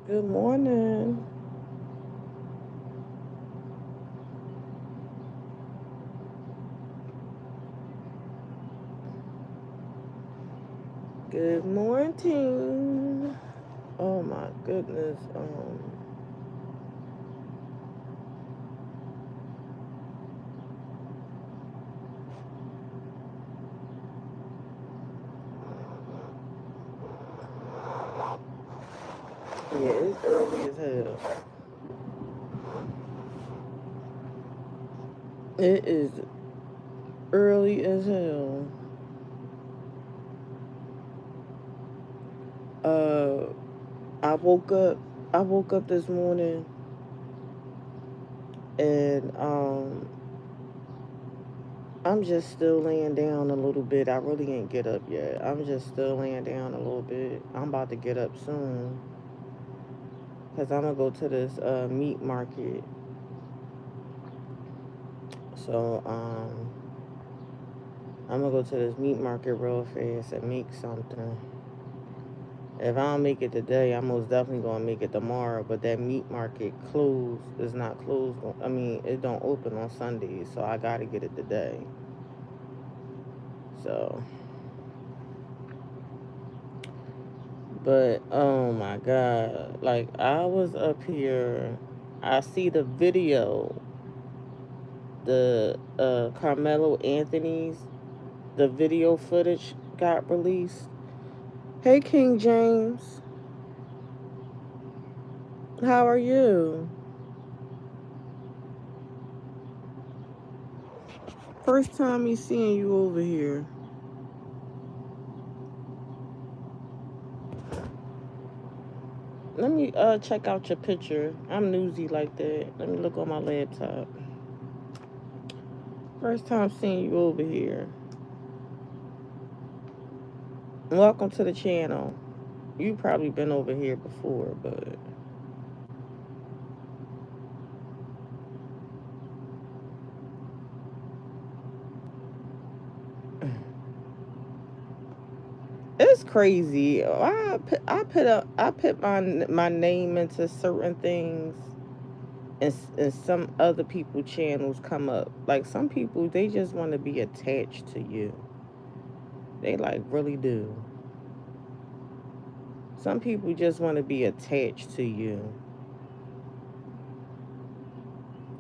Good morning. Good morning. Oh my goodness. Yeah, it's early as hell. It is early as hell. Uh, I woke up. I woke up this morning and I'm just still laying down a little bit. I really ain't get up yet. I'm just still laying down a little bit. I'm about to get up soon because I'm gonna go to this meat market. So I'm gonna go to this meat market real fast and make something. If I don't make it today, I'm most definitely gonna make it tomorrow. But that meat market closed is not closed. I mean, it don't open on Sundays, so I gotta get it today. So, but oh my god, like I was up here, I see the video, the Carmelo Anthony's, the video footage got released. Hey King James, how are you? First time me seeing you over here. Let me check out your picture. I'm newsy like that. Let me look on my laptop. First time seeing you over here. Welcome to the channel. You probably been over here before, but it's crazy. I put my name into certain things, and some other people channels come up. Like some people, they just want to be attached to you. They like really do. Some people just want to be attached to you.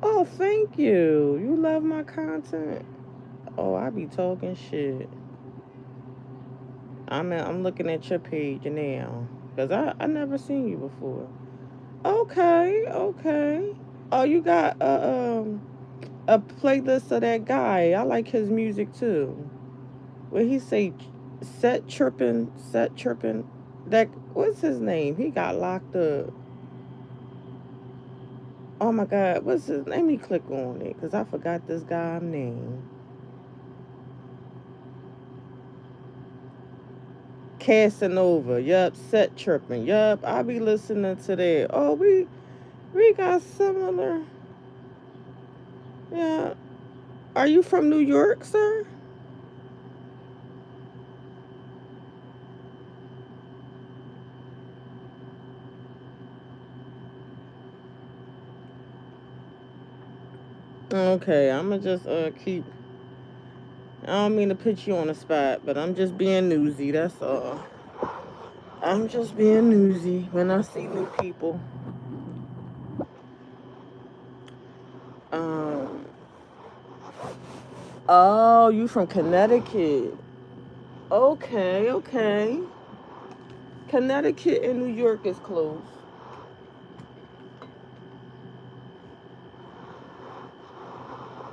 Oh, thank you. You love my content. Oh, I be talking shit. I'm looking at your page now, cause I never seen you before. Okay, okay. Oh, you got a playlist of that guy. I like his music too. Where he say set tripping. That what's his name? He got locked up. Oh my God, what's his? Let me click on it, cause I forgot this guy's name. Casanova. Yup. Set tripping. Yup. I be listening to that. Oh, we got similar. Yeah. Are you from New York, sir? Okay. I'ma just keep. I don't mean to put you on the spot, but I'm just being newsy. That's all. I'm just being newsy when I see new people. Um. Oh, you from Connecticut? Okay. Okay. Connecticut and New York is close.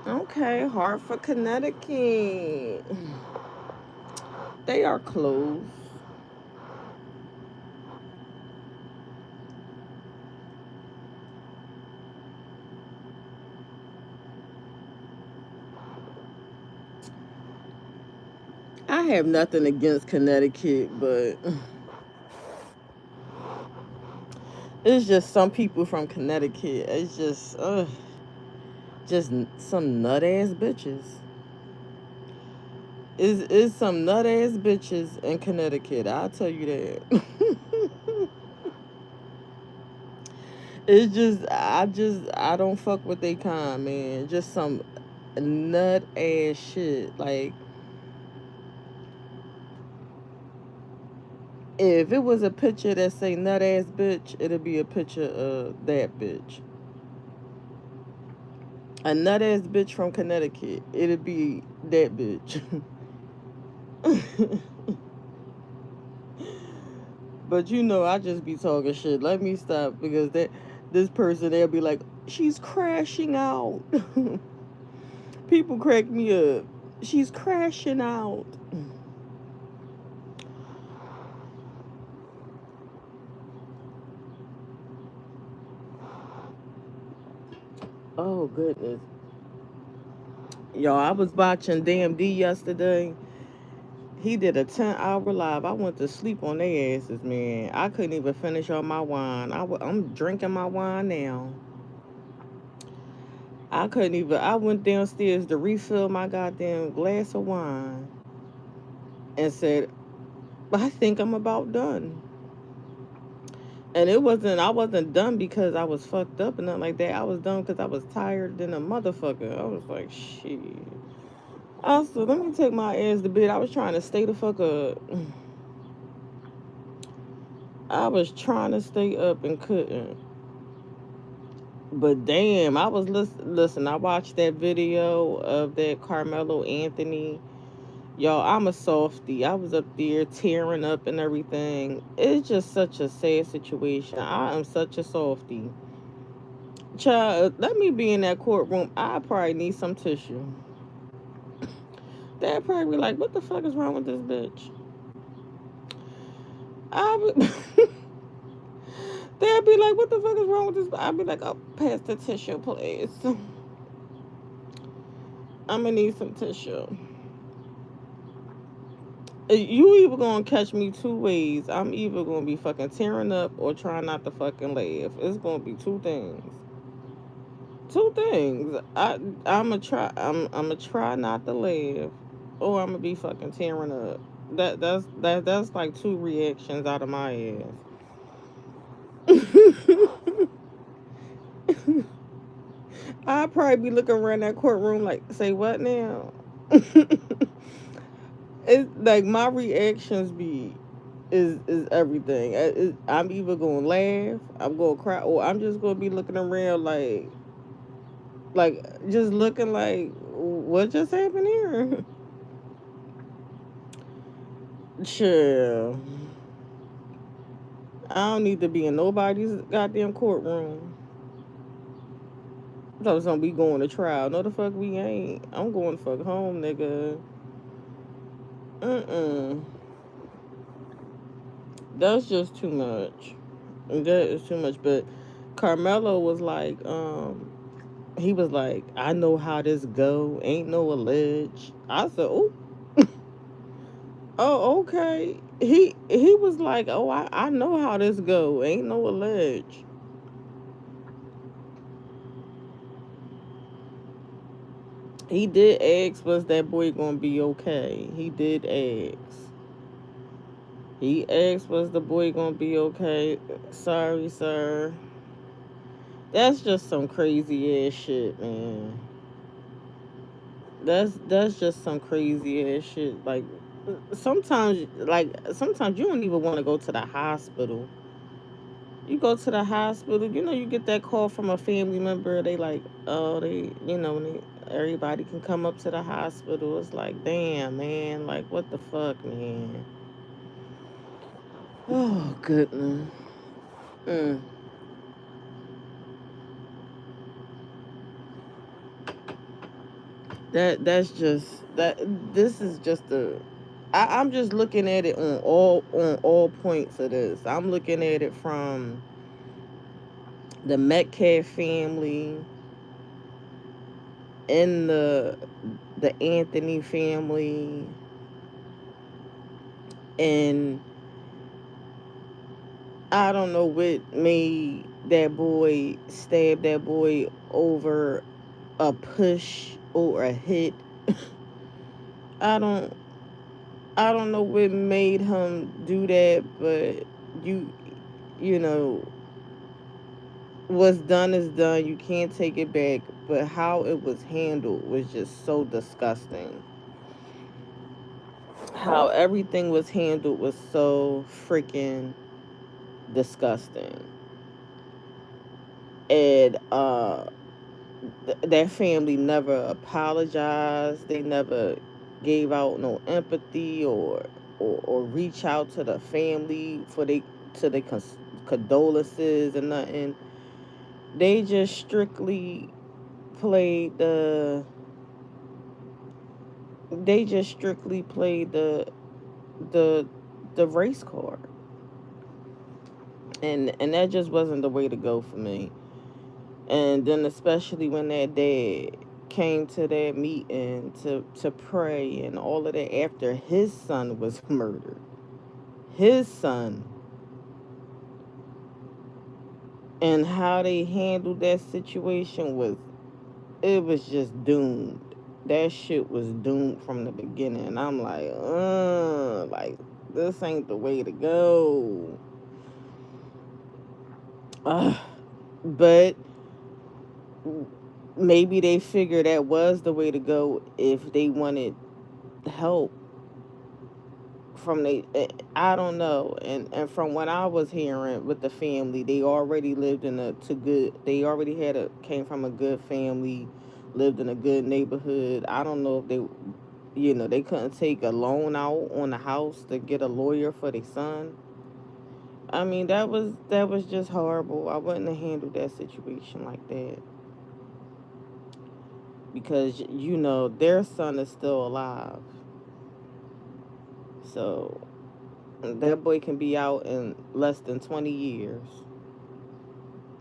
Okay, Hartford, Connecticut. They are close. I have nothing against Connecticut, but it's just some people from Connecticut. It's just some nut ass bitches. Is some nut ass bitches in Connecticut. I'll tell you that. It's I don't fuck with they kind, man. Just some nut ass shit. Like, if it was a picture that say nut ass bitch, it'd be a picture of that bitch. A nut ass bitch from Connecticut, it'd be that bitch. But I just be talking shit. Let me stop because this person they'll be like, she's crashing out. People crack me up. She's crashing out. Oh goodness. Yo, I was watching DMD yesterday. He did a 10-hour live. I went to sleep on their asses, man. I couldn't even finish all my wine. I'm drinking my wine now. I couldn't even. I went downstairs to refill my goddamn glass of wine and said, I think I'm about done. And I wasn't done because I was fucked up and nothing like that. I was done because I was tired than a motherfucker. I was like, shit. Also, let me take my ass to bed. I was trying to stay the fuck up. I was trying to stay up and couldn't. But damn, I was listen. I watched that video of that Carmelo Anthony. Y'all, I'm a softie. I was up there tearing up and everything. It's just such a sad situation. I am such a softie. Child, let me be in that courtroom. I probably need some tissue. They'd probably be like, what the fuck is wrong with this bitch? I would. They'd be like, what the fuck is wrong with this? I'd be like, oh, pass the tissue, please. I'm gonna need some tissue. You either gonna catch me two ways. I'm either gonna be fucking tearing up or trying not to fucking laugh. It's gonna be two things. Two things. I'm gonna try. I'm gonna try not to laugh, or I'm gonna be fucking tearing up. That's like two reactions out of my ass. I'll probably be looking around that courtroom like, say what now? It's like my reactions is everything. I'm either gonna laugh, I'm gonna cry, or I'm just gonna be looking around like just looking like what just happened here. Chill. I don't need to be in nobody's goddamn courtroom. I was gonna be going to trial. No, the fuck we ain't. I'm going to fuck home, nigga. Mm-mm. That's just too much. That is too much. But Carmelo was like, he was like, I know how this go. Ain't no allege. I said, oh, oh, okay. He was like, oh, I know how this go. Ain't no allege. He did ask, was that boy gonna be okay? He did ask. He asked, was the boy gonna be okay? Sorry, sir. That's just some crazy ass shit, man. That's just some crazy ass shit. Sometimes you don't even want to go to the hospital. You go to the hospital, you get that call from a family member. They like, oh, everybody can come up to the hospital. It's like, damn, man, like what the fuck, man. Oh goodness. Mm. That's just that. This is just I'm just looking at it on all points of this. I'm looking at it from the Metcalf family and the Anthony family, and I don't know what made that boy stab that boy over a push or a hit. I don't I don't know what made him do that, but you you know what's done is done. You can't take it back. But how it was handled was just so disgusting. How everything was handled was so freaking disgusting. And that family never apologized. They never gave out no empathy or reach out to the family for they to the condolences and nothing. They just strictly played the they just strictly played the the race card. And that just wasn't the way to go for me. And then especially when that dad came to that meeting to pray and all of that after his son was murdered. His son. And how they handled that situation was, it was just doomed. That shit was doomed from the beginning. And I'm like, this ain't the way to go. But maybe they figured that was the way to go if they wanted help from they. I don't know. And from what I was hearing with the family, they already lived in a to good. They already came from a good family, lived in a good neighborhood. I don't know if they, they couldn't take a loan out on the house to get a lawyer for their son. I mean, that was just horrible. I wouldn't have handled that situation like that because their son is still alive. So that boy can be out in less than 20 years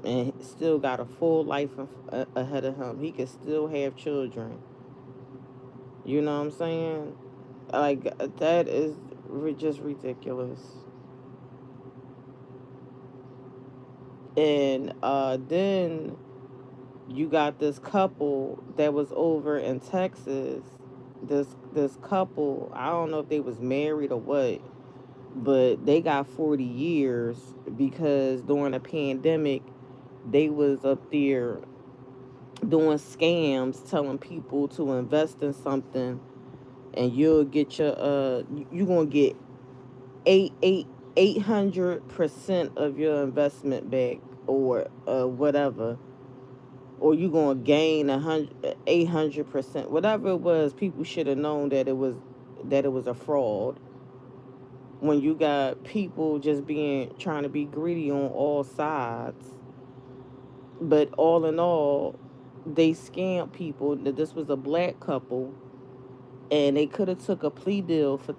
and still got a full life ahead of him. He can still have children. You know what I'm saying? Like, that is just ridiculous. And then you got this couple that was over in Texas. This couple, I don't know if they was married or what, but they got 40 years because during the pandemic they was up there doing scams telling people to invest in something and you'll get your you gonna get 800% of your investment back or whatever, or you gonna gain 800%, whatever it was. People should have known that it was a fraud. When you got people just being trying to be greedy on all sides, but all in all, they scammed people. That this was a black couple, and they could have took a plea deal for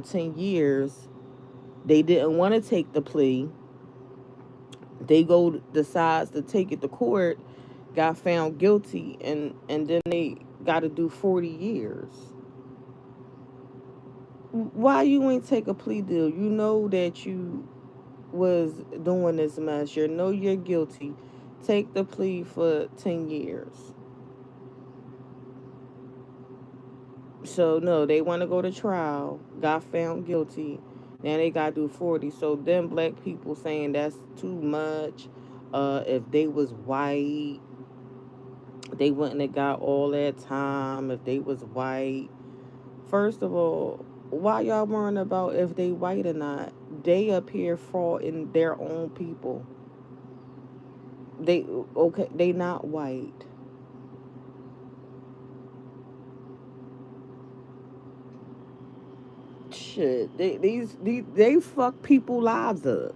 10 years. They didn't want to take the plea. They decides to take it to court, got found guilty, and then they got to do 40 years. Why you ain't take a plea deal? You know that you was doing this mess. You know you're guilty. Take the plea for 10 years. So no, they want to go to trial, got found guilty. Now they got to do 40. So then black people saying that's too much. If they was white, they wouldn't have got all that time if they was white. First of all, why y'all worrying about if they white or not? They up here faulting their own people. They okay, they not white. Shit, they fuck people lives up.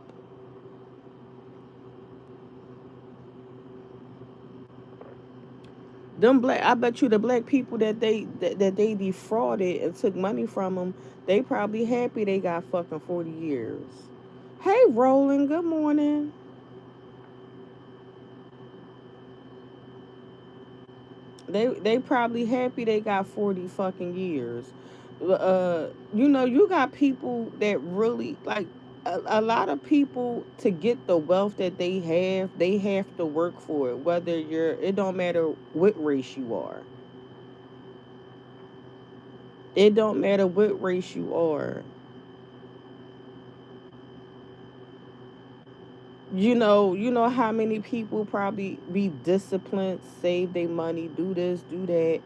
Them black, I bet you the black people that they defrauded and took money from them, they probably happy they got fucking 40 years. Hey, Roland, good morning. They probably happy they got 40 fucking years. You got people that really like a lot of people to get the wealth that they have to work for it. Whether it don't matter what race you are. It don't matter what race you are. You know how many people probably be disciplined, save their money, do this, do that,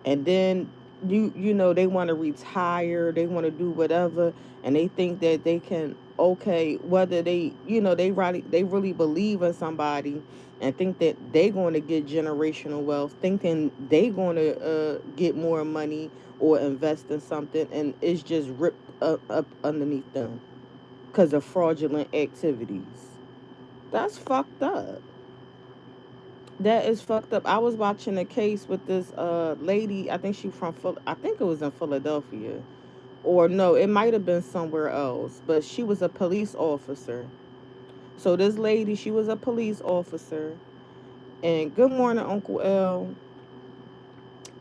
and then they want to retire, they want to do whatever, and they think that they can, okay, whether they really believe in somebody and think that they going to get generational wealth, thinking they going to get more money or invest in something, and it's just ripped up underneath them because of fraudulent activities. That's fucked up. That is fucked up. I was watching a case with this lady. I think she from I think it was in Philadelphia, or no, it might have been somewhere else. But she was a police officer. So this lady, she was a police officer. And good morning, Uncle L.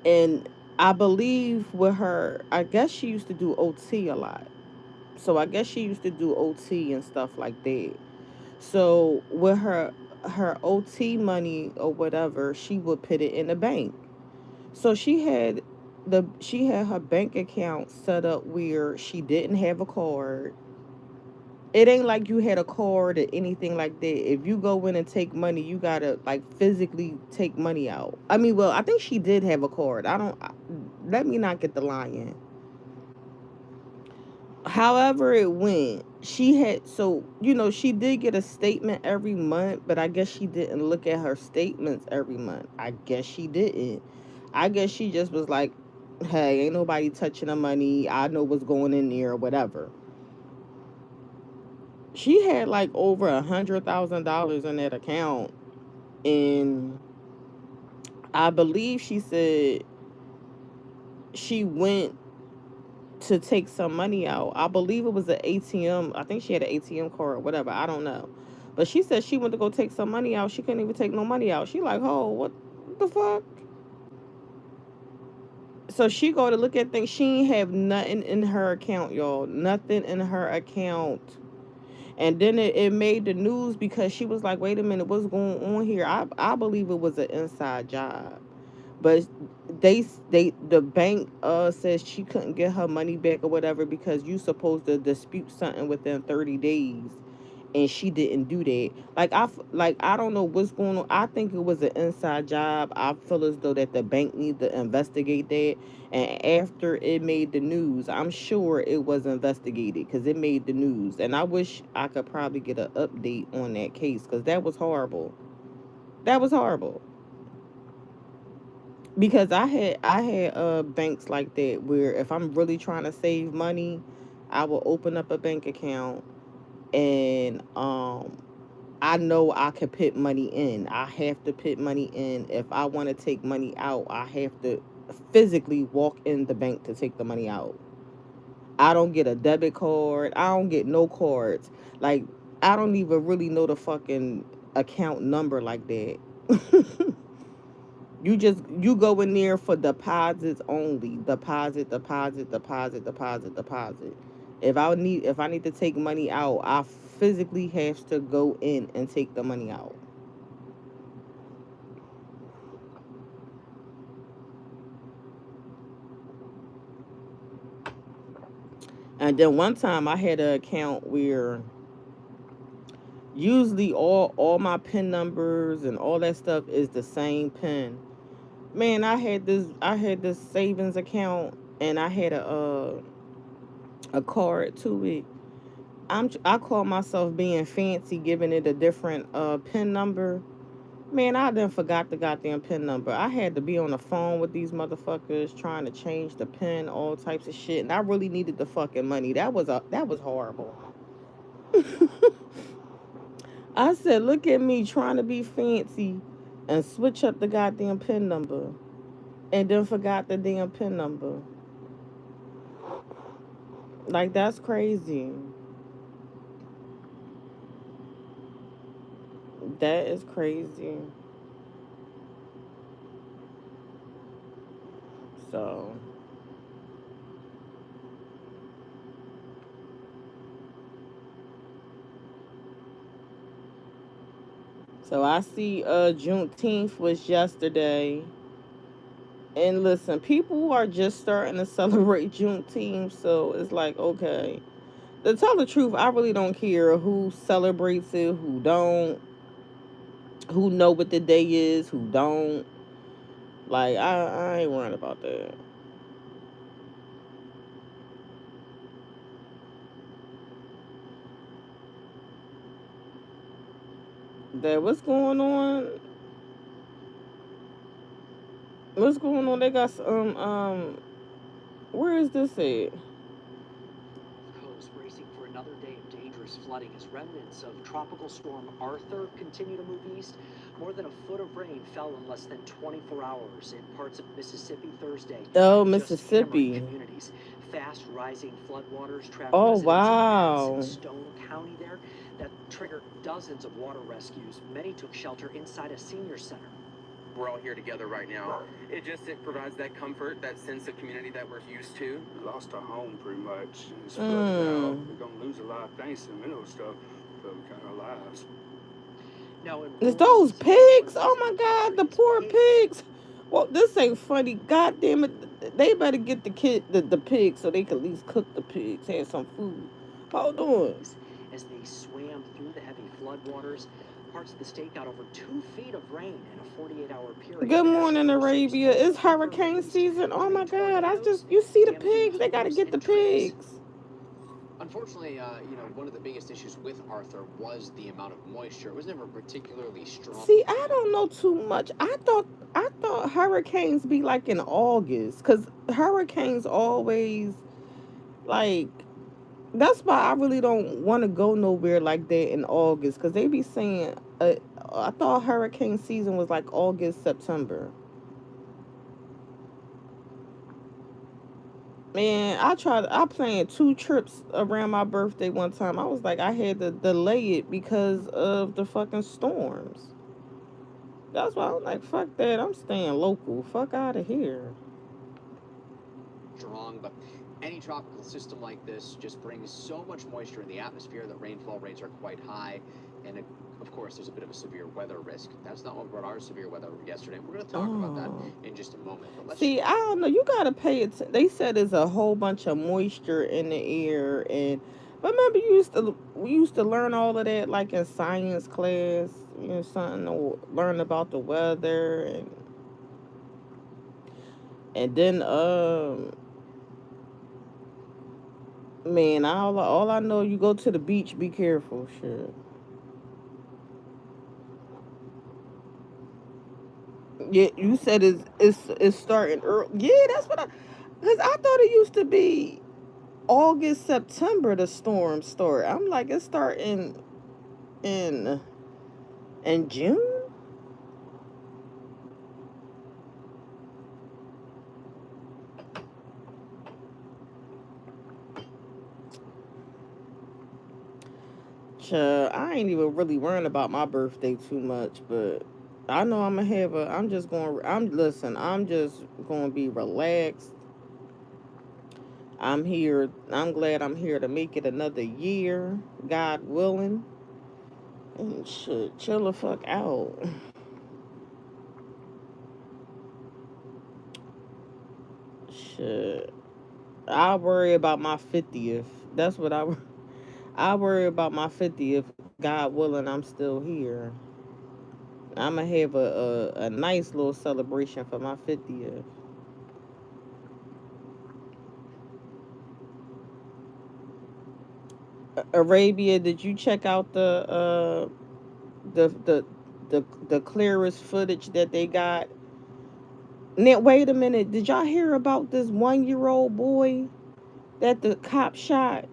And I believe with her, I guess she used to do OT a lot. So I guess she used to do OT and stuff like that. So with her OT money or whatever, she would put it in the bank. So she had her bank account set up where she didn't have a card. It ain't like you had a card or anything like that. If you go in and take money, you gotta like physically take money out. I mean, well, I think she did have a card. Let me not get the lie in. However it went, she did get a statement every month, but I guess she didn't look at her statements every month. I guess she didn't. I guess she just was like, hey, ain't nobody touching the money, I know what's going in there or whatever. She had like over $100,000 in that account, and I believe she said she went to take some money out. I believe it was an ATM. I think she had an ATM card or whatever. I don't know. But she said she went to go take some money out. She couldn't even take no money out. She like, oh, what the fuck? So she go to look at things. She ain't have nothing in her account, y'all. Nothing in her account. And then it made the news because she was like, wait a minute, what's going on here? I believe it was an inside job. But the bank says she couldn't get her money back or whatever because you supposed to dispute something within 30 days, and she didn't do that. I don't know what's going on. I think it was an inside job. I feel as though that the bank need to investigate that. And after it made the news, I'm sure it was investigated because it made the news. And I wish I could probably get an update on that case because that was horrible. That was horrible. Because I had banks like that where if I'm really trying to save money, I will open up a bank account, and I know I can put money in. I have to put money in. If I want to take money out, I have to physically walk in the bank to take the money out. I don't get a debit card. I don't get no cards. Like, I don't even really know the fucking account number like that. You go in there for deposits only. Deposit, deposit, deposit, deposit, deposit. If I need to take money out, I physically have to go in and take the money out. And then one time I had an account where usually all my pin numbers and all that stuff is the same pin. Man, I had this savings account, and I had a card to it. I call myself being fancy, giving it a different pin number. Man, I done forgot the goddamn pin number. I had to be on the phone with these motherfuckers trying to change the pin, all types of shit, and I really needed the fucking money. That was horrible. I said, look at me trying to be fancy and switch up the goddamn pin number, and then forgot the damn pin number. Like, that's crazy. That is crazy. So, so I see Juneteenth was yesterday. And listen, people are just starting to celebrate Juneteenth, so it's like, okay. To tell the truth, I really don't care who celebrates it, who don't, who know what the day is, who don't. Like I ain't worrying about that. That what's going on? What's going on? They got some. Where is this at? Coast bracing for another day of dangerous flooding as remnants of tropical storm Arthur continue to move east. More than a foot of rain fell in less than 24 hours in parts of Mississippi Thursday, Oh, just hammering Mississippi. communities. Fast rising floodwaters trapped Oh residents of Madison, wow. Stone County there. That triggered dozens of water rescues. Many took shelter inside a senior center. We're all here together right now. It provides that comfort, that sense of community that we're used to. We lost our home pretty much. It's flooded out. We're gonna lose a lot of things, sentimental stuff, but we got our lives. Now, It's those pigs. Oh my God, the poor pigs. Well, this ain't funny. God damn it. They better get the pigs so they can at least cook the pigs, have some food. Hold on. As they swam through the heavy floodwaters, parts of the state got over 2 feet of rain in a 48-hour period. Good morning, Arabia. It's hurricane season. Oh my God. You see the pigs. They got to get the pigs. Unfortunately, one of the biggest issues with Arthur was the amount of moisture. It was never particularly strong. See, I don't know too much. I thought hurricanes be like in August, cause hurricanes always like. That's why I really don't want to go nowhere like that in August, cause they be saying. I thought hurricane season was like August, September. Man, I planned 2 trips around my birthday one time. I was like, I had to delay it because of the fucking storms. That's why I was like, fuck that. I'm staying local. Fuck out of here. Strong, but any tropical system like this just brings so much moisture in the atmosphere that rainfall rates are quite high. And of course, there's a bit of a severe weather risk. That's not what brought our severe weather yesterday. We're going to talk about that in just a moment. But see, I don't know. You got to pay it. They said there's a whole bunch of moisture in the air. And remember, we used to learn all of that like in science class. Something to learn about the weather. And then, man, all I know, you go to the beach, be careful. Shit. Yeah, you said it's starting early. Yeah, that's what because I thought it used to be August, September the storm start. I'm like, it's starting in June. I ain't even really worrying about my birthday too much, but I know I'm gonna have a. I'm just going. I'm just going to be relaxed. I'm here. I'm glad I'm here to make it another year, God willing. And shit, chill the fuck out. Shit, I worry about my 50th. That's what I worry about my 50th. God willing, I'm still here. I'm gonna have a nice little celebration for my 50th. Arabia, did you check out the the the clearest footage that they got? Now, wait a minute. Did y'all hear about this 1-year-old boy that the cop shot?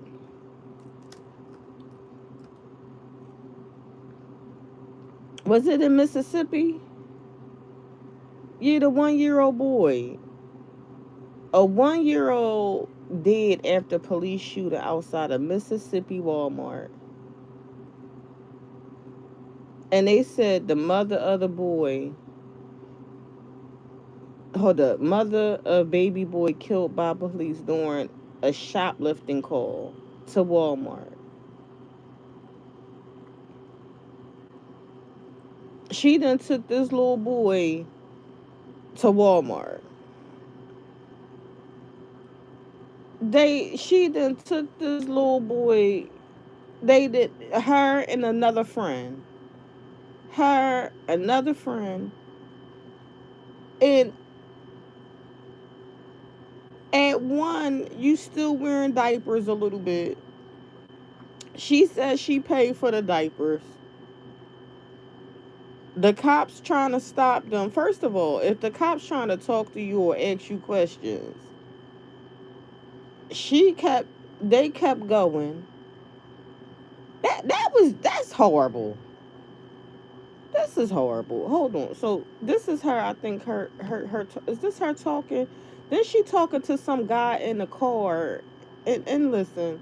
Was it in Mississippi? Yeah, the 1-year-old boy. A 1-year-old dead after police shooting outside a Mississippi Walmart. And they said the mother of the boy, hold up, mother of baby boy killed by police during a shoplifting call to Walmart. She done took this little boy to Walmart. she then took this little boy. They did her and another friend. Her, another friend, and at one, you still wearing diapers a little bit. She said she paid for the diapers. The cops trying to stop them. First of all, if the cops trying to talk to you or ask you questions, they kept going. That's horrible. This is horrible. Hold on. So this is her. I think is this her talking? Then she talking to some guy in the car, and listen.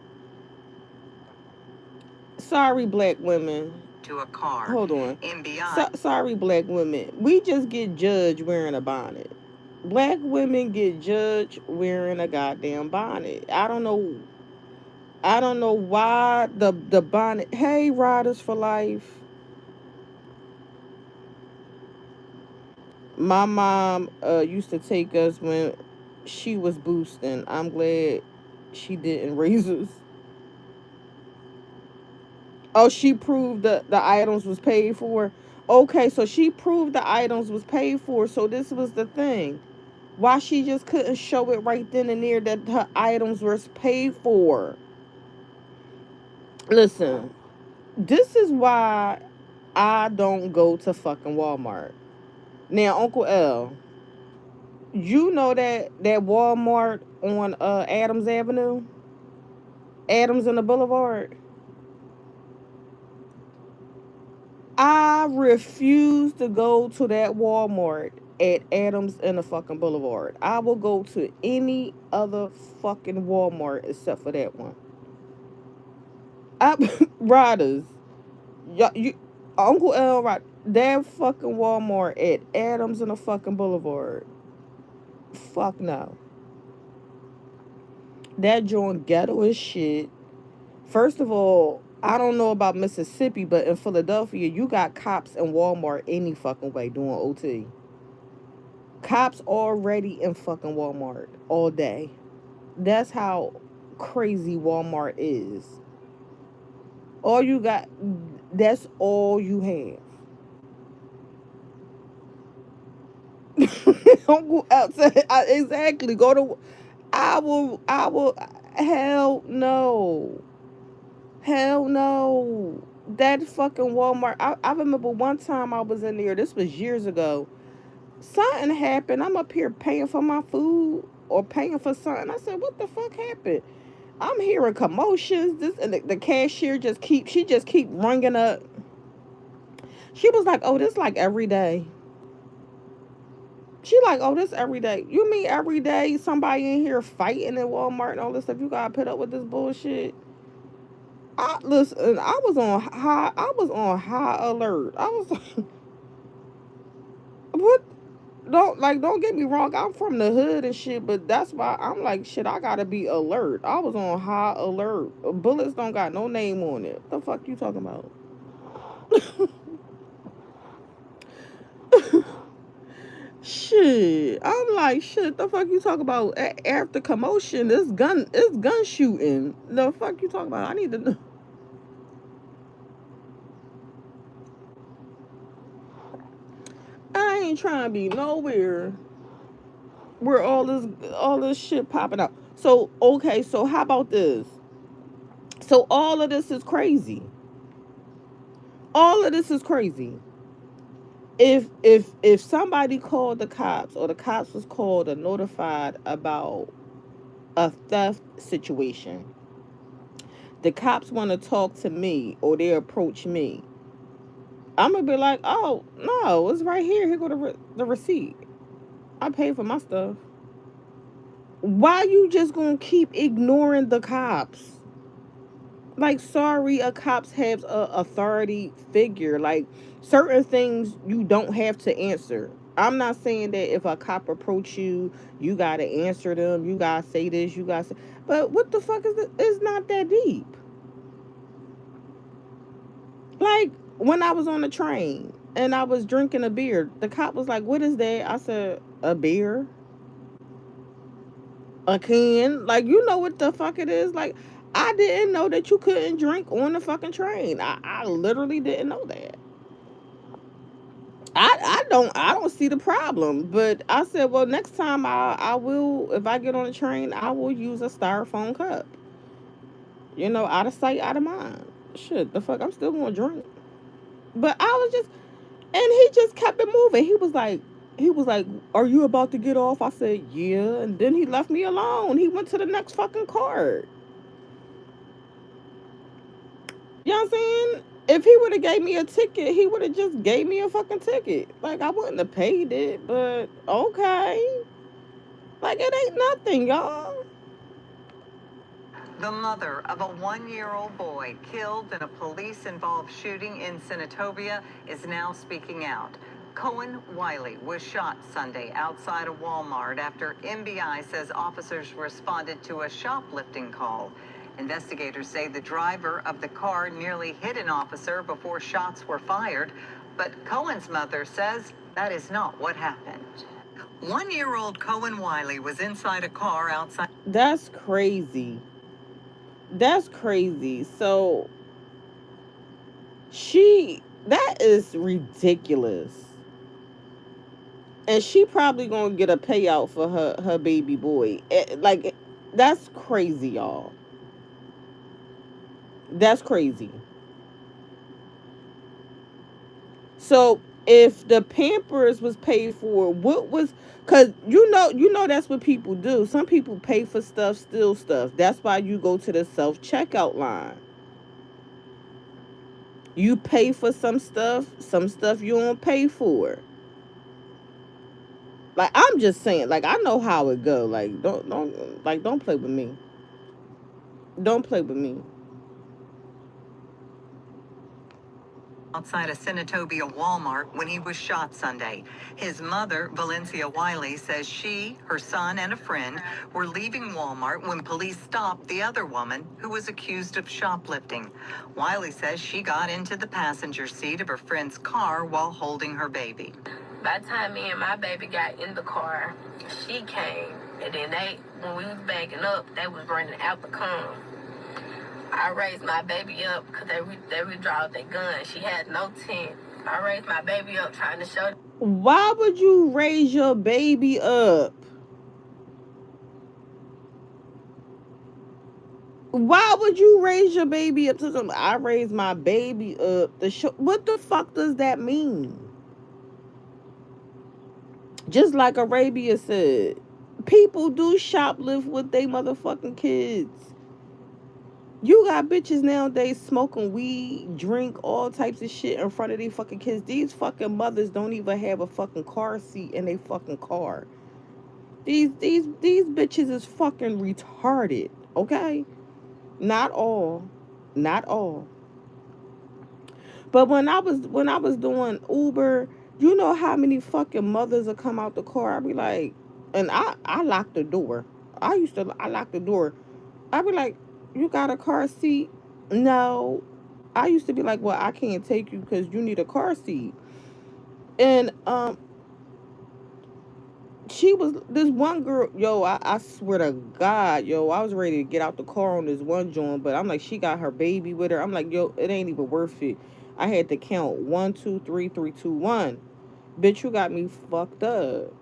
Sorry, black women. To a car. Hold on. And beyond. Sorry, black women. We just get judged wearing a bonnet. Black women get judged wearing a goddamn bonnet. I don't know why the bonnet. Hey, Riders for Life. My mom used to take us when she was boosting. I'm glad she didn't raise us. Oh, she proved that the items was paid for. Okay, so she proved the items was paid for. So this was the thing. Why she just couldn't show it right then and there that her items was paid for. Listen, this is why I don't go to fucking Walmart. Now, Uncle L, you know that Walmart on Adams Avenue? Adams and the Boulevard? I refuse to go to that Walmart at Adams and the fucking Boulevard. I will go to any other fucking Walmart except for that one. Riders, you, Uncle L, right? That fucking Walmart at Adams and the fucking Boulevard. Fuck no. That joint ghetto as shit. First of all, I don't know about Mississippi, but in Philadelphia, you got cops in Walmart any fucking way doing OT. Cops already in fucking Walmart all day. That's how crazy Walmart is. All you got, that's all you have. Don't go outside. Exactly. Go to, I will, hell no. Hell no. That fucking Walmart. I remember one time I was in there. This was years ago. Something happened. I'm up here paying for my food or paying for something. I said, what the fuck happened? I'm hearing commotions. This and the cashier just keep ringing up. She was like, oh, this like every day. She like, oh, this every day. You mean every day somebody in here fighting at Walmart and all this stuff? You gotta put up with this bullshit. Listen, I was on high alert. I was like, what? Don't get me wrong. I'm from the hood and shit, but that's why I'm like, shit, I gotta be alert. I was on high alert. Bullets don't got no name on it. What the fuck you talking about? Shit. I'm like, shit, the fuck you talking about? After commotion, it's gun shooting. The fuck you talking about? I need to know. I ain't trying to be nowhere where all this shit popping up. So, okay, so how about this? So all of this is crazy. All of this is crazy. If somebody called the cops or the cops was called or notified about a theft situation, the cops want to talk to me or they approach me, I'm gonna be like, oh no, it's right here. Here go the receipt. I paid for my stuff. Why you just gonna keep ignoring the cops? Like, sorry, a cops have a authority figure. Like, certain things you don't have to answer. I'm not saying that if a cop approach you, you gotta answer them. You gotta say this. You gotta say. But what the fuck is it? It's not that deep. Like, when I was on the train and I was drinking a beer, the cop was like, what is that? I said, a beer. a can. Like, you know what the fuck it is. Like, I didn't know that you couldn't drink on the fucking train. I literally didn't know that. I don't see the problem. But I said, well, next time I will, if I get on the train, I will use a styrofoam cup. You know, out of sight, out of mind. Shit, the fuck, I'm still gonna drink. But I was just, and he just kept it moving. He was like, "Are you about to get off?" I said, "Yeah." And then he left me alone. He went to the next fucking card. You know what I'm saying? If he would have gave me a ticket, he would have just gave me a fucking ticket. Like, I wouldn't have paid it, but okay. Like, it ain't nothing, y'all. The mother of a 1-year-old boy killed in a police-involved shooting in Senatobia is now speaking out. Cohen Wiley was shot Sunday outside a Walmart after MBI says officers responded to a shoplifting call. Investigators say the driver of the car nearly hit an officer before shots were fired, but Cohen's mother says that is not what happened. 1-year-old Cohen Wiley was inside a car outside. That's crazy. That's crazy. So, that is ridiculous. And she probably gonna get a payout for her baby boy. Like, that's crazy, y'all. That's crazy. So if the Pampers was paid for, what was? Cause you know that's what people do. Some people pay for stuff, steal stuff. That's why you go to the self checkout line. You pay for some stuff you don't pay for. Like, I'm just saying, like, I know how it go. Like, don't play with me. Don't play with me. Outside a Senatobia Walmart when he was shot Sunday. His mother, Valencia Wiley, says she, her son, and a friend were leaving Walmart when police stopped the other woman who was accused of shoplifting. Wiley says she got into the passenger seat of her friend's car while holding her baby. By the time me and my baby got in the car, she came, and then when we was backing up, they was running out the car. I raised my baby up because they withdrew their gun. She had no tent. I raised my baby up trying to show. Why would you raise your baby up? Why would you raise your baby up to something? I raised my baby up to show. What the fuck does that mean? Just like Arabia said, people do shoplift with their motherfucking kids. You got bitches nowadays smoking weed, drink all types of shit in front of their fucking kids. These fucking mothers don't even have a fucking car seat in their fucking car. These bitches is fucking retarded, okay? Not all. But when I was doing Uber, you know how many fucking mothers will come out the car? I'd be like, and I lock the door. I lock the door. I'd be like, you got a car seat? No. I used to be like, well, I can't take you because you need a car seat. And she was, this one girl, yo, I swear to God, yo, I was ready to get out the car on this one joint, but I'm like, she got her baby with her. I'm like, yo, it ain't even worth it. I had to count 1, 2, 3, 3, 2, 1. Bitch, you got me fucked up.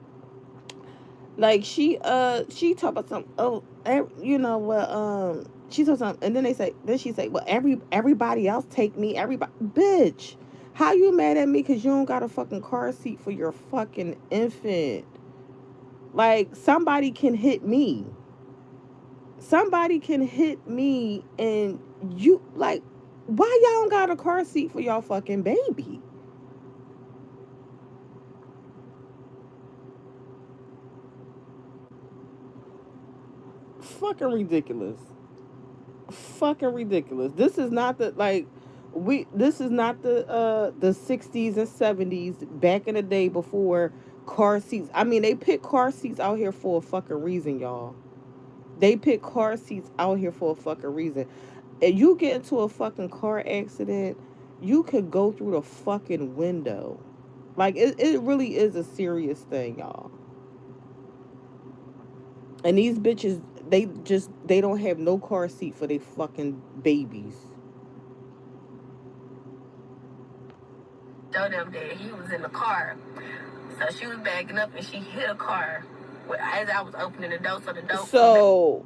Like, she talked about something, you know what, she told something, and then she say, well, everybody else take me, everybody. Bitch, how you mad at me because you don't got a fucking car seat for your fucking infant? Like, somebody can hit me. Somebody can hit me, and you, like, why y'all don't got a car seat for y'all fucking baby? Fucking ridiculous. Fucking ridiculous. This is not the, like, this is not the 60s and 70s back in the day before car seats. I mean, they pick car seats out here for a fucking reason, y'all. They pick car seats out here for a fucking reason. If you get into a fucking car accident, you could go through the fucking window. Like, it really is a serious thing, y'all. And these bitches, they don't have no car seat for their fucking babies. Show them that he was in the car. So she was backing up and she hit a car as I was opening the door. So the door. So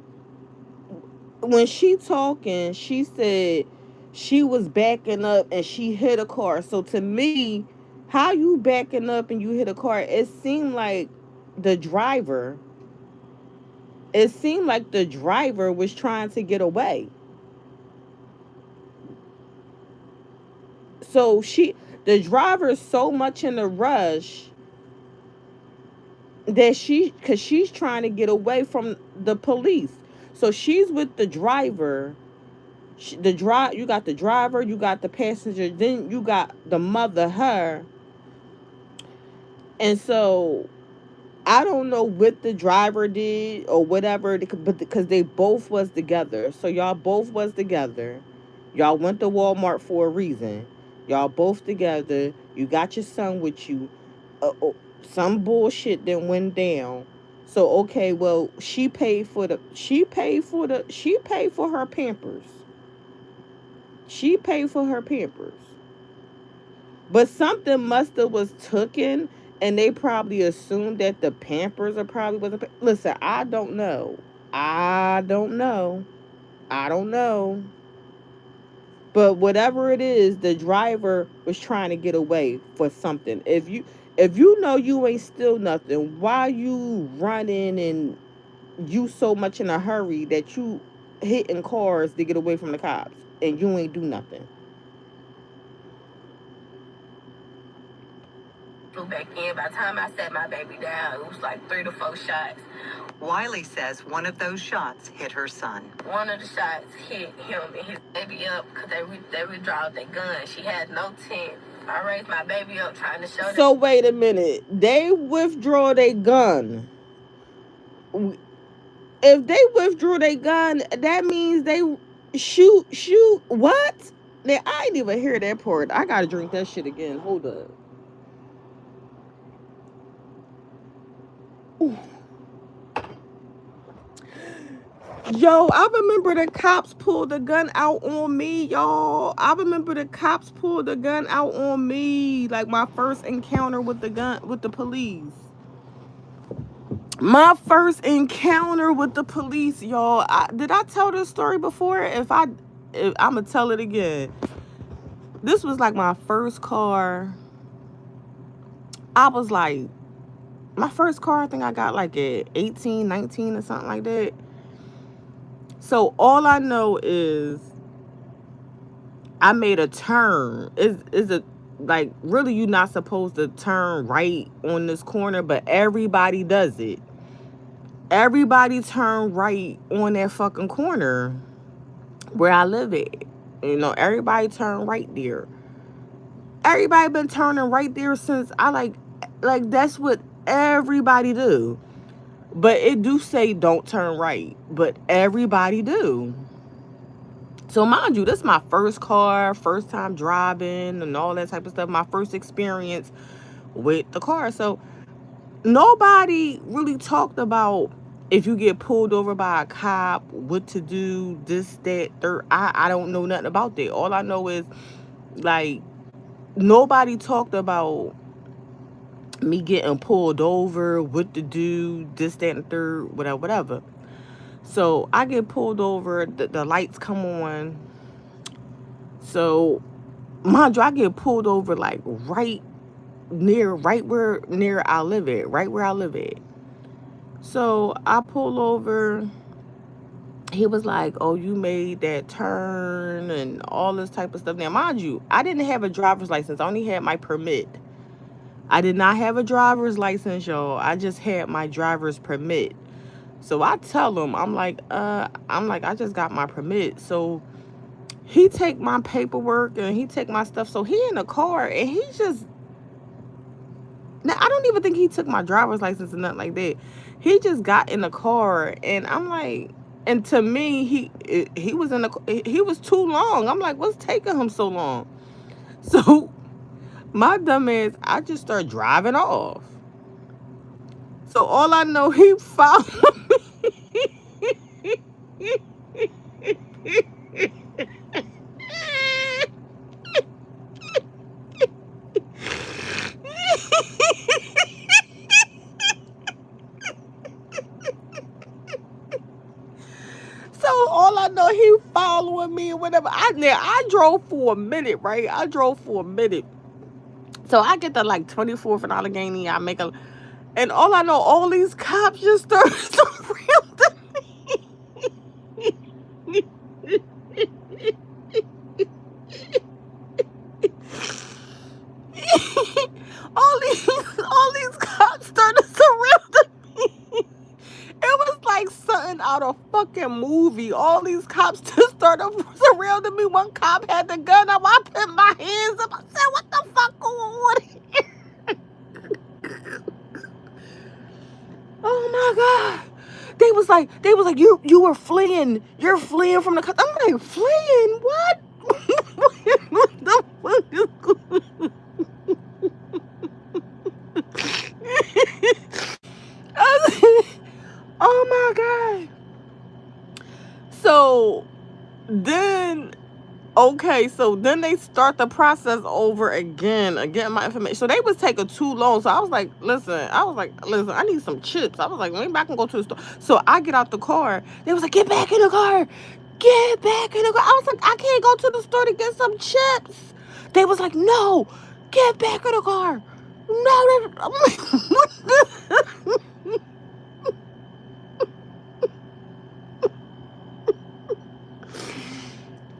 when she talking, she said she was backing up and she hit a car. So to me, how you backing up and you hit a car? It seemed like the driver was trying to get away. So the driver is so much in a rush that because she's trying to get away from the police. So she's with the driver. You got the driver, you got the passenger, then you got the mother, her. And so I don't know what the driver did or whatever, but because they both was together. So y'all both was together. Y'all went to Walmart for a reason. Y'all both together. You got your son with you. Some bullshit that went down. So okay, well, she paid for her Pampers. She paid for her Pampers. But something must have was taken, and they probably assumed that the Pampers are probably was a. Listen, I don't know. But whatever it is, the driver was trying to get away for something. If you know you ain't still nothing, why you running and you so much in a hurry that you hitting cars to get away from the cops and you ain't do nothing? Back in. By the time I set my baby down, it was like 3 to 4 shots. Wiley says one of those shots hit her son. One of the shots hit him and his baby up because they withdrew their gun. She had no tent. I raised my baby up trying to show them. So wait a minute. They withdraw their gun. If they withdrew their gun, that means they shoot. What? I didn't even hear that part. I gotta drink that shit again. Hold up. Ooh. Yo, I remember the cops pulled the gun out on me, y'all. I remember the cops pulled the gun out on me. Like my first encounter with the police. My first encounter with the police, y'all. Did I tell this story before? If I'm gonna tell it again. This was like my first car. I was like, my first car, I think I got like at 18, 19 or something like that. So all I know is I made a turn. Is it like really you're not supposed to turn right on this corner, but everybody does it. Everybody turn right on that fucking corner where I live at. You know, everybody turn right there. Everybody been turning right there since I like that's what everybody do. But it do say don't turn right, but everybody do. So mind you, this is my first car, first time driving and all that type of stuff. My first experience with the car. So nobody really talked about if you get pulled over by a cop, what to do, this, that, third. I don't know nothing about that. All I know is like nobody talked about me getting pulled over, what to do, this, that, and third, whatever. So I get pulled over, the lights come on. So mind you, I get pulled over like right where I live at. So I pull over. He was like, oh, you made that turn and all this type of stuff. Now, mind you, I didn't have a driver's license. I only had my permit. I did not have a driver's license, y'all. I just had my driver's permit. So I tell him, I'm like, I just got my permit. So he take my paperwork and he take my stuff. So he in the car and he just, now I don't even think he took my driver's license or nothing like that. He just got in the car and I'm like, and to me, he was he was too long. I'm like, what's taking him so long? So my dumb ass, I just started driving off. So all I know, he followed me. So all I know, he following me or whatever. I drove for a minute, right? I drove for a minute. So I get to like 24th and Allegheny. I make a, and all I know, all these cops just started surrounding me. all these cops started surrounding me. It was like something out of fucking movie. All these cops just started surrounding me. One cop had the gun up. I put my hands up. I said, "What the fuck going on here?" Oh my god! They was like, you were fleeing. You're fleeing from the cops. I'm like, fleeing? What? What the fuck is going on? Oh my god. So then, okay, so then they start the process over again, my information. So they was taking too long. So I was like, listen, I need some chips. I was like, maybe I can go to the store. So I get out the car. They was like, get back in the car. Get back in the car. I was like, I can't go to the store to get some chips. They was like, no, get back in the car. No, I'm like, what the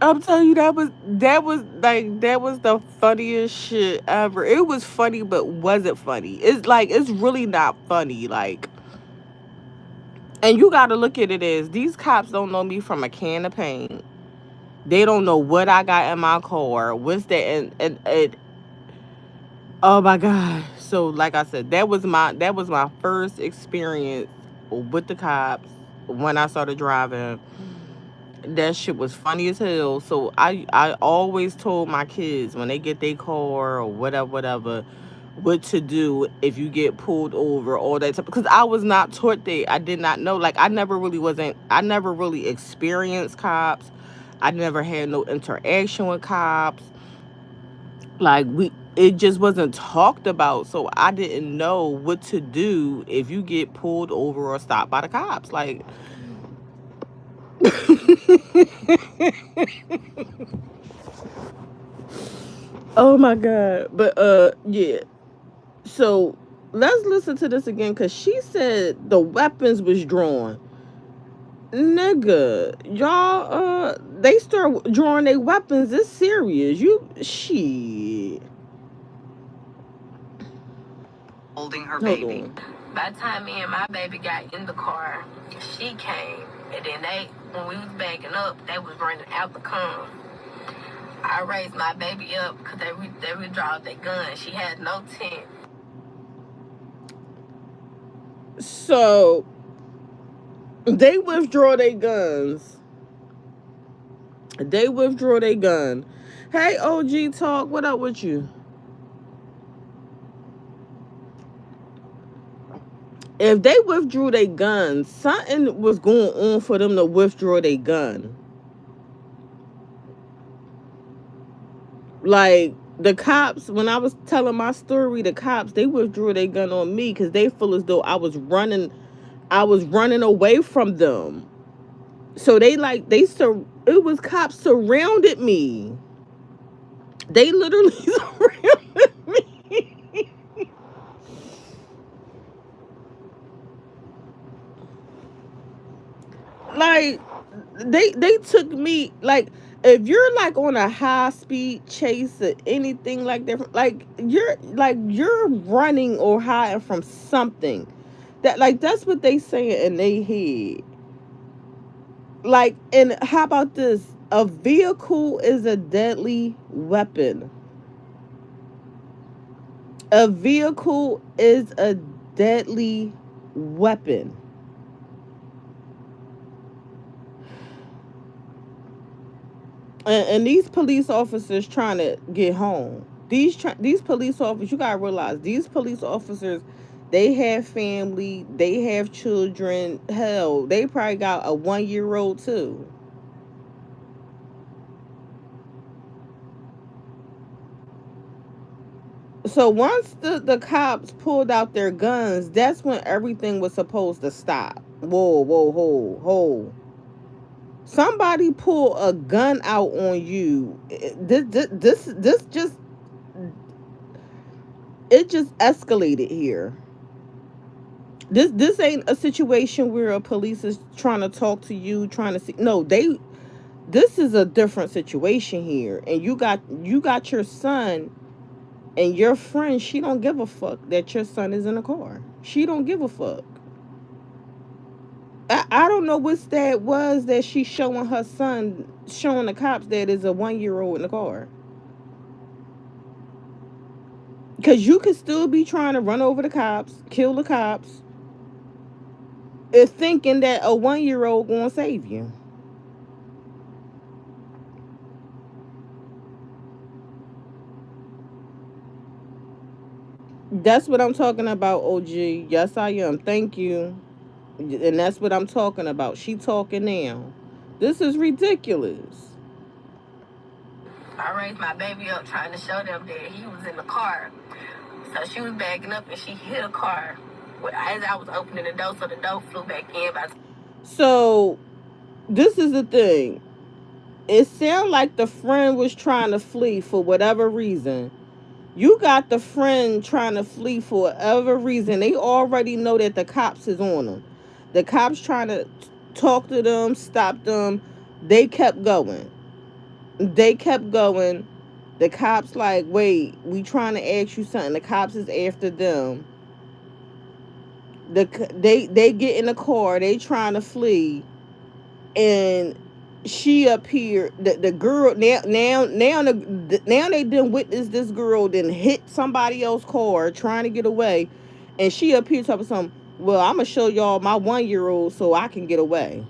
I'm telling you, that was the funniest shit ever. It was funny, but wasn't funny. It's really not funny. Like, and you got to look at it as these cops don't know me from a can of paint. They don't know what I got in my car. What's that? And oh my god. So like I said, that was my first experience with the cops when I started driving. That shit was funny as hell. So I always told my kids when they get their car or whatever, what to do if you get pulled over, all that stuff. Because I was not taught that. I did not know. Like, I never really experienced cops. I never had no interaction with cops. Like, it just wasn't talked about. So I didn't know what to do if you get pulled over or stopped by the cops. Like, oh my god. But yeah. So let's listen to this again, because she said the weapons was drawn. Nigga, y'all they start drawing their weapons. It's serious. You shit. Holding her Hold baby. on. By the time me and my baby got in the car, she came. And then when we was backing up, they was running out the cone. I raised my baby up because they withdrew their gun. She had no tent. So they withdraw their guns. They withdraw their gun. Hey, OG Talk, what up with you? If they withdrew their guns, something was going on for them to withdraw their gun. Like, the cops, when I was telling my story, the cops, they withdrew their gun on me because they feel as though I was running away from them. So it was cops surrounded me. They literally surrounded me. Like, they took me, like, if you're like on a high speed chase or anything like that, like you're running or hiding from something. That's what they saying in their head. Like, and how about this? A vehicle is a deadly weapon. A vehicle is a deadly weapon. And these police officers trying to get home. These police officers, you gotta realize, these police officers, They have family. They have children. Hell, they probably got a 1-year-old too. So once the cops pulled out their guns, that's when everything was supposed to stop. Whoa, whoa, whoa. Somebody pull a gun out on you. This just, it just escalated here. This ain't a situation where a police is trying to talk to you, trying to see. No, this is a different situation here. And you got your son and your friend. She don't give a fuck that your son is in a car. She don't give a fuck. I don't know what stat was that she's showing her son, showing the cops that is a 1-year-old in the car. Because you could still be trying to run over the cops, kill the cops, thinking that a 1-year-old gonna save you. That's what I'm talking about, OG. Yes, I am. Thank you. And that's what I'm talking about. She talking now. This is ridiculous. I raised my baby up trying to show them that he was in the car. So she was backing up and she hit a car. As I was opening the door, so the door flew back in. So this is the thing. It sounded like the friend was trying to flee for whatever reason. You got the friend trying to flee for whatever reason. They already know that the cops is on them. The cops trying to talk to them, stop them. They kept going. The cops like, wait, we trying to ask you something. The cops is after them. They get in the car. They trying to flee. And she up here, the girl now they didn't witness this girl then hit somebody else's car trying to get away, and she up here talking something. Well, I'm gonna show y'all my 1-year-old so I can get away.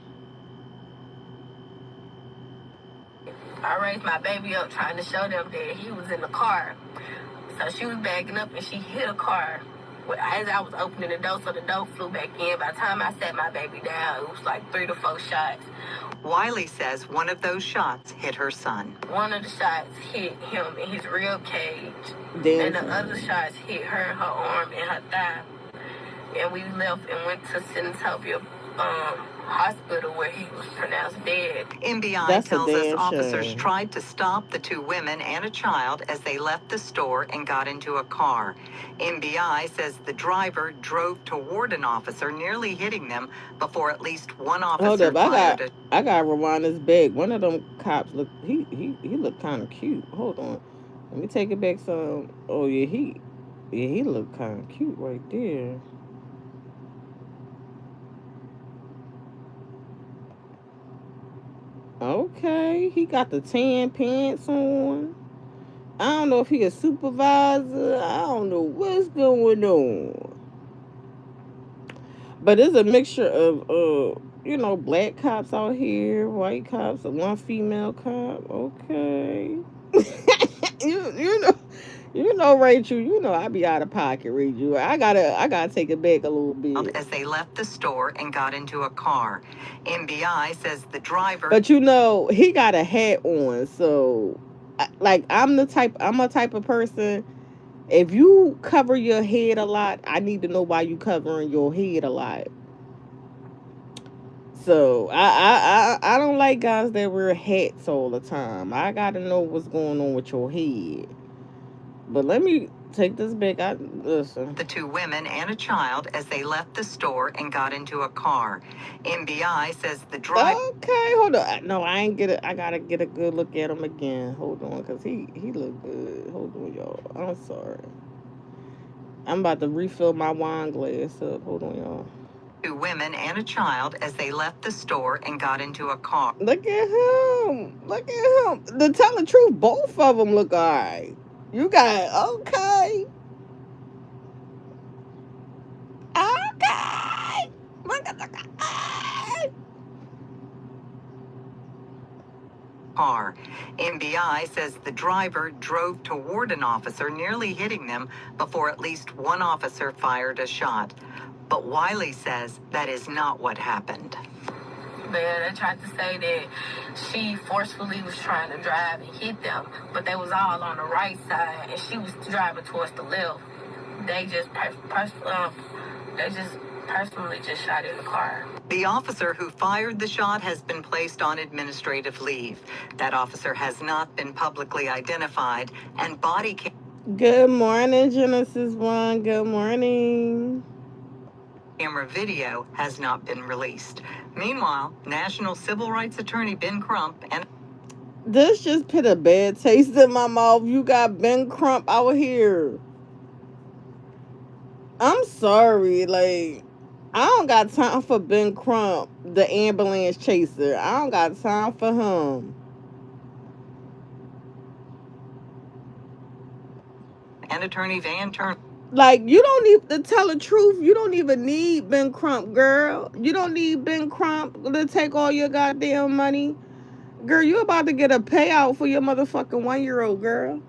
I raised my baby up trying to show them that he was in the car. So she was backing up and she hit a car. As I was opening the door, so the door flew back in. By the time I sat my baby down, it was like 3 to 4 shots. Wiley says one of those shots hit her son. One of the shots hit him in his rib cage. Damn. And the other shots hit her in her arm and her thigh. And we left and went to Senatobia hospital where he was pronounced dead. MBI tells us officers tried to stop the 2 women and a child as they left the store and got into a car. MBI says the driver drove toward an officer, nearly hitting them before at least one officer fired. I got to rewind this back. One of them cops look, he looked kind of cute. Hold on, let me take it back some. Oh yeah, he looked kind of cute right there. Okay, he got the tan pants on. I don't know if he a supervisor. I don't know what's going on. But it's a mixture of, black cops out here, white cops, and 1 female cop. Okay. you know, Rachel, I be out of pocket, Rachel. I gotta take it back a little bit. As they left the store and got into a car. MBI says the driver... But he got a hat on, so, I'm a type of person, if you cover your head a lot, I need to know why you covering your head a lot. So, I don't like guys that wear hats all the time. I gotta know what's going on with your head. But let me take this back. Listen. The 2 women and a child as they left the store and got into a car. MBI says the driver... Okay, hold on. No, I ain't get it. I gotta get a good look at him again. Hold on, because he look good. Hold on, y'all. I'm sorry. I'm about to refill my wine glass up. Hold on, y'all. 2 women and a child as they left the store and got into a car. Look at him. To tell the truth, both of them look all right. You got, okay. Look at the guy. car. MBI says the driver drove toward an officer, nearly hitting them, before at least one officer fired a shot. But Wiley says that is not what happened. They tried to say that she forcefully was trying to drive and hit them, but they was all on the right side, and she was driving towards the left. They just personally just shot in the car. The officer who fired the shot has been placed on administrative leave. That officer has not been publicly identified, and body cam. Good morning, Genesis One. Good morning. Camera video has not been released. Meanwhile, National Civil Rights Attorney Ben Crump and This just put a bad taste in my mouth. You got Ben Crump out here. I'm sorry, like, I don't got time for Ben Crump, the ambulance chaser. I don't got time for him. Attorney Van Turner. Like, you don't need to tell the truth. You don't even need Ben Crump, girl. You don't need Ben Crump to take all your goddamn money. Girl, you about to get a payout for your motherfucking 1-year-old, girl.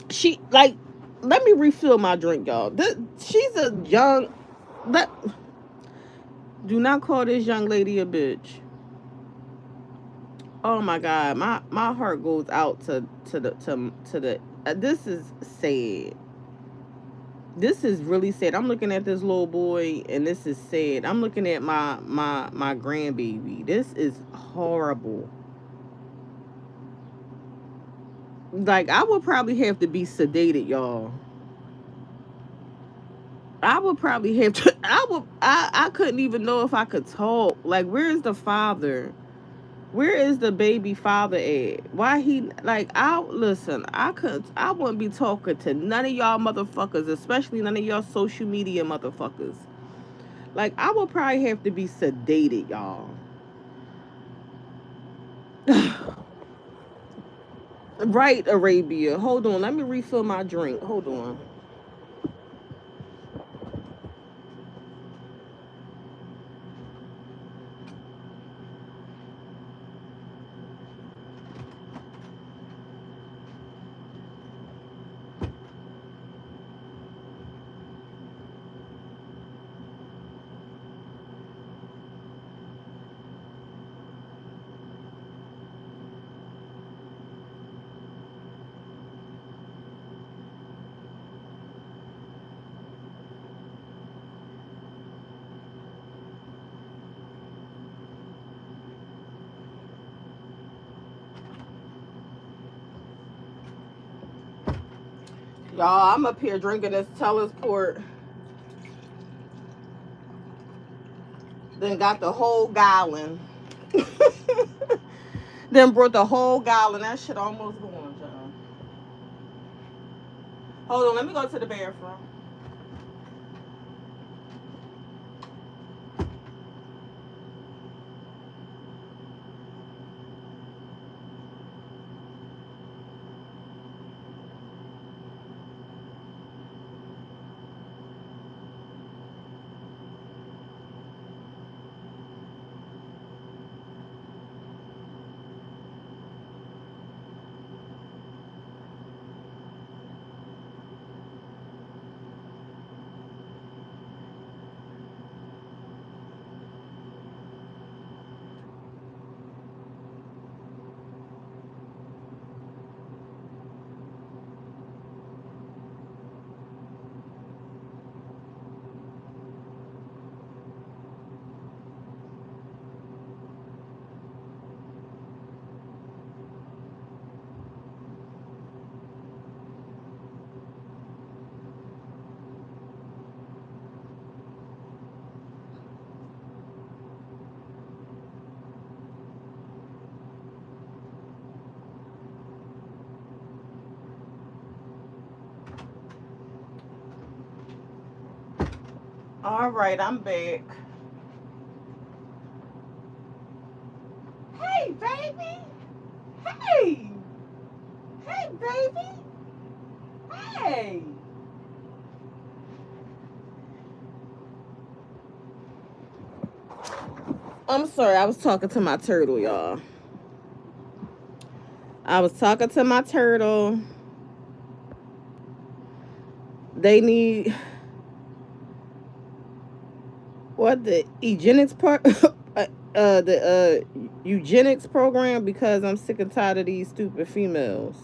She, like, let me refill my drink, y'all. She's a young... Do not call this young lady a bitch. Oh my God, my heart goes out to the this is sad. This is really sad. I'm looking at this little boy, and this is sad. I'm looking at my grandbaby. This is horrible. Like, I would probably have to be sedated, y'all. I would probably have to. I couldn't even know if I could talk. Like, where is the father? Where is the baby father at? Why he, like, listen, I wouldn't be talking to none of y'all motherfuckers, especially none of y'all social media motherfuckers. Like, I would probably have to be sedated, y'all. Right, Arabia. Hold on, let me refill my drink. Hold on. Y'all, I'm up here drinking this Teller's Port. Then got the whole gallon. Then brought the whole gallon. That shit almost gone, y'all. Hold on, let me go to the bathroom. All right, I'm back. Hey, baby. Hey. Hey, baby. Hey. I'm sorry, I was talking to my turtle, y'all. I was talking to my turtle. They need what the eugenics part the eugenics program because I'm sick and tired of these stupid females.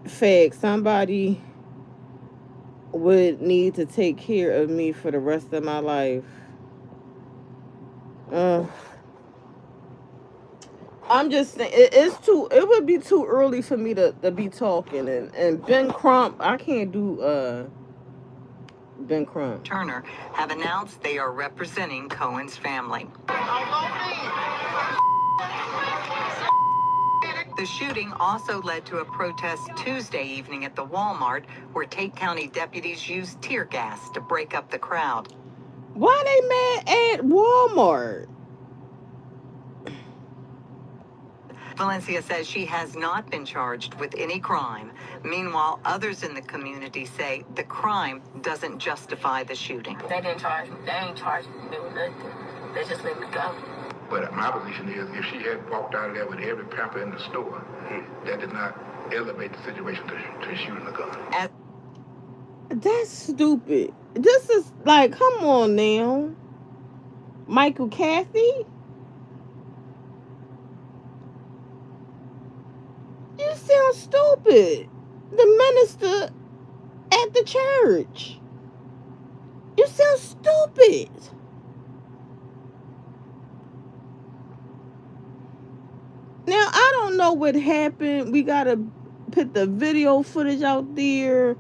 Fact, somebody would need to take care of me for the rest of my life. I'm just saying it would be too early for me to be talking and Ben Crump, I can't do Ben Crump. Turner have announced they are representing Cohen's family. The shooting also led to a protest Tuesday evening at the Walmart, where Tate County deputies used tear gas to break up the crowd. Why they mad at Walmart? Valencia says she has not been charged with any crime. Meanwhile, others in the community say the crime doesn't justify the shooting. They didn't charge me. They ain't charged me with nothing. They just let me go. But my position is, if she had walked out of there with every pamper in the store, that did not elevate the situation to shooting a gun. That's stupid. This is like, come on now. Michael Cathy? You sound stupid. The minister at the church. You sound stupid. Now, I don't know what happened. We gotta put the video footage out there.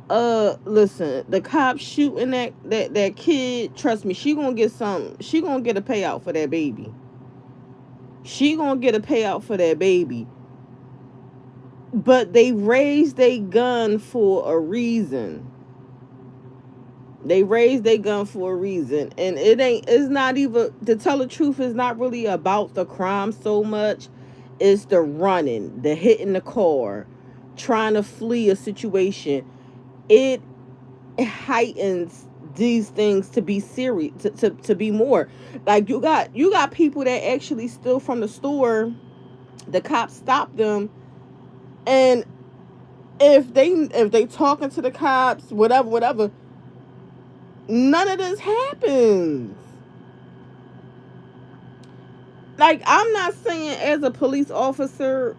Listen, the cops shooting that kid, trust me, she gonna get a payout for that baby. She gonna get a payout for that baby. But they raised their gun for a reason. They raised their gun for a reason. And it's not even, to tell the truth, it's not really about the crime so much. It's the running, the hitting the car, trying to flee a situation. It heightens these things to be serious, to be more. Like, you got people that actually steal from the store. The cops stop them. And if they talking to the cops, whatever, none of this happens. Like, I'm not saying as a police officer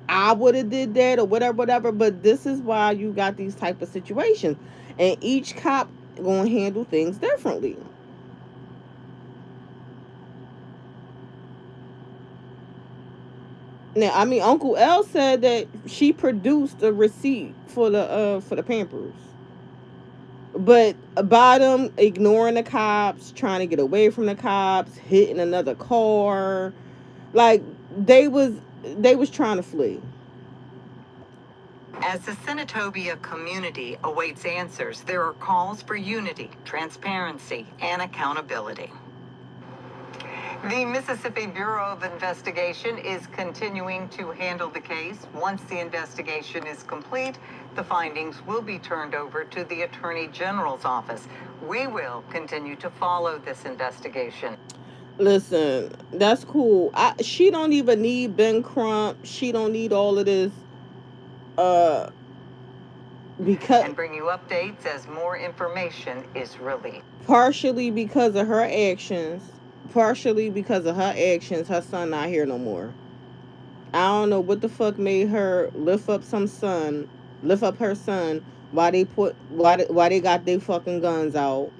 I would have did that or whatever, but this is why you got these type of situations. And each cop gonna handle things differently. Now, I mean, Uncle L said that she produced a receipt for the Pampers. But by them ignoring the cops, trying to get away from the cops, hitting another car, like they was trying to flee. As the Senatobia community awaits answers, there are calls for unity, transparency, and accountability. The Mississippi Bureau of Investigation is continuing to handle the case. Once the investigation is complete, the findings will be turned over to the Attorney General's office. We will continue to follow this investigation. Listen, that's cool. She don't even need Ben Crump. She don't need all of this. Because and bring you updates as more information is released. Partially because of her actions, her son not here no more. I don't know what the fuck made her lift up her son, why they got their fucking guns out.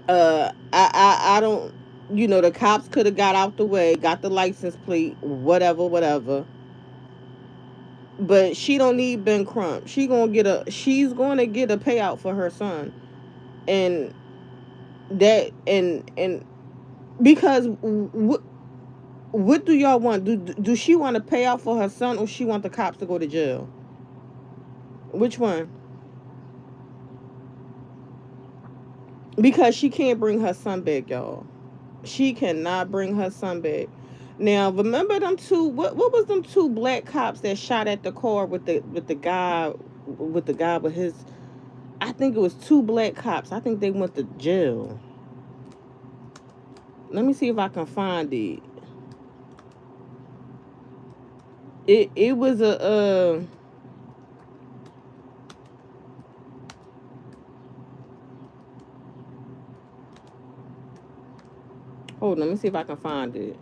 I don't, the cops could have got out the way, got the license plate, whatever. But she don't need Ben Crump. She's going to get a payout for her son. And that, and because what do y'all want? Do she want to pay out for her son, or she want the cops to go to jail? Which one? Because she can't bring her son back, y'all. She cannot bring her son back. Now, remember them two? What was them two black cops that shot at the car with the guy with the guy with his. I think it was 2 black cops. I think they went to jail. Let me see if I can find it. It was a hold on, let me see if I can find it.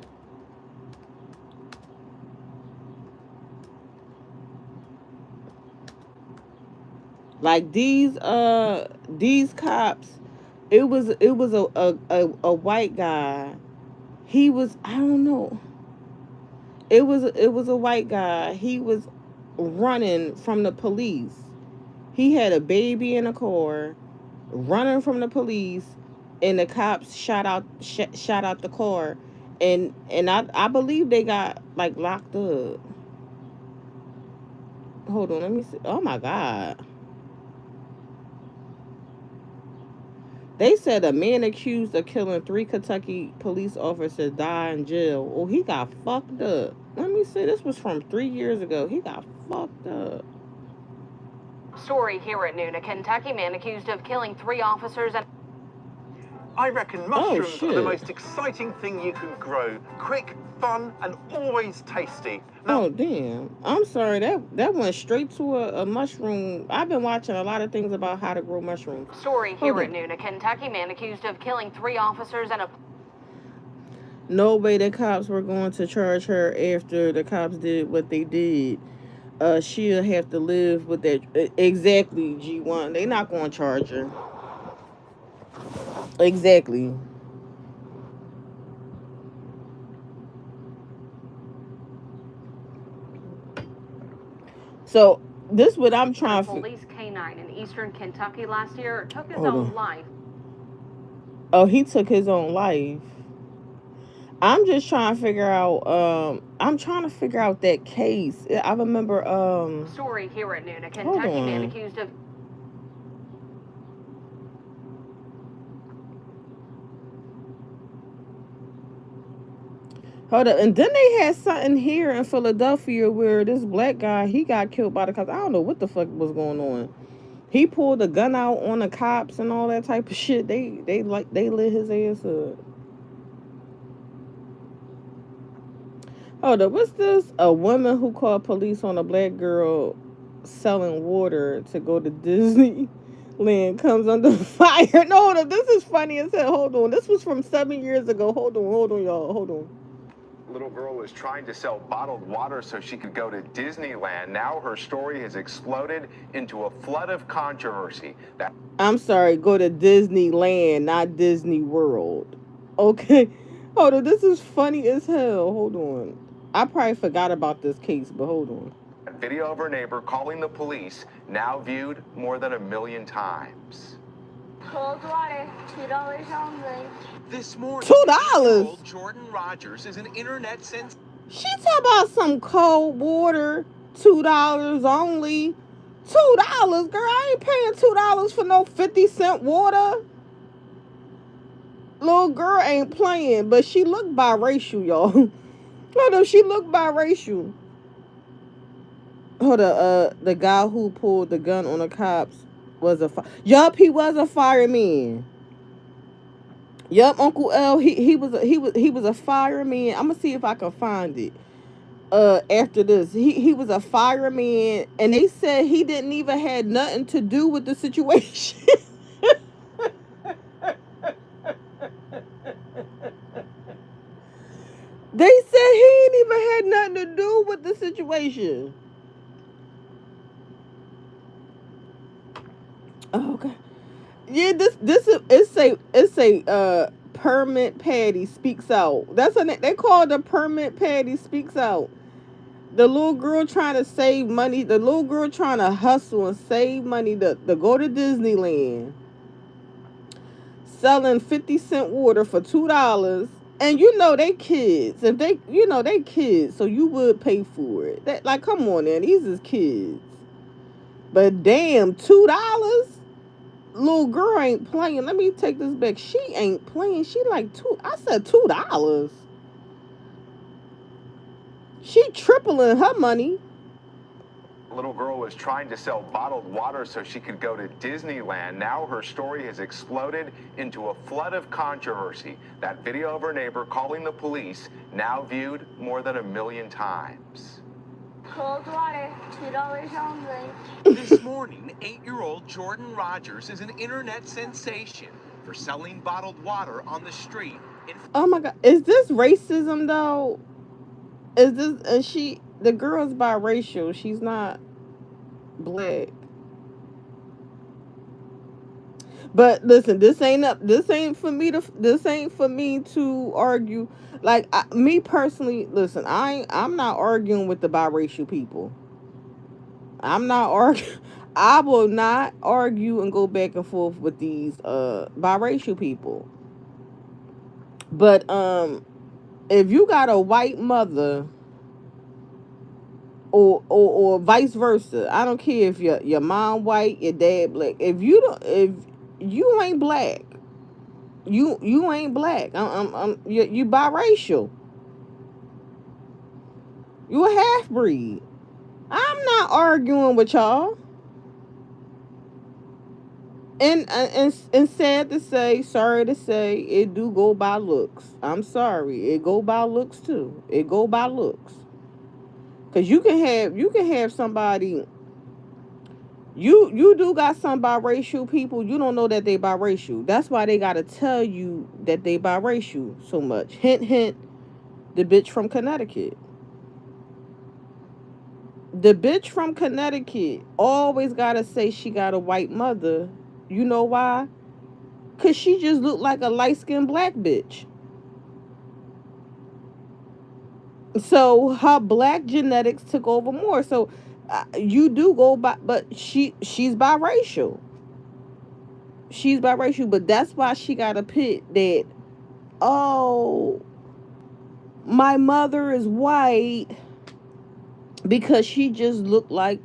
Like these cops, it was a white guy. He was, I don't know. It was a white guy. He was running from the police. He had a baby in a car, running from the police, and the cops shot out the car, and I believe they got like locked up. Hold on, let me see. Oh my God. They said a man accused of killing 3 Kentucky police officers died in jail. Oh, he got fucked up. Let me see. This was from 3 years ago. He got fucked up. Story here at noon. A Kentucky man accused of killing 3 officers and... I reckon mushrooms are the most exciting thing you can grow. Quick, fun, and always tasty. Oh, damn. I'm sorry. That went straight to a mushroom. I've been watching a lot of things about how to grow mushrooms. Story here at noon. A Kentucky man accused of killing 3 officers and a... No way the cops were going to charge her after the cops did what they did. She'll have to live with that. Exactly, G1. They not going to charge her. Exactly. So this what I'm trying to. Police canine in eastern Kentucky last year took his own life. Oh, he took his own life. I'm just trying to figure out. I'm trying to figure out that case. I remember. Story here at noon. A Kentucky man accused of. Hold up, and then they had something here in Philadelphia where this black guy, he got killed by the cops. I don't know what the fuck was going on. He pulled a gun out on the cops and all that type of shit. They lit his ass up. Hold up, what's this? A woman who called police on a black girl selling water to go to Disneyland comes under fire. No, hold up, this is funny as hell. Hold on, this was from 7 years ago. Hold on, y'all. Hold on. Little girl was trying to sell bottled water so she could go to Disneyland. Now her story has exploded into a flood of controversy. I'm sorry, go to Disneyland, not Disney World. Okay. Hold on, this is funny as hell. Hold on. I probably forgot about this case, but hold on. A video of her neighbor calling the police, now viewed more than 1 million times. Cold water, $2 only. This morning, $2. Jordan Rogers is an internet sensation. She talk about some cold water, $2 only. $2, girl. I ain't paying $2 for no 50-cent water. Little girl ain't playing, but she looked biracial, y'all. Hold up, she looked biracial. Hold up, the guy who pulled the gun on the cops was yup, he was a fireman. Yup, Uncle L, he was a fireman. I'm gonna see if I can find it. After this, he was a fireman, and they said he didn't even had nothing to do with the situation. They said he ain't even had nothing to do with the situation. Oh, okay. Yeah, it's a Permit Patty speaks out. That's they call it the Permit Patty speaks out. The little girl trying to save money. The little girl trying to hustle and save money to go to Disneyland. Selling 50-cent water for $2. And they kids. If they they kids, so you would pay for it. That, like, come on, man, these is kids. But damn, $2. Little girl ain't playing. Let me take this back. She ain't playing. She like I said $2. She tripling her money. A little girl was trying to sell bottled water so she could go to Disneyland. Now her story has exploded into a flood of controversy. That video of her neighbor calling the police, now viewed more than 1 million times. Cold water, $2 only. This morning, 8-year-old Jordan Rogers is an internet sensation for selling bottled water on the street. Oh my God, is this racism though? Is this the girl's biracial? She's not black. But listen, this ain't for me to argue. Like me personally, listen, I'm not arguing with the biracial people. I'm not arguing. I will not argue and go back and forth with these biracial people. But if you got a white mother or vice versa, I don't care if your mom white, your dad black. If you ain't black, you ain't black. You biracial. You a half breed. I'm not arguing with y'all. And sad to say, sorry to say, it do go by looks. I'm sorry, it go by looks too. It go by looks. Cause you can have somebody. You do got some biracial people. You don't know that they biracial. That's why they gotta tell you that they biracial so much. Hint, hint. The bitch from Connecticut. The bitch from Connecticut always gotta say she got a white mother. You know why? Cause she just looked like a light-skinned black bitch. So her black genetics took over more. So you do go by, but she's biracial. She's biracial, but that's why she got a pit that, oh, my mother is white because she just looked like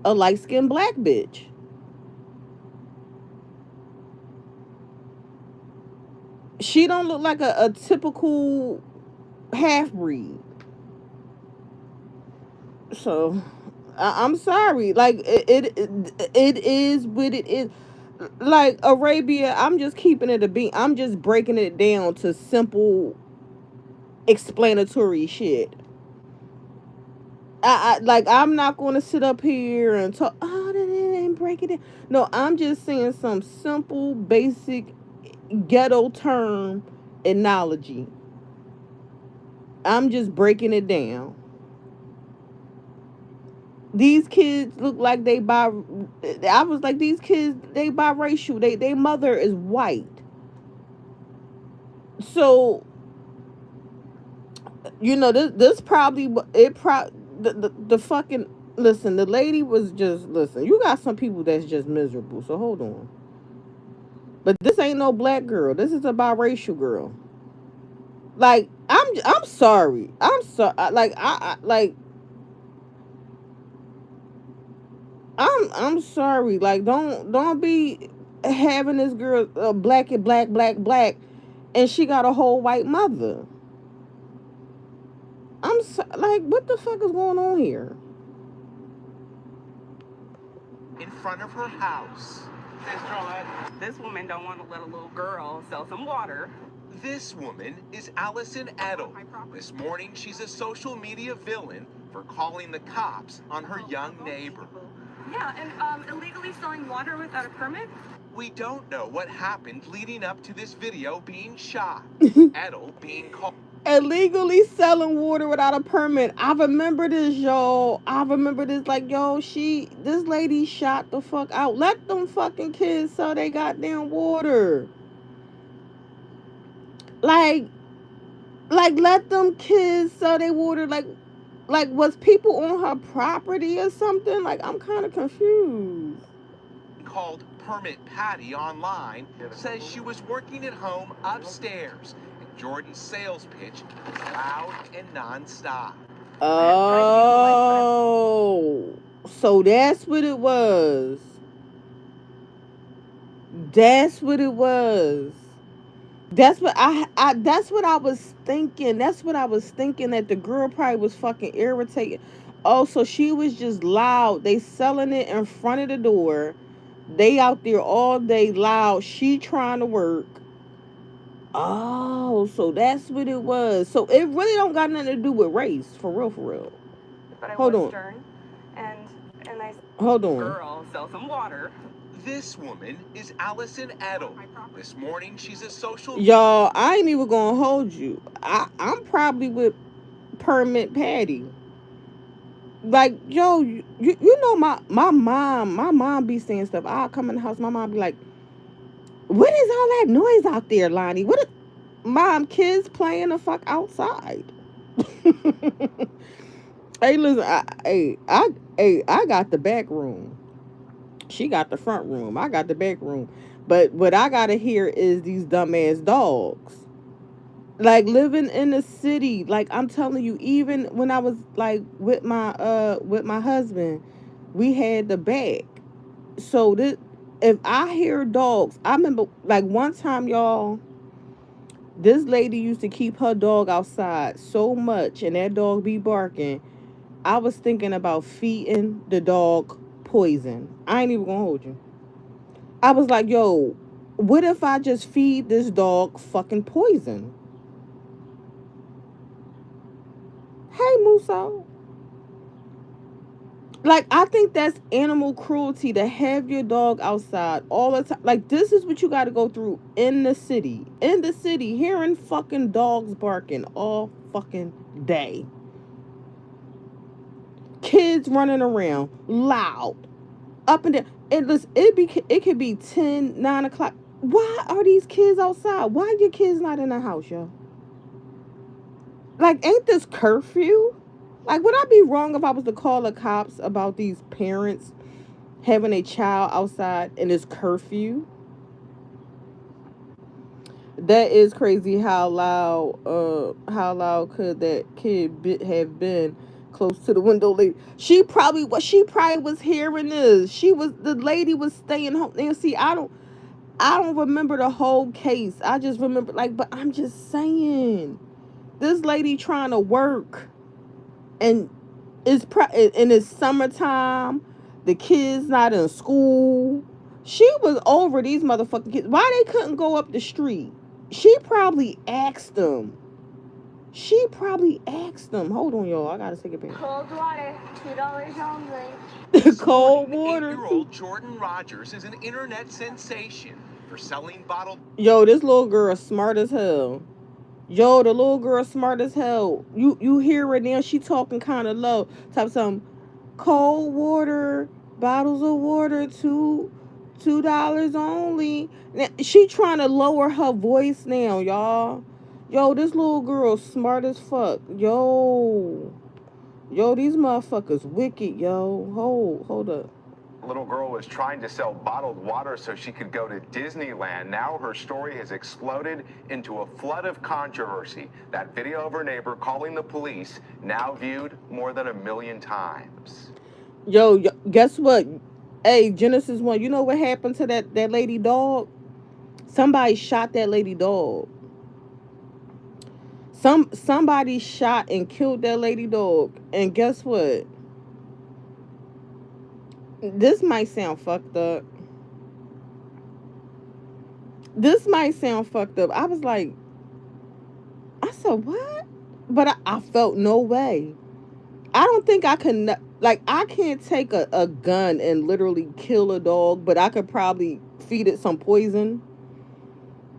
a light-skinned black bitch. She don't look like a typical half-breed. So I'm sorry. Like it is what it is. Like Arabia, I'm just keeping it a beat. I'm just breaking it down to simple explanatory shit. I'm not going to sit up here and talk and break it down. No, I'm just saying some simple, basic ghetto term analogy. I'm just breaking it down. These kids look like I was like, these kids, they biracial. They mother is white. So, you know, this probably, the fucking, listen, the lady was just, listen, you got some people that's just miserable. So hold on. But this ain't no black girl. This is a biracial girl. Like, I'm sorry. I'm sorry. I'm sorry. Like, don't be having this girl black, and she got a whole white mother. Like, what the fuck is going on here? In front of her house. This woman don't want to let a little girl sell some water. This woman is Allison Edel. This morning, she's a social media villain for calling the cops on her young neighbor. Yeah, and illegally selling water without a permit? We don't know what happened leading up to this video being shot. Edel being called. Illegally selling water without a permit. I remember this, y'all. I remember this. Like, yo, this lady shot the fuck out. Let them fucking kids sell they goddamn water. Like let them kids sell their water. Like was people on her property or something? Like, I'm kind of confused. Called Permit Patty online says she was working at home upstairs. Jordan's sales pitch was loud and non-stop. Oh, so that's what it was. That's what it was. That's what that's what I was thinking. That's what I was thinking, that the girl probably was fucking irritated. Oh, so she was just loud. They selling it in front of the door. They out there all day loud. She trying to work. Oh, so that's what it was. So it really don't got nothing to do with race, for real, for real. But I Hold was on. stern, and I. Hold on. Girl, sell some water. This woman is Allison Edel. This morning, she's a social... Y'all, I ain't even gonna hold you. I'm probably with Permit Patty. Like, yo, you know my mom be saying stuff. I'll come in the house, my mom be like, what is all that noise out there, Lonnie? What is mom, kids playing the fuck outside? Hey, listen, I got the back room. She got the front room. I got the back room. But what I gotta hear is these dumbass dogs. Like living in the city, like I'm telling you, even when I was like with my husband, we had the back. So this, if I hear dogs, I remember like one time, y'all, this lady used to keep her dog outside so much, and that dog be barking. I was thinking about feeding the dog poison. I ain't even gonna hold you. I was like, yo, what if I just feed this dog fucking poison? Hey, Muso. Like, I think that's animal cruelty to have your dog outside all the time. Like, this is what you got to go through in the city. In the city, hearing fucking dogs barking all fucking day. Kids running around loud, up and down. It could be 10, 9 o'clock. Why are these kids outside? Why are your kids not in the house, yo? Like, ain't this curfew? Like, would I be wrong if I was to call the cops about these parents having a child outside in this curfew? That is crazy. How loud could that kid have been close to the window? She probably was hearing this. The lady was staying home. And see, I don't remember the whole case. I just remember, like, but I'm just saying, this lady trying to work, and it's summertime. The kids not in school. She was over these motherfucking kids. Why they couldn't go up the street? She probably asked them. Hold on, y'all. I gotta take a picture. Cold water, $2 only. Cold water. 8-year-old Jordan Rogers is an internet sensation for selling bottled... Yo, this little girl smart as hell. Yo, the little girl smart as hell. You hear her now, she talking kind of low. Type some cold water, bottles of water, $2 only. Now, she trying to lower her voice now, y'all. Yo, this little girl smart as fuck. Yo, these motherfuckers wicked, yo. Hold up. A little girl was trying to sell bottled water so she could go to Disneyland. Now her story has exploded into a flood of controversy. That video of her neighbor calling the police, now viewed more than 1 million times. Yo, guess what? Hey, Genesis 1, you know what happened to that lady dog? Somebody shot that lady dog. Somebody shot and killed that lady dog. And guess what? This might sound fucked up. I was like, I said, what? But I felt no way. I don't think I can, like, I can't take a gun and literally kill a dog, but I could probably feed it some poison.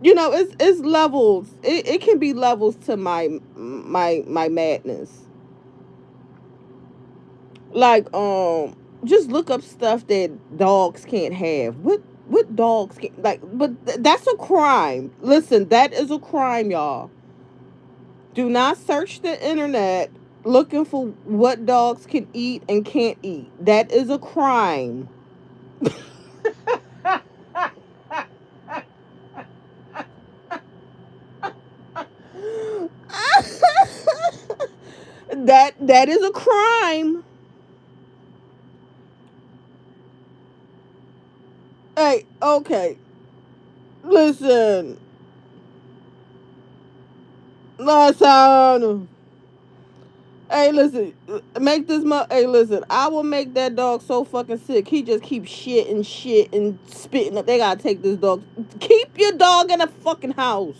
You know, it's levels. It can be levels to my madness. Like, just look up stuff that dogs can't have. What dogs can't, like, but that's a crime. Listen, that is a crime, y'all. Do not search the internet looking for what dogs can eat and can't eat. That is a crime. That is a crime. Hey, okay. Listen. Hey, listen, make this hey, listen, I will make that dog so fucking sick. He just keeps shit and spitting up. They gotta take this dog. Keep your dog in a fucking house.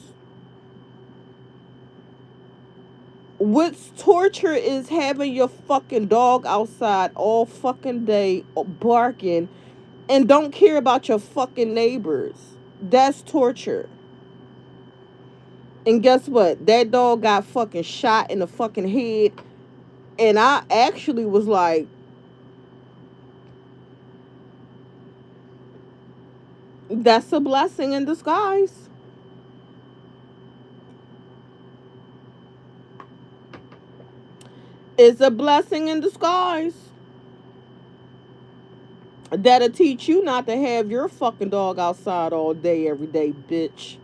What's torture is having your fucking dog outside all fucking day barking and don't care about your fucking neighbors. That's torture. And guess what? That dog got fucking shot in the fucking head. And I actually was like, that's a blessing in disguise. It's a blessing in disguise. That'll teach you not to have your fucking dog outside all day, every day, bitch.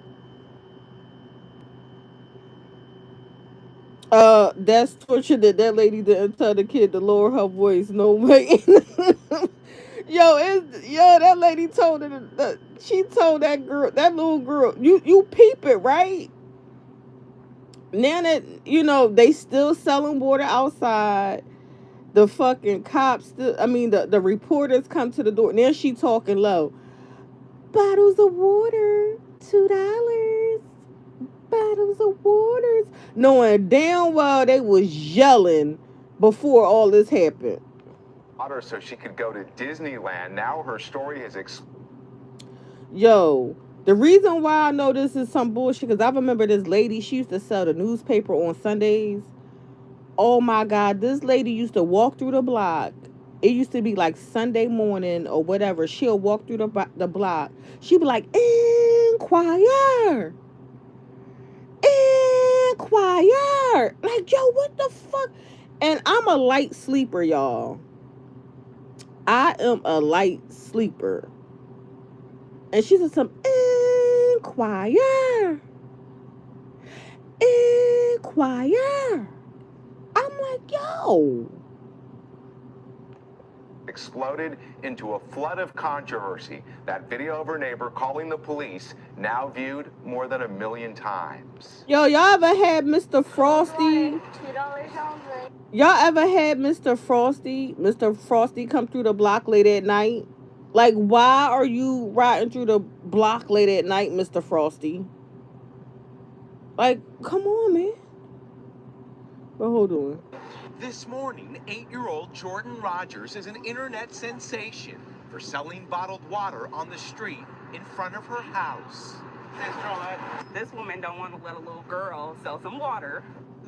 That's torture that lady didn't tell the kid to lower her voice. No way. That lady told her she told that little girl, you peep it, right? Now that, they still selling water outside. The fucking cops, the reporters come to the door. Now she talking low. Bottles of water, $2. Bottles of waters. Knowing damn well they was yelling before all this happened. So she could go to Disneyland. Now her story has Yo, the reason why I know this is some bullshit, because I remember this lady, she used to sell the newspaper on Sundays. Oh my God, this lady used to walk through the block. It used to be like Sunday morning or whatever. She'll walk through the block. She'd be like, Inquire. Inquire. Like, yo, what the fuck? And I'm a light sleeper, y'all. I am a light sleeper. And she said some Inquire. Inquire. I'm like, yo. exploded into a flood of controversy. That video of her neighbor calling the police, now viewed more than 1 million times. Yo, y'all ever had Mr. Frosty? $2 only. Y'all ever had Mr. Frosty? Mr. Frosty come through the block late at night? Like, why are you riding through the block late at night, Mr. Frosty? Like, come on, man. But hold on. This morning, 8-year-old Jordan Rogers is an internet sensation for selling bottled water on the street in front of her house. This woman don't want to let a little girl sell some water.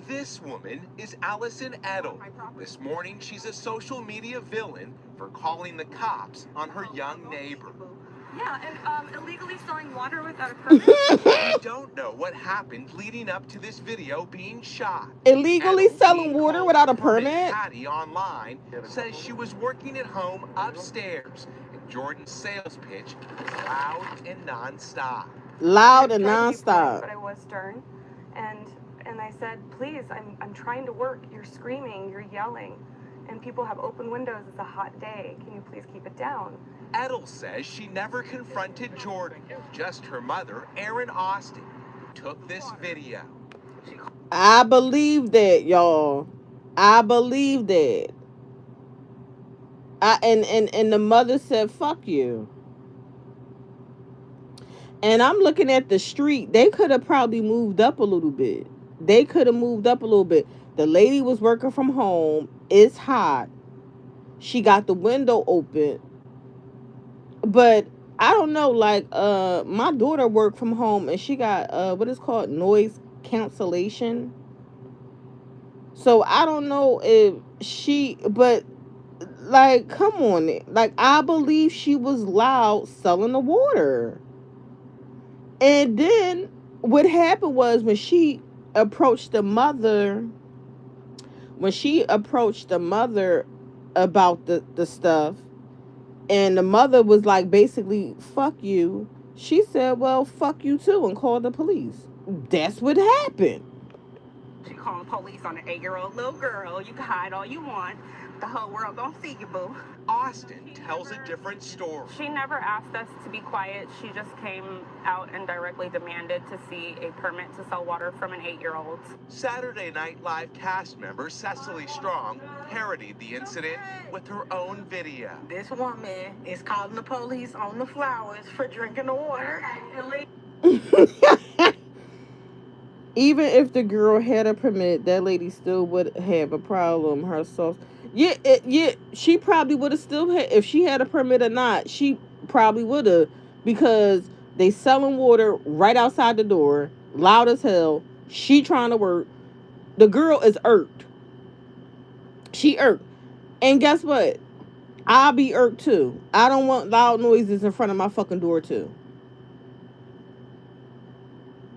This woman is Allison Edel. This morning, she's a social media villain for calling the cops on her young neighbor. Yeah, and illegally selling water without a permit. We don't know what happened leading up to this video being shot. Illegally selling water without a permit? Patty online says she was working at home upstairs, and Jordan's sales pitch was loud and nonstop. Loud and nonstop. But I was stern, and I said, please, I'm trying to work. You're screaming, you're yelling, and people have open windows. It's a hot day. Can you please keep it down? Edel says she never confronted Jordan, just her mother, Erin Austin, took this video. I believe that, y'all. I believe that. And the mother said, fuck you. And I'm looking at the street. They could have probably moved up a little bit. The lady was working from home. It's hot. She got the window open. But I don't know, like, my daughter worked from home and she got, what is called noise cancellation. So I don't know if but like, come on. Like, I believe she was loud selling the water. And then what happened was when she approached the mother about the stuff, and the mother was like, basically, fuck you. She said, well, fuck you too, and called the police. That's what happened. She called the police on an 8-year-old little girl. You can hide all you want. The whole world gonna see you, boo. Austin tells a different story. She never asked us to be quiet. She just came out and directly demanded to see a permit to sell water from an 8-year-old. Saturday Night Live cast member Cecily Strong parodied the incident with her own video. This woman is calling the police on the flowers for drinking the water. Even if the girl had a permit, that lady still would have a problem herself. Yeah, she probably would have still had, if she had a permit or not, she probably would have, because they selling water right outside the door, loud as hell. She trying to work. The girl is irked. She irked. And guess what? I'll be irked too. I don't want loud noises in front of my fucking door too.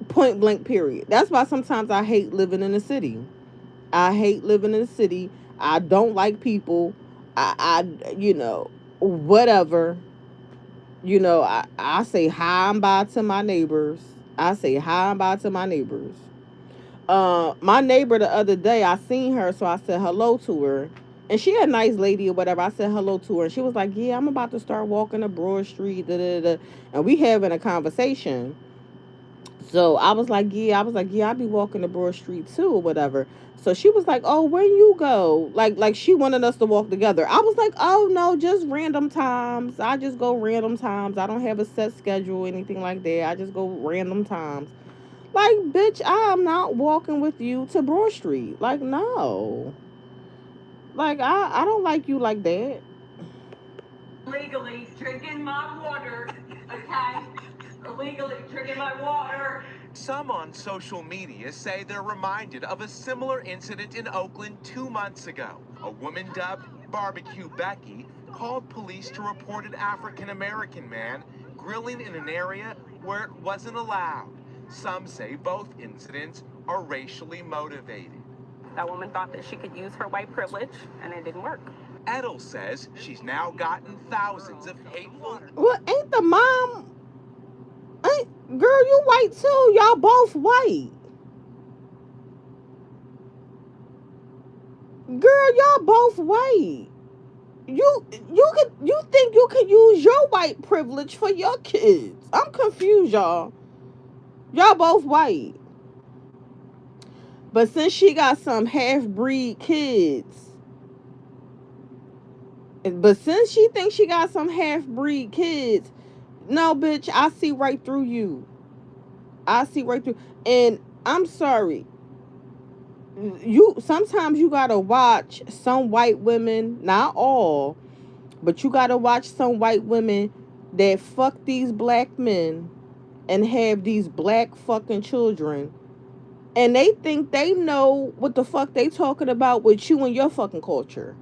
Point blank period. That's why sometimes I hate living in the city. I hate living in the city. I don't like people. I whatever. I say hi and bye to my neighbors. My neighbor the other day, I seen her, so I said hello to her. And she a nice lady or whatever. I said hello to her. And she was like, yeah, I'm about to start walking to Broad Street. And we having a conversation. So I was like, yeah, I be walking to Broad Street too or whatever. So she was like, oh, where you go? Like she wanted us to walk together. I was like, oh, no, just random times. I just go random times. I don't have a set schedule or anything like that. I just go random times. Like, bitch, I'm not walking with you to Broad Street. Like, no. Like, I don't like you like that. Illegally drinking my water, okay? Illegally drinking my water. Some on social media say they're reminded of a similar incident in Oakland 2 months ago. A woman dubbed Barbecue Becky called police to report an African-American man grilling in an area where it wasn't allowed. Some say both incidents are racially motivated. That woman thought that she could use her white privilege, and it didn't work. Edel says she's now gotten thousands of hateful... Well, ain't the mom... Girl, you white too. Y'all both white. Girl, y'all both white. You think you can use your white privilege for your kids? I'm confused, y'all. Y'all both white. But since she got some half-breed kids, but since she thinks she got some half-breed kids, no, bitch, I see right through you. I see right through. And I'm sorry. Sometimes you gotta watch some white women, not all, but you gotta watch some white women that fuck these black men and have these black fucking children. And they think they know what the fuck they talking about with you and your fucking culture.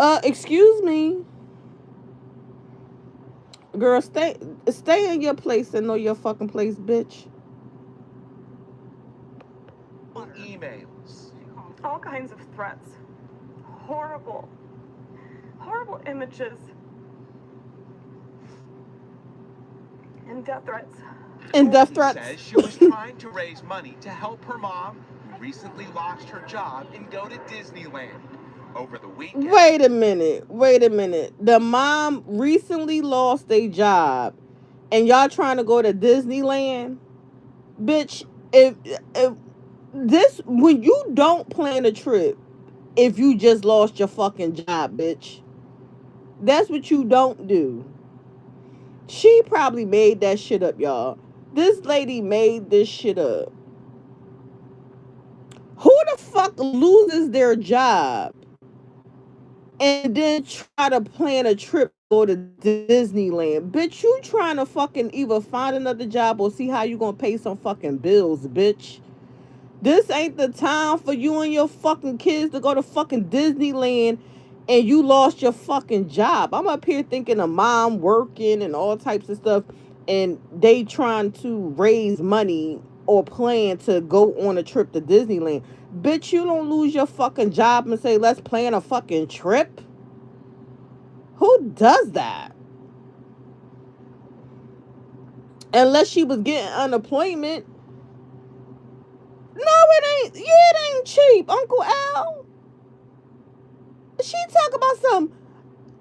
Excuse me. Girl, stay in your place and know your fucking place, bitch. Emails. All kinds of threats. Horrible images. And death threats. Says she was trying to raise money to help her mom, who recently lost her job, and go to Disneyland. Over the weekend. Wait a minute. The mom recently lost a job and y'all trying to go to Disneyland? Bitch, if this, when you don't plan a trip, if you just lost your fucking job, bitch, that's what you don't do. She probably made that shit up, y'all. This lady made this shit up. Who the fuck loses their job and then try to plan a trip to go to Disneyland? Bitch, you trying to fucking either find another job or see how you gonna pay some fucking bills, bitch. This ain't the time for you and your fucking kids to go to fucking Disneyland and you lost your fucking job. I'm up here thinking of mom working and all types of stuff and they trying to raise money or plan to go on a trip to Disneyland. Bitch, you don't lose your fucking job and say, let's plan a fucking trip. Who does that? Unless she was getting unemployment. No, it ain't. Yeah, it ain't cheap, Uncle Al. She talk about some.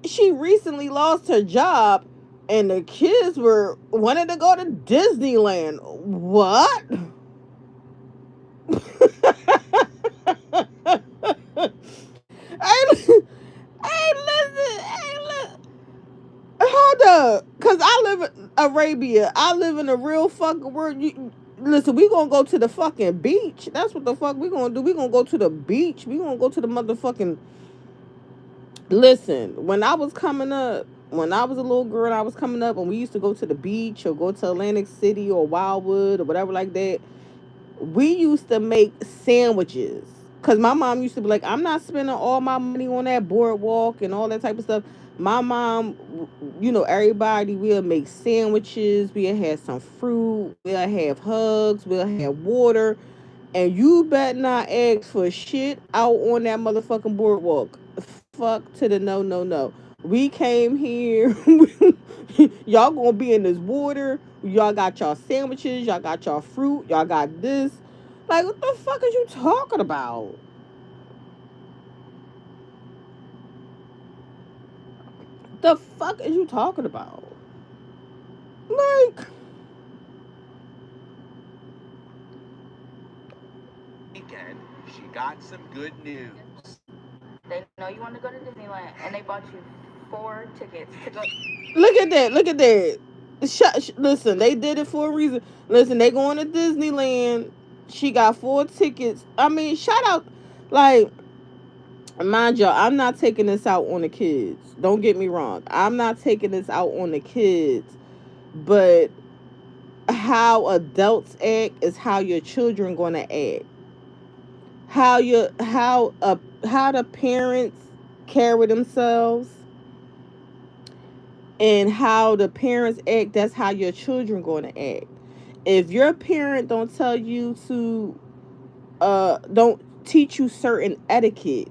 She recently lost her job, and the kids wanted to go to Disneyland. What? Hey, listen. Hold up, cause I live in Arabia. I live in a real fucking world. Listen, we gonna go to the fucking beach. That's what the fuck we gonna do. We gonna go to the beach. We gonna go to the motherfucking. Listen, when I was coming up, when I was a little girl, and I was coming up, and we used to go to the beach or go to Atlantic City or Wildwood or whatever like that. We used to make sandwiches. Cause my mom used to be like, I'm not spending all my money on that boardwalk and all that type of stuff. My mom, everybody will make sandwiches. We'll have some fruit. We'll have hugs. We'll have water. And you better not ask for shit out on that motherfucking boardwalk. Fuck to the no. We came here. Y'all gonna be in this water. Y'all got y'all sandwiches. Y'all got y'all fruit. Y'all got this. Like, what the fuck is you talking about? The fuck is you talking about? Like, weekend, she got some good news. They know you want to go to Disneyland, and they bought you 4 tickets to go. Look at that. Listen, they did it for a reason. Listen, they going to Disneyland. She got 4 tickets. I mean, shout out. Like, mind y'all, I'm not taking this out on the kids. Don't get me wrong. I'm not taking this out on the kids. But how adults act is how your children going to act. How the parents carry themselves and how the parents act, that's how your children going to act. If your parent don't tell you to don't teach you certain etiquette,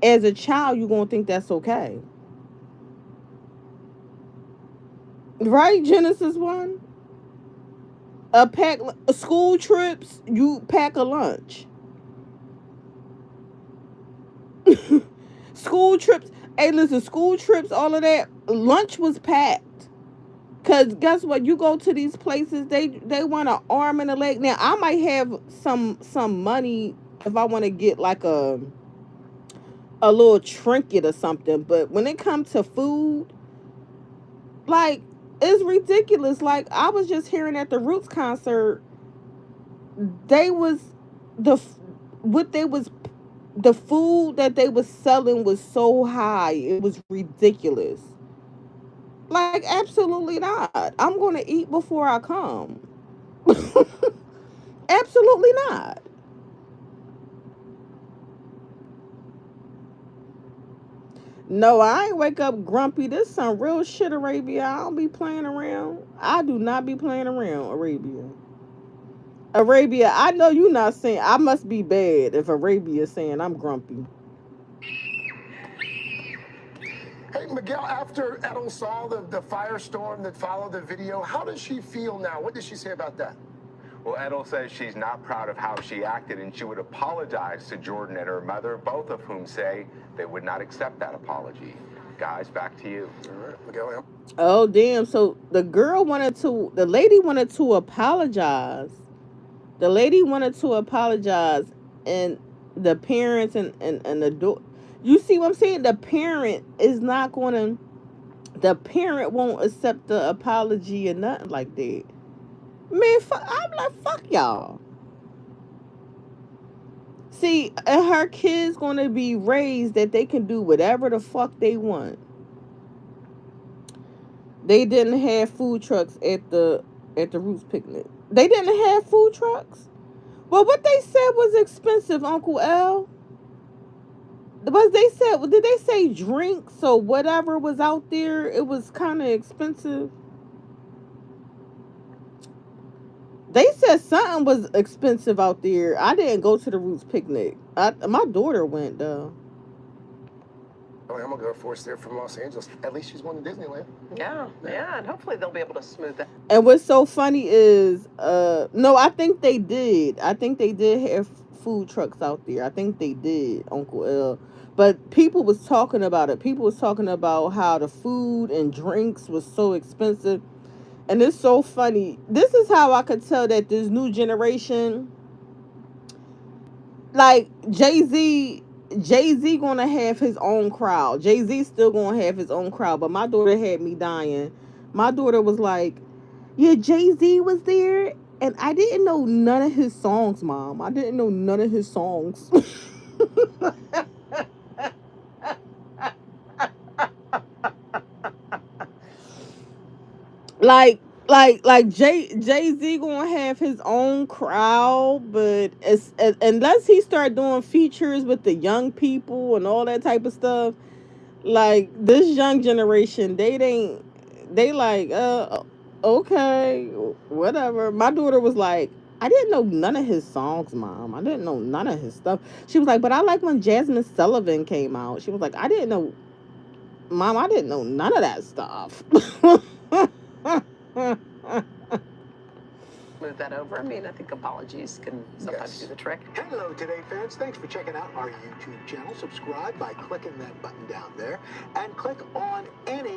as a child you're going to think that's okay. Right? Genesis 1. School trips, you pack a lunch. School trips, hey, listen, school trips, all of that, lunch was packed. Because guess what? You go to these places, they want an arm and a leg. Now, I might have some money if I want to get like a little trinket or something. But when it comes to food, like, it's ridiculous. Like, I was just hearing at the Roots concert, the food that they was selling was so high, it was ridiculous. Like, absolutely not. I'm going to eat before I come. Absolutely not. No, I ain't wake up grumpy. This some real shit, Arabia. I don't be playing around. I do not be playing around, Arabia. Arabia, I know you not saying, I must be bad if Arabia is saying I'm grumpy. Hey, Miguel, after Edel saw the firestorm that followed the video, how does she feel now? What does she say about that? Well, Edel says she's not proud of how she acted and she would apologize to Jordan and her mother, both of whom say they would not accept that apology. Guys, back to you. All right, Miguel. Oh, damn. So the lady wanted to apologize. The lady wanted to apologize, and the parents and the daughter. You see what I'm saying? The parent won't accept the apology or nothing like that. Man, I'm like, fuck y'all. See, her kids gonna be raised that they can do whatever the fuck they want. They didn't have food trucks at the Roots picnic. They didn't have food trucks? Well, what they said was expensive, Uncle L. Did they say drinks or whatever was out there? It was kind of expensive. They said something was expensive out there. I didn't go to the Roots picnic. My daughter went, though. I'm gonna go force there from Los Angeles. At least she's going to Disneyland. Yeah, and hopefully they'll be able to smooth that. And what's so funny is, no, I think they did. I think they did have food trucks out there. I think they did, Uncle L. But people was talking about it. People was talking about how the food and drinks was so expensive. And it's so funny. This is how I could tell that this new generation, like Jay-Z gonna have his own crowd. Jay-Z still gonna have his own crowd. But my daughter had me dying. My daughter was like, yeah, Jay-Z was there. And I didn't know none of his songs, Mom. I didn't know none of his songs. like Jay-Z gonna have his own crowd, but unless he start doing features with the young people and all that type of stuff, like this young generation, they like okay, whatever. My daughter was like, I didn't know none of his songs, Mom. I didn't know none of his stuff. She was like, but I like when Jasmine Sullivan came out. She was like, I didn't know, Mom, I didn't know none of that stuff. Move that over. I mean, I think apologies can sometimes do the trick. Hello, Today fans. Thanks for checking out our YouTube channel. Subscribe by clicking that button down there and click on any.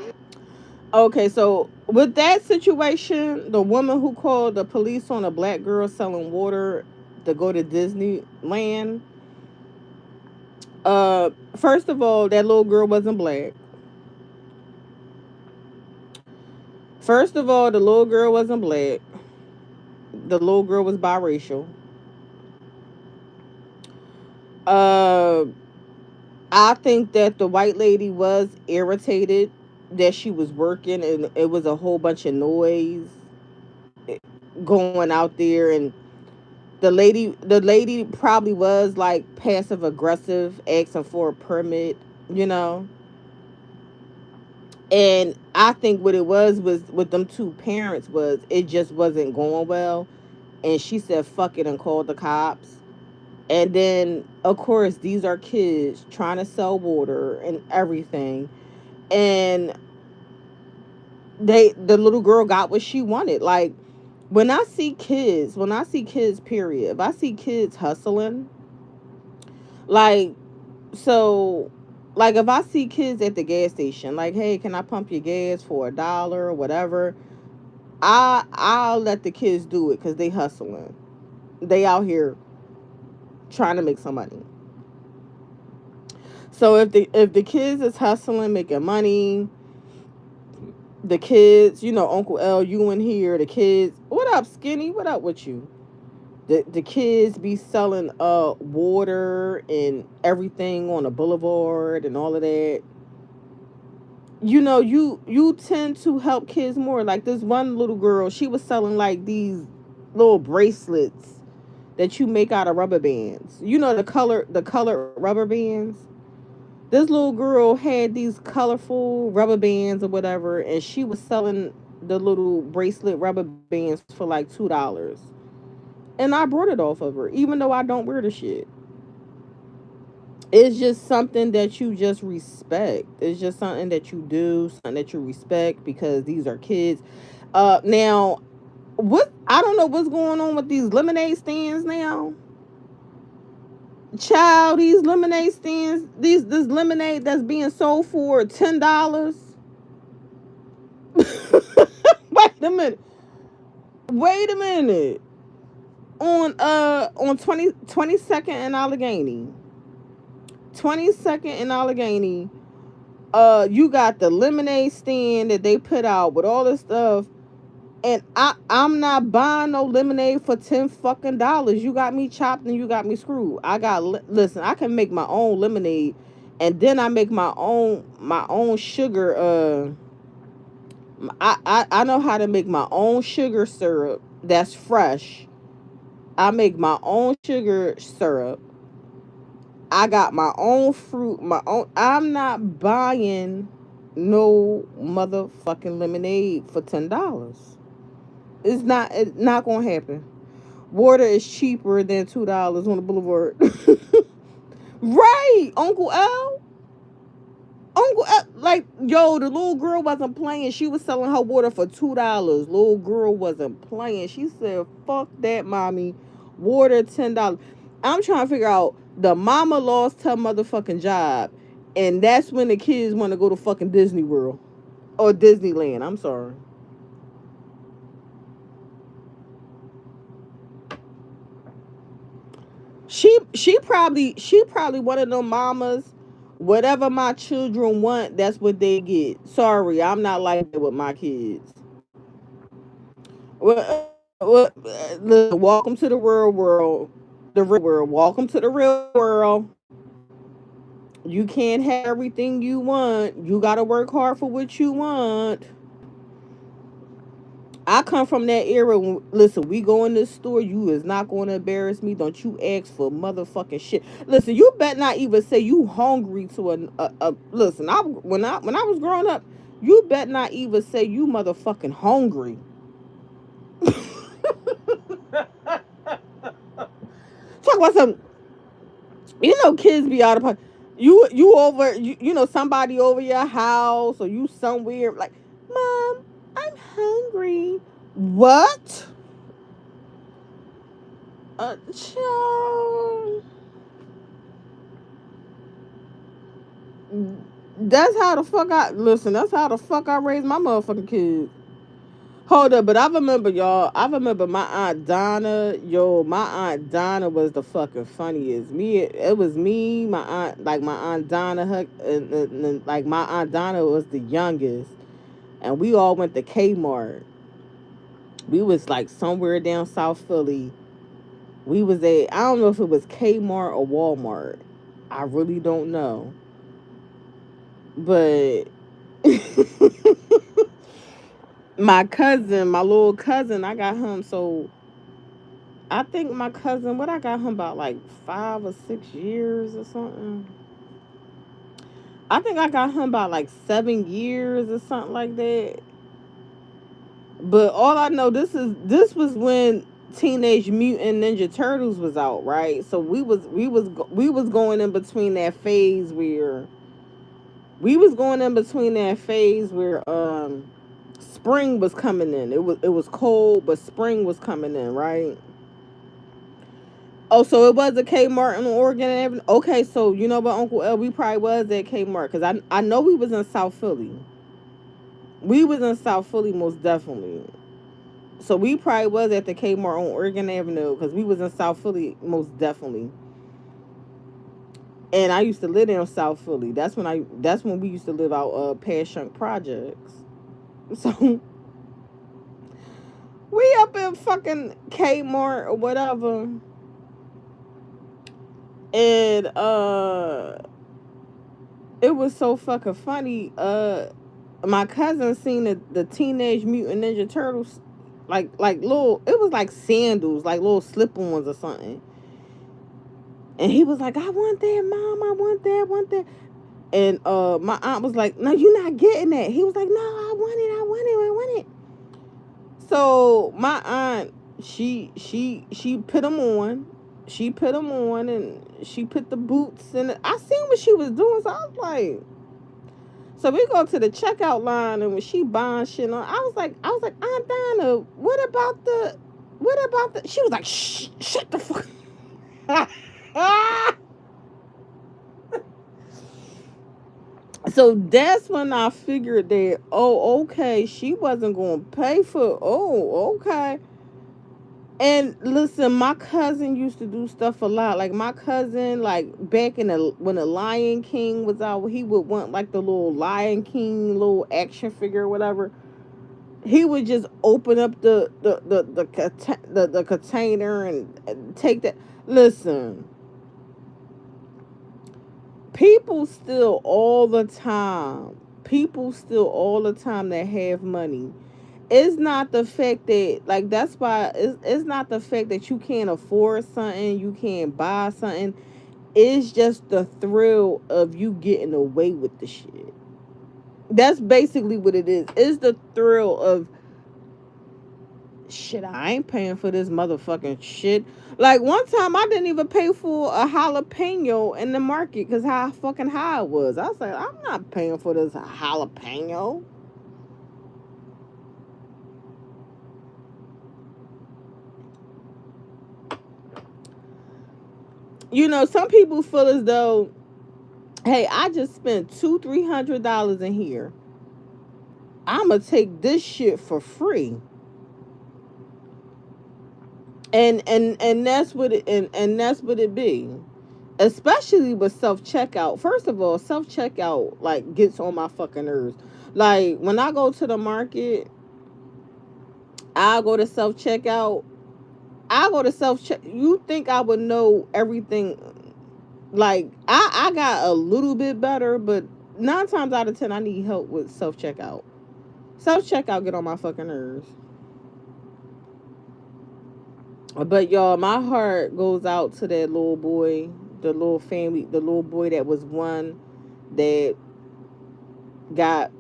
Okay, so with that situation, the woman who called the police on a black girl selling water to go to Disneyland, first of all, that little girl wasn't black. First of all, the little girl wasn't black. The little girl was biracial. I think that the white lady was irritated that she was working and it was a whole bunch of noise going out there, and the lady probably was like passive aggressive, asking for a permit, you know. And I think what it was with them two parents was it just wasn't going well, and she said fuck it and called the cops. And then of course these are kids trying to sell water and everything, and the little girl got what she wanted. Like when I see kids period, if I see kids hustling, like, so like if I see kids at the gas station, like, hey, can I pump your gas for $1 or whatever, I'll let the kids do it because they hustling. They out here trying to make some money. So if the kids is hustling, making money, the kids, you know, Uncle L, you in here, the kids, what up, Skinny? What up with you? The kids be selling water and everything on the boulevard and all of that. You know, you tend to help kids more. Like this one little girl, she was selling like these little bracelets that you make out of rubber bands. You know, the color rubber bands. This little girl had these colorful rubber bands or whatever, and she was selling the little bracelet rubber bands for like $2. And I brought it off of her, even though I don't wear the shit. It's just something that you just respect. It's just something that you do, something that you respect because these are kids. Now, I don't know what's going on with these lemonade stands now. Child, these lemonade stands, this lemonade that's being sold for $10. Wait a minute. On 22nd and Allegheny. 22nd and Allegheny. You got the lemonade stand that they put out with all this stuff. And I'm not buying no lemonade for $10 fucking. You got me chopped and you got me screwed. Listen, I can make my own lemonade, and then I make my own sugar. I know how to make my own sugar syrup that's fresh. I make my own sugar syrup. I got my own fruit, I'm not buying no motherfucking lemonade for $10. It's not gonna happen. Water is cheaper than $2 on the boulevard. Right, Uncle L. Like, yo, the little girl wasn't playing. She was selling her water for $2. Little girl wasn't playing. She said, fuck that, mommy. Water $10. I'm trying to figure out, the mama lost her motherfucking job, and that's when the kids want to go to fucking Disney World or Disneyland. I'm sorry. She probably one of them mamas. Whatever my children want, that's what they get. Sorry, I'm not like that with my kids. Listen, welcome to the real world. The real world. Welcome to the real world. You can't have everything you want. You gotta work hard for what you want. I come from that era when, listen, we go in this store, you is not going to embarrass me. Don't you ask for motherfucking shit. Listen, you better not even say you hungry to a listen, when I was growing up, you better not even say you motherfucking hungry. Talk about some, kids be out of pocket. You over, somebody over your house, or you somewhere like, Mom, I'm hungry. What? Child. That's how the fuck I raised my motherfucking kids. Hold up, but I remember, y'all. I remember my Aunt Donna. Yo, my Aunt Donna was the fucking funniest. It was me, my aunt, like my Aunt Donna, and like my Aunt Donna was the youngest, and we all went to Kmart. We was like somewhere down South Philly. We was I don't know if it was Kmart or Walmart. I really don't know. But my little cousin, I got him. So I think my cousin, I got him about like 5 or 6 years or something. I think I got him about like 7 years or something like that. But all I know, this was when Teenage Mutant Ninja Turtles was out, right? So we was going in between that phase where spring was coming in. It was cold, but spring was coming in, right? Oh, so it was a Kmart in Oregon Avenue. Okay, so you know what, Uncle L, we probably was at Kmart, because I know we was in South Philly. We was in South Philly most definitely. So we probably was at the Kmart on Oregon Avenue, because we was in South Philly most definitely. And I used to live in South Philly. That's when we used to live out past Shunk Projects. So we up in fucking Kmart or whatever. And it was so fucking funny. My cousin seen the Teenage Mutant Ninja Turtles, like little, it was like sandals, like little slip-ons or something. And he was like, I want that, Mom, I want that. And my aunt was like, no, you're not getting that. He was like, no, I want it. So my aunt, she put them on. She put them on, and she put the boots in. I seen what she was doing, so I was like, so we go to the checkout line, and when she buying shit on, I was like, Aunt Donna, what about the? She was like, shh, shut the fuck. So that's when I figured that, oh, okay, she wasn't going to pay for, oh, okay. And listen, my cousin used to do stuff a lot. Like my cousin, like back when the Lion King was out, he would want like the little Lion King little action figure or whatever. He would just open up the container and take that. Listen, people still all the time that have money. It's not the fact that, like, that's why it's not the fact that you can't afford something, you can't buy something. It's just the thrill of you getting away with the shit. That's basically what it is. It's the thrill of, shit, I ain't paying for this motherfucking shit. Like, one time I didn't even pay for a jalapeno in the market because how fucking high it was. I was like, I'm not paying for this jalapeno. You know, some people feel as though, hey, I just spent $200-300 in here. I'ma take this shit for free. And that's what it and that's what it be. Especially with self-checkout. First of all, self-checkout like gets on my fucking nerves. Like when I go to the market, I go to self-checkout. You think I would know everything? Like I got a little bit better, but 9 times out of 10 I need help with self-checkout. Self-checkout get on my fucking nerves. But y'all, my heart goes out to that little boy, the little family, the little boy that was one that got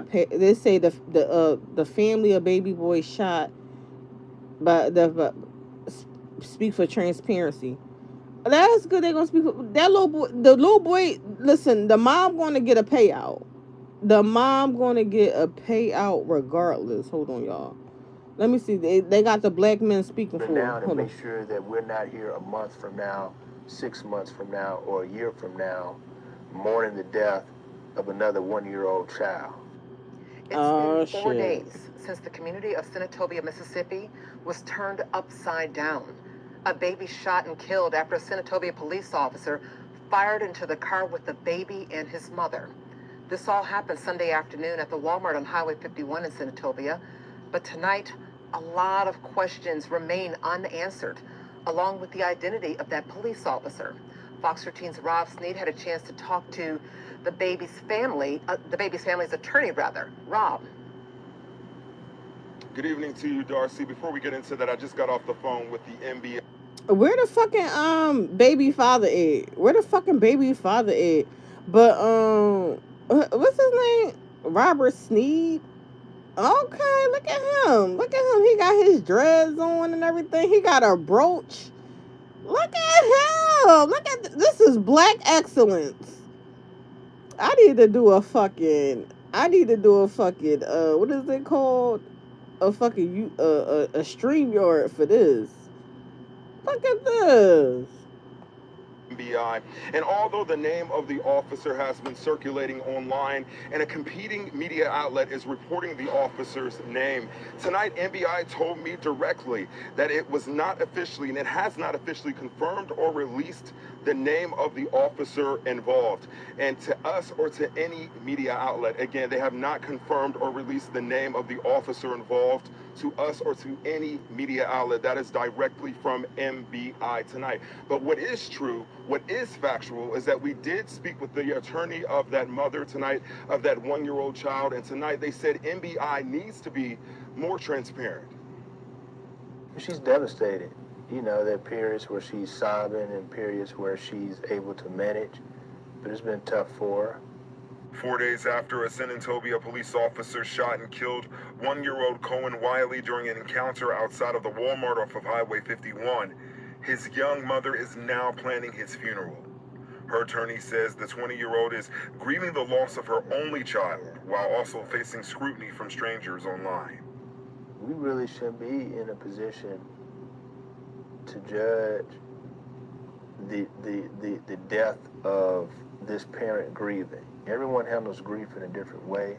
paid. They say the family of baby boy shot, but speak for transparency. That's good. They're gonna speak for that little boy. The little boy. Listen, the mom gonna get a payout. The mom gonna get a payout regardless. Hold on, y'all. Let me see. They got the black men speaking for now them. to make sure that we're not here a month from now, 6 months from now, or a year from now, mourning the death of another 1-year-old child. It's been 4 days since the community of Senatobia, Mississippi was turned upside down. A baby shot and killed after a Senatobia police officer fired into the car with the baby and his mother. This all happened Sunday afternoon at the Walmart on Highway 51 in Senatobia. But tonight, a lot of questions remain unanswered, along with the identity of that police officer. Fox 13's Rob Sneed had a chance to talk to the baby's family's attorney, rather. Rob. Good evening to you, Darcy. Before we get into that, I just got off the phone with the NBA. Where the fucking baby father at? Where the fucking baby father at? But what's his name? Robert Sneed. Okay, look at him. Look at him. He got his dreads on and everything. He got a brooch. Look at him. Look at this is black excellence. I need to do a fucking what is it called? A fucking a StreamYard for this. Look at this. FBI. And although the name of the officer has been circulating online and a competing media outlet is reporting the officer's name, tonight NBI told me directly that it was not officially, and it has not officially confirmed or released the name of the officer involved. And to us or to any media outlet, again, they have not confirmed or released the name of the officer involved to us or to any media outlet. That is directly from NBI tonight. But what is true, what is factual, is that we did speak with the attorney of that mother tonight, of that 1-year-old child, and tonight they said NBI needs to be more transparent. She's devastated. You know, there are periods where she's sobbing and periods where she's able to manage, but it's been tough for her. 4 days after a Senatobia police officer shot and killed 1-year-old Cohen Wiley during an encounter outside of the Walmart off of Highway 51, his young mother is now planning his funeral. Her attorney says the 20-year-old is grieving the loss of her only child while also facing scrutiny from strangers online. We really shouldn't be in a position to judge the death of this parent grieving. Everyone handles grief in a different way.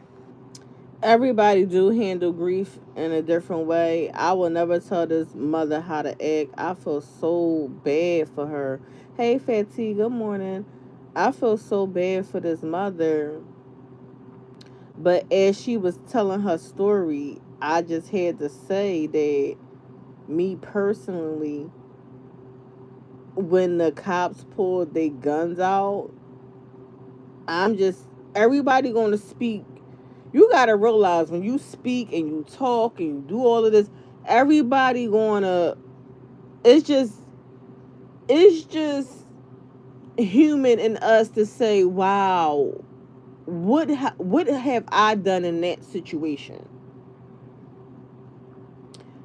Everybody do handle grief in a different way. I will never tell this mother how to act. I feel so bad for her. Hey, Fatty, good morning. I feel so bad for this mother. But as she was telling her story, I just had to say that me personally, when the cops pulled their guns out, everybody gonna speak. You gotta realize when you speak and you talk and you do all of this, everybody gonna, it's just human in us to say, wow, what have I done in that situation?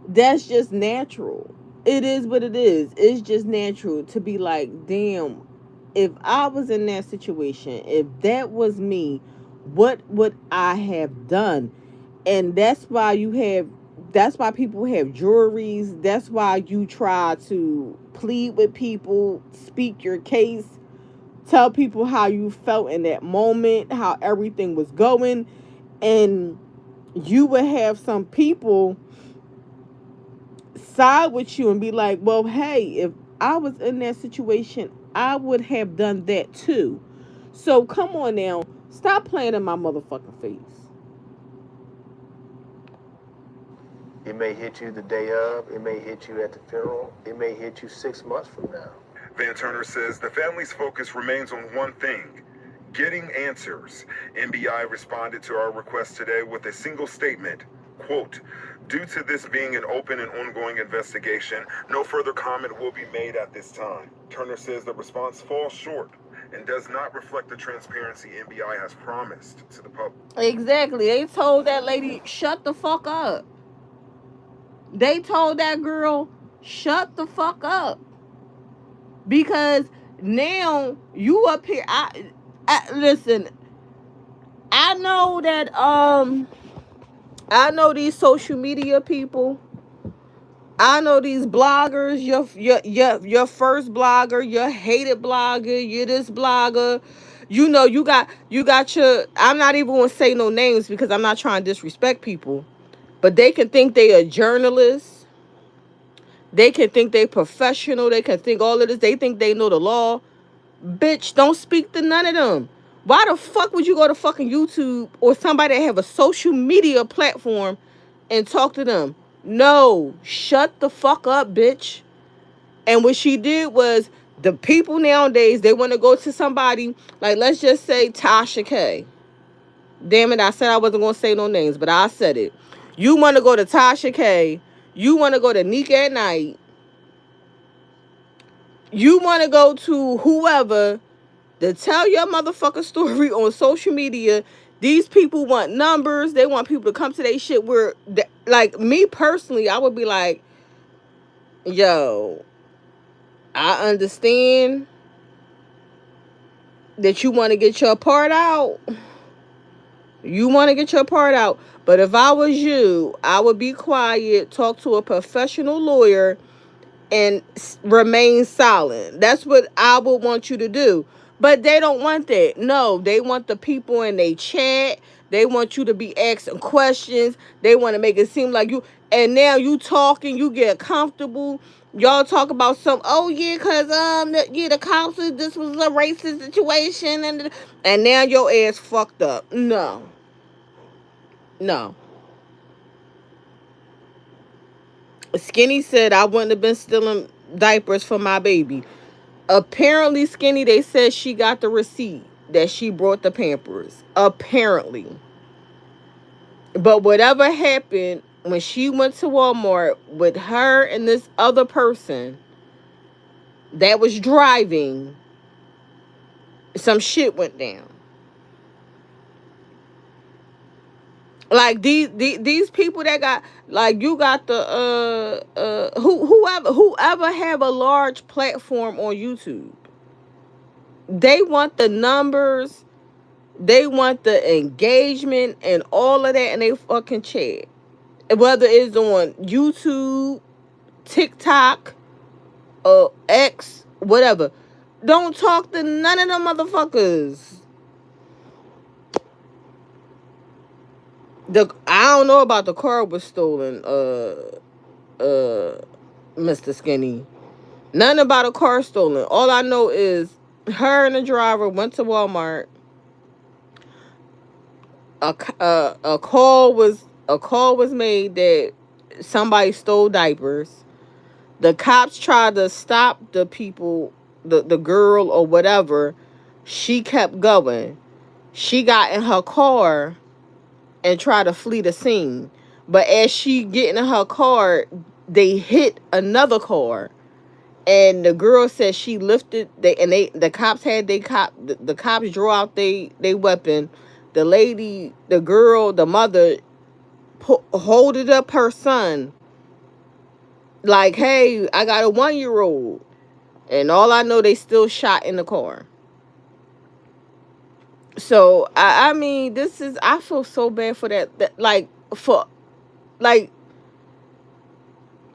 That's just natural. It is what it is. It's just natural to be like, damn, if I was in that situation, if that was me, what would I have done? And that's why you have That's why people have juries. That's why you try to plead with people, speak your case, tell people how you felt in that moment, how everything was going. And you would have some people side with you and be like, well, hey, if I was in that situation, I would have done that too. So come on now, stop playing in my motherfucking face. It may hit you the day of, it may hit you at the funeral, it may hit you 6 months from now. Van Turner says the family's focus remains on one thing: getting answers. NBI responded to our request today with a single statement, quote, "Due to this being an open and ongoing investigation, no further comment will be made at this time." Turner says the response falls short and does not reflect the transparency NBI has promised to the public. Exactly. They told that lady, shut the fuck up. They told that girl, shut the fuck up. Because now you up here. I listen, I know that I know these social media people. I know these bloggers, your first blogger, your hated blogger, you're this blogger. You know, you got your, I'm not even gonna say no names because I'm not trying to disrespect people. But they can think they a journalist. They can think they professional. They can think all of this. They think they know the law. Bitch, don't speak to none of them. Why the fuck would you go to fucking YouTube or somebody that have a social media platform and talk to them? No, shut the fuck up, bitch. And what she did was, the people nowadays, they want to go to somebody, like let's just say Tasha K. Damn it, I said I wasn't going to say no names, but I said it. You want to go to Tasha K. You want to go to Nick at Night. You want to go to whoever to tell your motherfucking story on social media. These people want numbers. They want people to come to their shit where, like me personally, I would be like, yo, I understand that you want to get your part out. You want to get your part out. But if I was you, I would be quiet, talk to a professional lawyer, and remain silent. That's what I would want you to do. But they don't want that. No, they want the people in their chat. They want you to be asking questions. They want to make it seem like you, and now you talking, you get comfortable. Y'all talk about some, oh yeah, cause the cops, this was a racist situation, and now your ass fucked up. No. Skinny said I wouldn't have been stealing diapers for my baby. Apparently, Skinny, they said she got the receipt that she brought the Pampers. Apparently. But whatever happened, when she went to Walmart with her and this other person that was driving, some shit went down. Like these people that got, like, you got the whoever have a large platform on YouTube, they want the numbers, they want the engagement and all of that, and they fucking chat, whether it's on YouTube, TikTok, X, whatever. Don't talk to none of them motherfuckers. I don't know about the car was stolen, Mr. Skinny. Nothing about a car stolen. All I know is her and the driver went to Walmart. A call was made that somebody stole diapers. The cops tried to stop the people, the girl or whatever. She kept going. She got in her car and try to flee the scene. But as she get in her car, they hit another car. And the girl said she lifted, the cops had the cops draw out they weapon. The lady, the girl, the mother holded up her son. Like, hey, I got a 1-year-old. And all I know, they still shot in the car. So I mean, I feel so bad for that. Like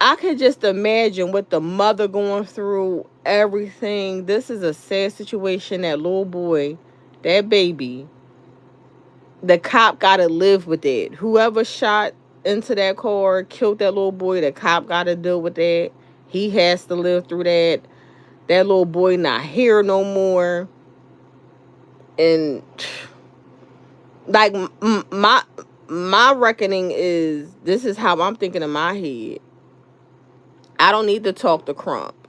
I could just imagine what the mother going through, everything. This is a sad situation. That little boy, that baby, the cop got to live with it. Whoever shot into that car, killed that little boy, the cop got to deal with that. He has to live through that. That little boy not here no more. And like my reckoning is, this is how I'm thinking in my head. I don't need to talk to Crump.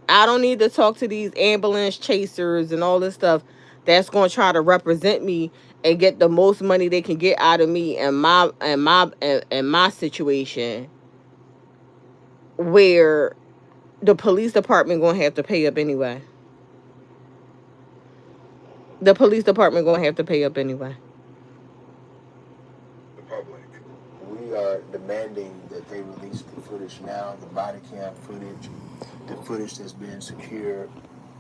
I don't need to talk to these ambulance chasers and all this stuff that's going to try to represent me and get the most money they can get out of me and my situation, where the police department going to have to pay up anyway. The police department going to have to pay up anyway. The public. We are demanding that they release the footage now, the body cam footage, the footage that's been secured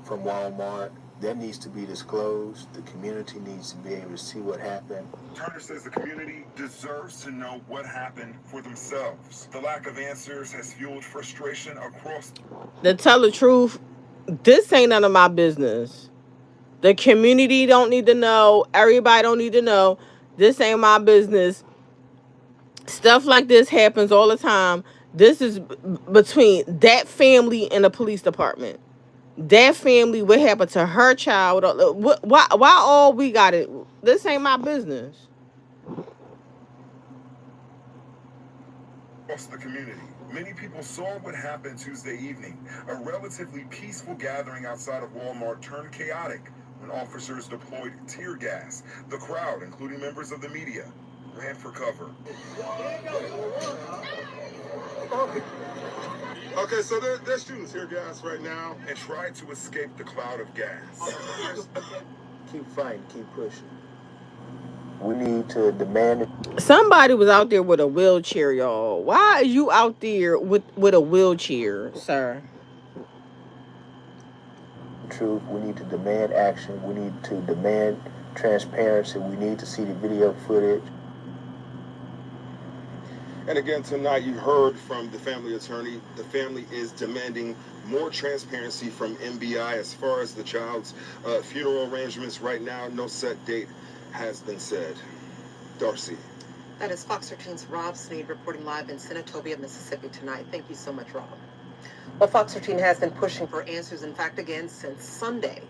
from Walmart. That needs to be disclosed. The community needs to be able to see what happened. Turner says the community deserves to know what happened for themselves. The lack of answers has fueled frustration across. To tell the truth, this ain't none of my business. The community don't need to know. Everybody don't need to know. This ain't my business. Stuff like this happens all the time. This is between that family and the police department. That family, what happened to her child? Why all we got it? This ain't my business. Across the community, many people saw what happened Tuesday evening. A relatively peaceful gathering outside of Walmart turned chaotic when officers deployed tear gas. The crowd, including members of the media, ran for cover. Okay, so they're shooting tear gas right now and tried to escape the cloud of gas. Keep fighting, keep pushing. We need to demand it. Somebody was out there with a wheelchair, y'all. Why are you out there with a wheelchair, sir? Truth. We need to demand action. We need to demand transparency. We need to see the video footage. And again, tonight you heard from the family attorney. The family is demanding more transparency from MBI as far as the child's funeral arrangements. Right now, no set date has been said. Darcy. That is Fox 13's Rob Sneed reporting live in Senatobia, Mississippi tonight. Thank you so much, Rob. Well, Fox 13 has been pushing for answers, in fact, again, since Sunday.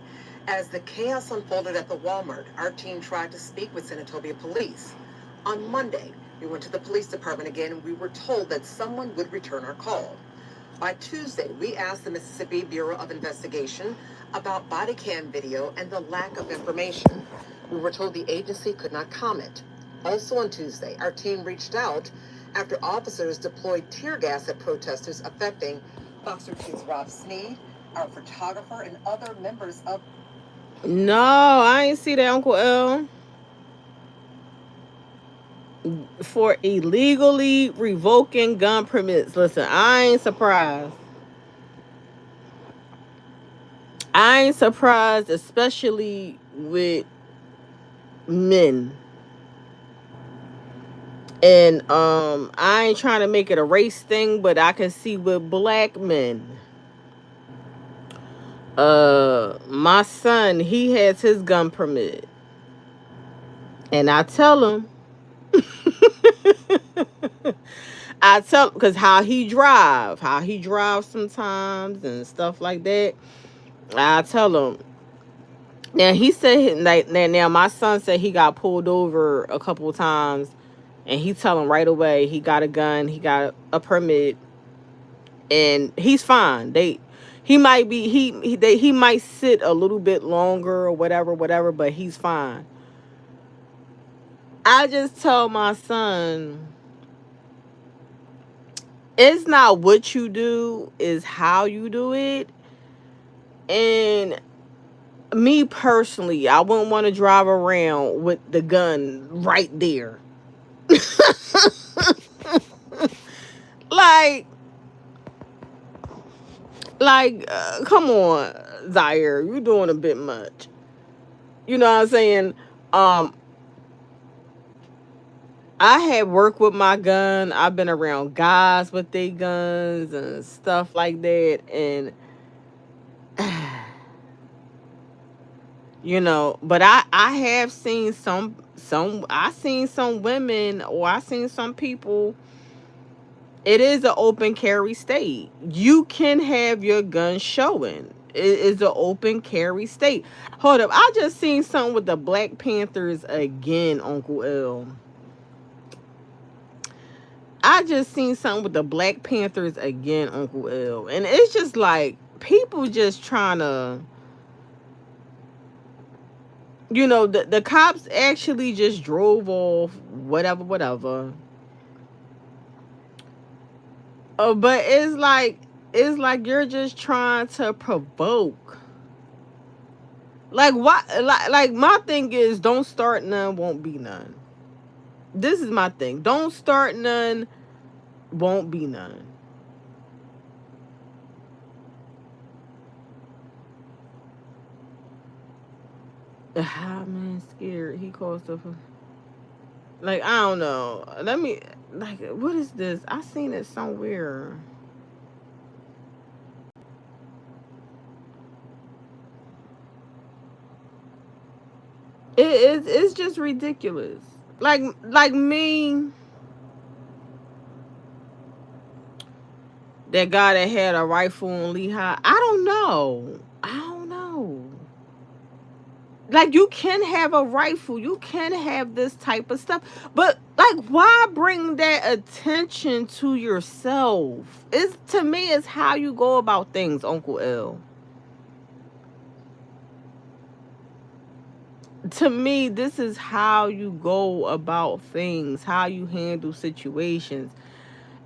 As the chaos unfolded at the Walmart, our team tried to speak with Senatobia police. On Monday, we went to the police department again, and we were told that someone would return our call. By Tuesday, we asked the Mississippi Bureau of Investigation about body cam video and the lack of information. We were told the agency could not comment. Also on Tuesday, our team reached out after officers deployed tear gas at protesters, affecting Fox 13's Rob Sneed, our photographer, and other members of... No, I ain't see that, Uncle L. For illegally revoking gun permits. Listen, I ain't surprised. I ain't surprised, especially with men. And I ain't trying to make it a race thing, but I can see with black men. My son, he has his gun permit. And I tell him, because how he drives sometimes and stuff like that. I tell him. Now he said, now my son said he got pulled over a couple of times, and he tell him right away he got a gun, he got a permit, and he's fine. He might sit a little bit longer or whatever, but he's fine. I just tell my son, it's not what you do, it's how you do it. And me personally, I wouldn't want to drive around with the gun right there. Come on, Zaire, you're doing a bit much. You know what I'm saying? I had worked with my gun. I've been around guys with their guns and stuff like that. And, you know, but I have seen I seen some women, or I seen some people. It is an open carry state. You can have your gun showing. It is an open carry state. Hold up. I just seen something with the Black Panthers again, Uncle L. I just seen something with the Black Panthers again, Uncle L. And it's just like people just trying to, you know, the cops actually just drove off, whatever. Oh, but it's like you're just trying to provoke. Like what? Like my thing is, don't start none, won't be none. This is my thing. Don't start none, won't be none. The high man scared. He calls the. Like, I don't know. Let me. Like, what is this? I seen it somewhere. It's just ridiculous. Like me. That guy that had a rifle in Lehigh. I don't know. Like, you can have a rifle. You can have this type of stuff. But, like, why bring that attention to yourself? To me, it's how you go about things, Uncle L. To me, this is how you go about things, how you handle situations.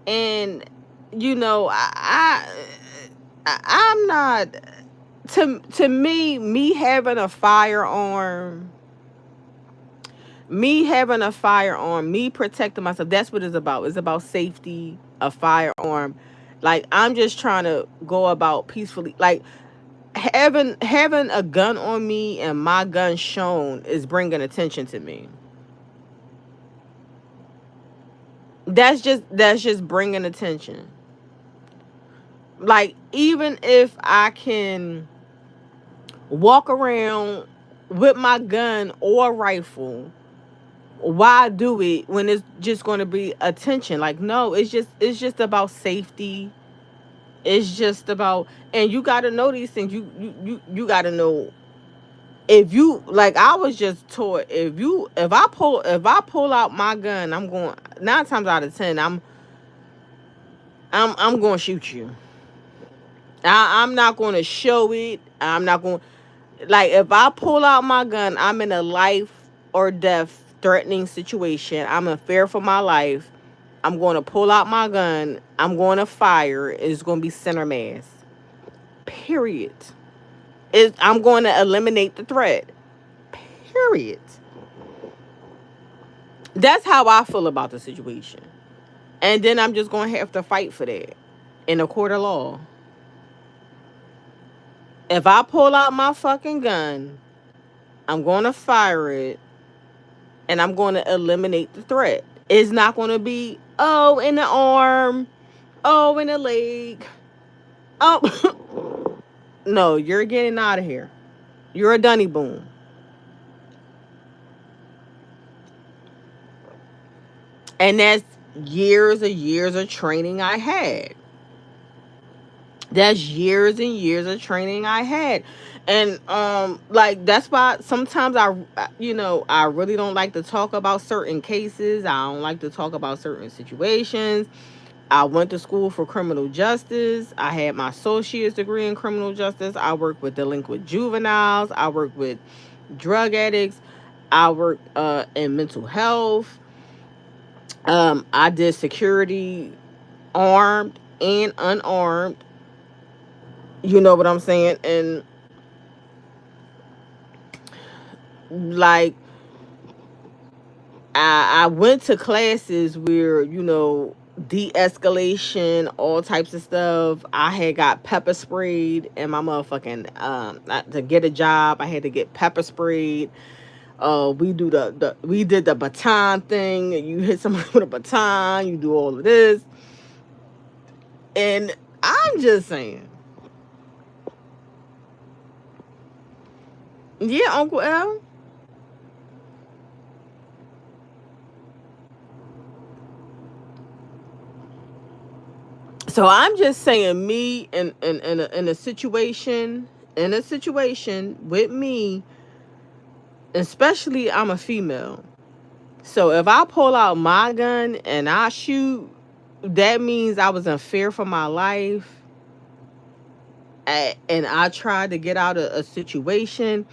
And, you know, I'm not... To me having a firearm, me protecting myself, that's what it's about. It's about safety, a firearm. Like, I'm just trying to go about peacefully. Like, having a gun on me and my gun shown is bringing attention to me. That's just bringing attention. Like, even if I can walk around with my gun or rifle, why do it when it's just going to be attention? Like, no, it's just about safety. It's just about, and you got to know these things. You got to know, if you, like, I was just taught, if I pull out my gun, I'm going, 9 times out of 10, I'm going to shoot you. I'm not going to show it. I'm not going, like, if I pull out my gun, I'm in a life or death threatening situation. I'm in fear for my life. I'm going to pull out my gun. I'm going to fire. It's going to be center mass. Period. I'm going to eliminate the threat. Period. That's how I feel about the situation. And then I'm just going to have to fight for that in a court of law. If I pull out my fucking gun, I'm going to fire it, and I'm going to eliminate the threat. It's not going to be, oh, in the arm, oh, in the leg, oh. No, you're getting out of here. You're a dunny boom. And that's years and years of training I had. That's years and years of training I had. And like, that's why sometimes I really don't like to talk about certain cases. I don't like to talk about certain situations. I went to school for criminal justice. I had my associate's degree in criminal justice. I work with delinquent juveniles. I work with drug addicts. I work in mental health. I did security, armed and unarmed. You know what I'm saying? And like, I went to classes where, you know, de-escalation, all types of stuff. I had got pepper sprayed in my motherfucking, to get a job, I had to get pepper sprayed. We did the baton thing, and you hit somebody with a baton, you do all of this. And I'm just saying, yeah, Uncle L. So I'm just saying, me in a situation with me, especially I'm a female. So if I pull out my gun and I shoot, that means I was in fear for my life. And I tried to get out of a situation.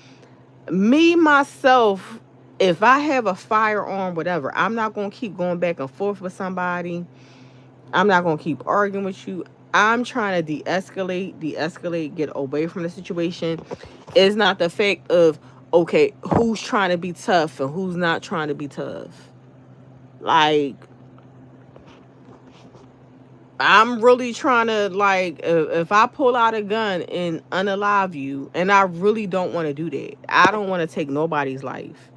Me, myself, if I have a firearm, whatever, I'm not going to keep going back and forth with somebody. I'm not going to keep arguing with you. I'm trying to de-escalate, get away from the situation. It's not the fact of, okay, who's trying to be tough and who's not trying to be tough. Like, I'm really trying to, like, if I pull out a gun and unalive you, and I really don't want to do that. I don't want to take nobody's life.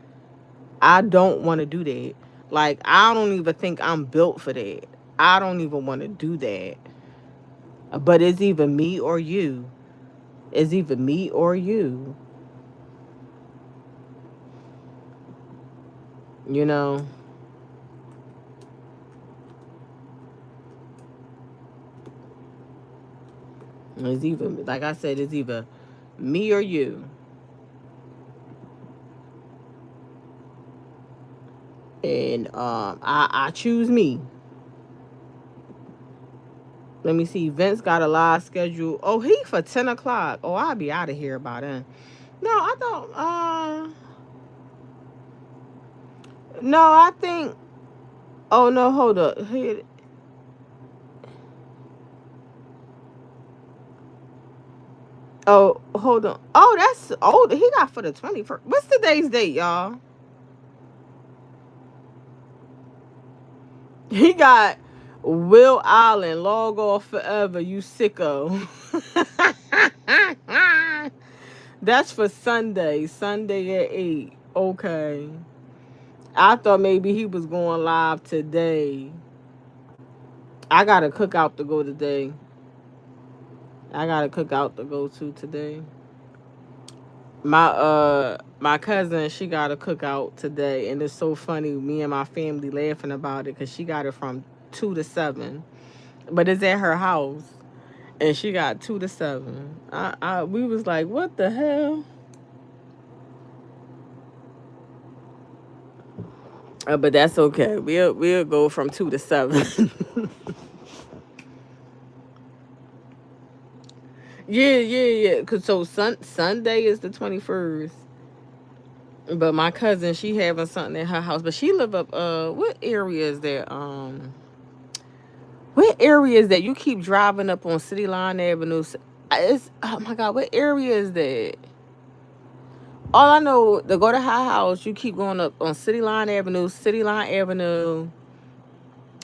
I don't want to do that. Like, I don't even think I'm built for that. I don't even want to do that. But it's either me or you. It's either me or you. You know? It's either, like I said, it's either me or you. And I choose me. Let me see. Vince got a live schedule. Oh, he for 10 o'clock. Oh, I'll be out of here by then. No, I don't. No, I think. Oh, no, hold up. Oh, hold on. Oh, that's old. He got for the 21st. What's today's date, y'all? He got Will Allen, log off forever, you sicko. That's for Sunday. Sunday at 8. Okay. I thought maybe he was going live today. I got a cookout to go today. I got a cookout to go to today. My cousin, she got a cookout today, and it's so funny. Me and my family laughing about it because she got it from 2 to 7, but it's at her house, and she got 2 to 7. We was like, what the hell? But that's okay. We'll go from 2 to 7. Yeah. Cause so Sunday is the 21st. But my cousin, she having something at her house. But she live up what area is that? What area is that? You keep driving up on City Line Avenue. It's, oh my God, what area is that? All I know, to go to her house, you keep going up on City Line Avenue,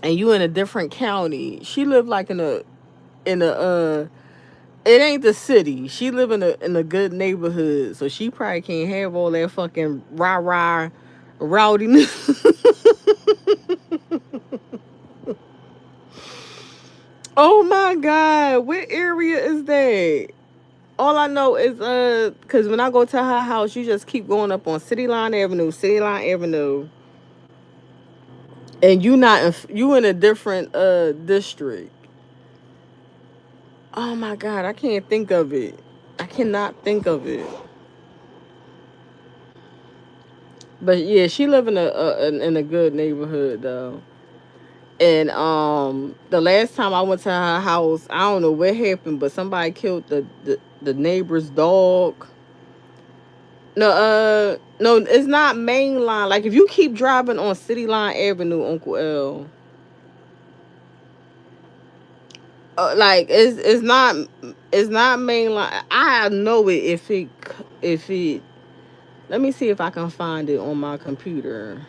and you in a different county. She lived like in a it ain't the city. She live in a good neighborhood, so she probably can't have all that fucking rah rowdiness. Oh my God, what area is that? All I know is cause when I go to her house, you just keep going up on City Line Avenue, and you in a different district. Oh my God, I can't think of it. I cannot think of it. But yeah, she live in a good neighborhood though. And the last time I went to her house, I don't know what happened, but somebody killed the neighbor's dog. No, it's not main line. Like if you keep driving on City Line Avenue, Uncle L. Like it's not main line. I know it if it. Let me see if I can find it on my computer.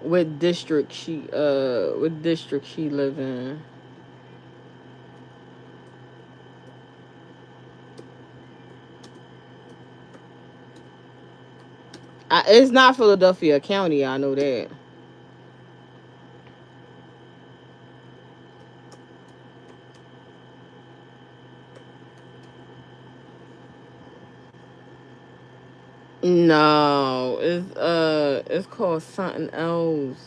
What district she live in? It's not Philadelphia County. I know that. No, it's called something else.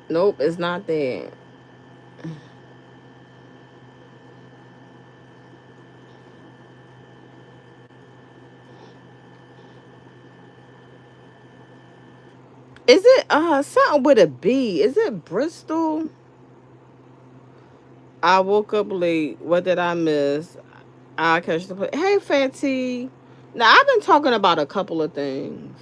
Nope, it's not that. Is it something with a B? Is it Bristol? I woke up late. What did I miss? I catch the play. Hey, Fatty. Now I've been talking about a couple of things.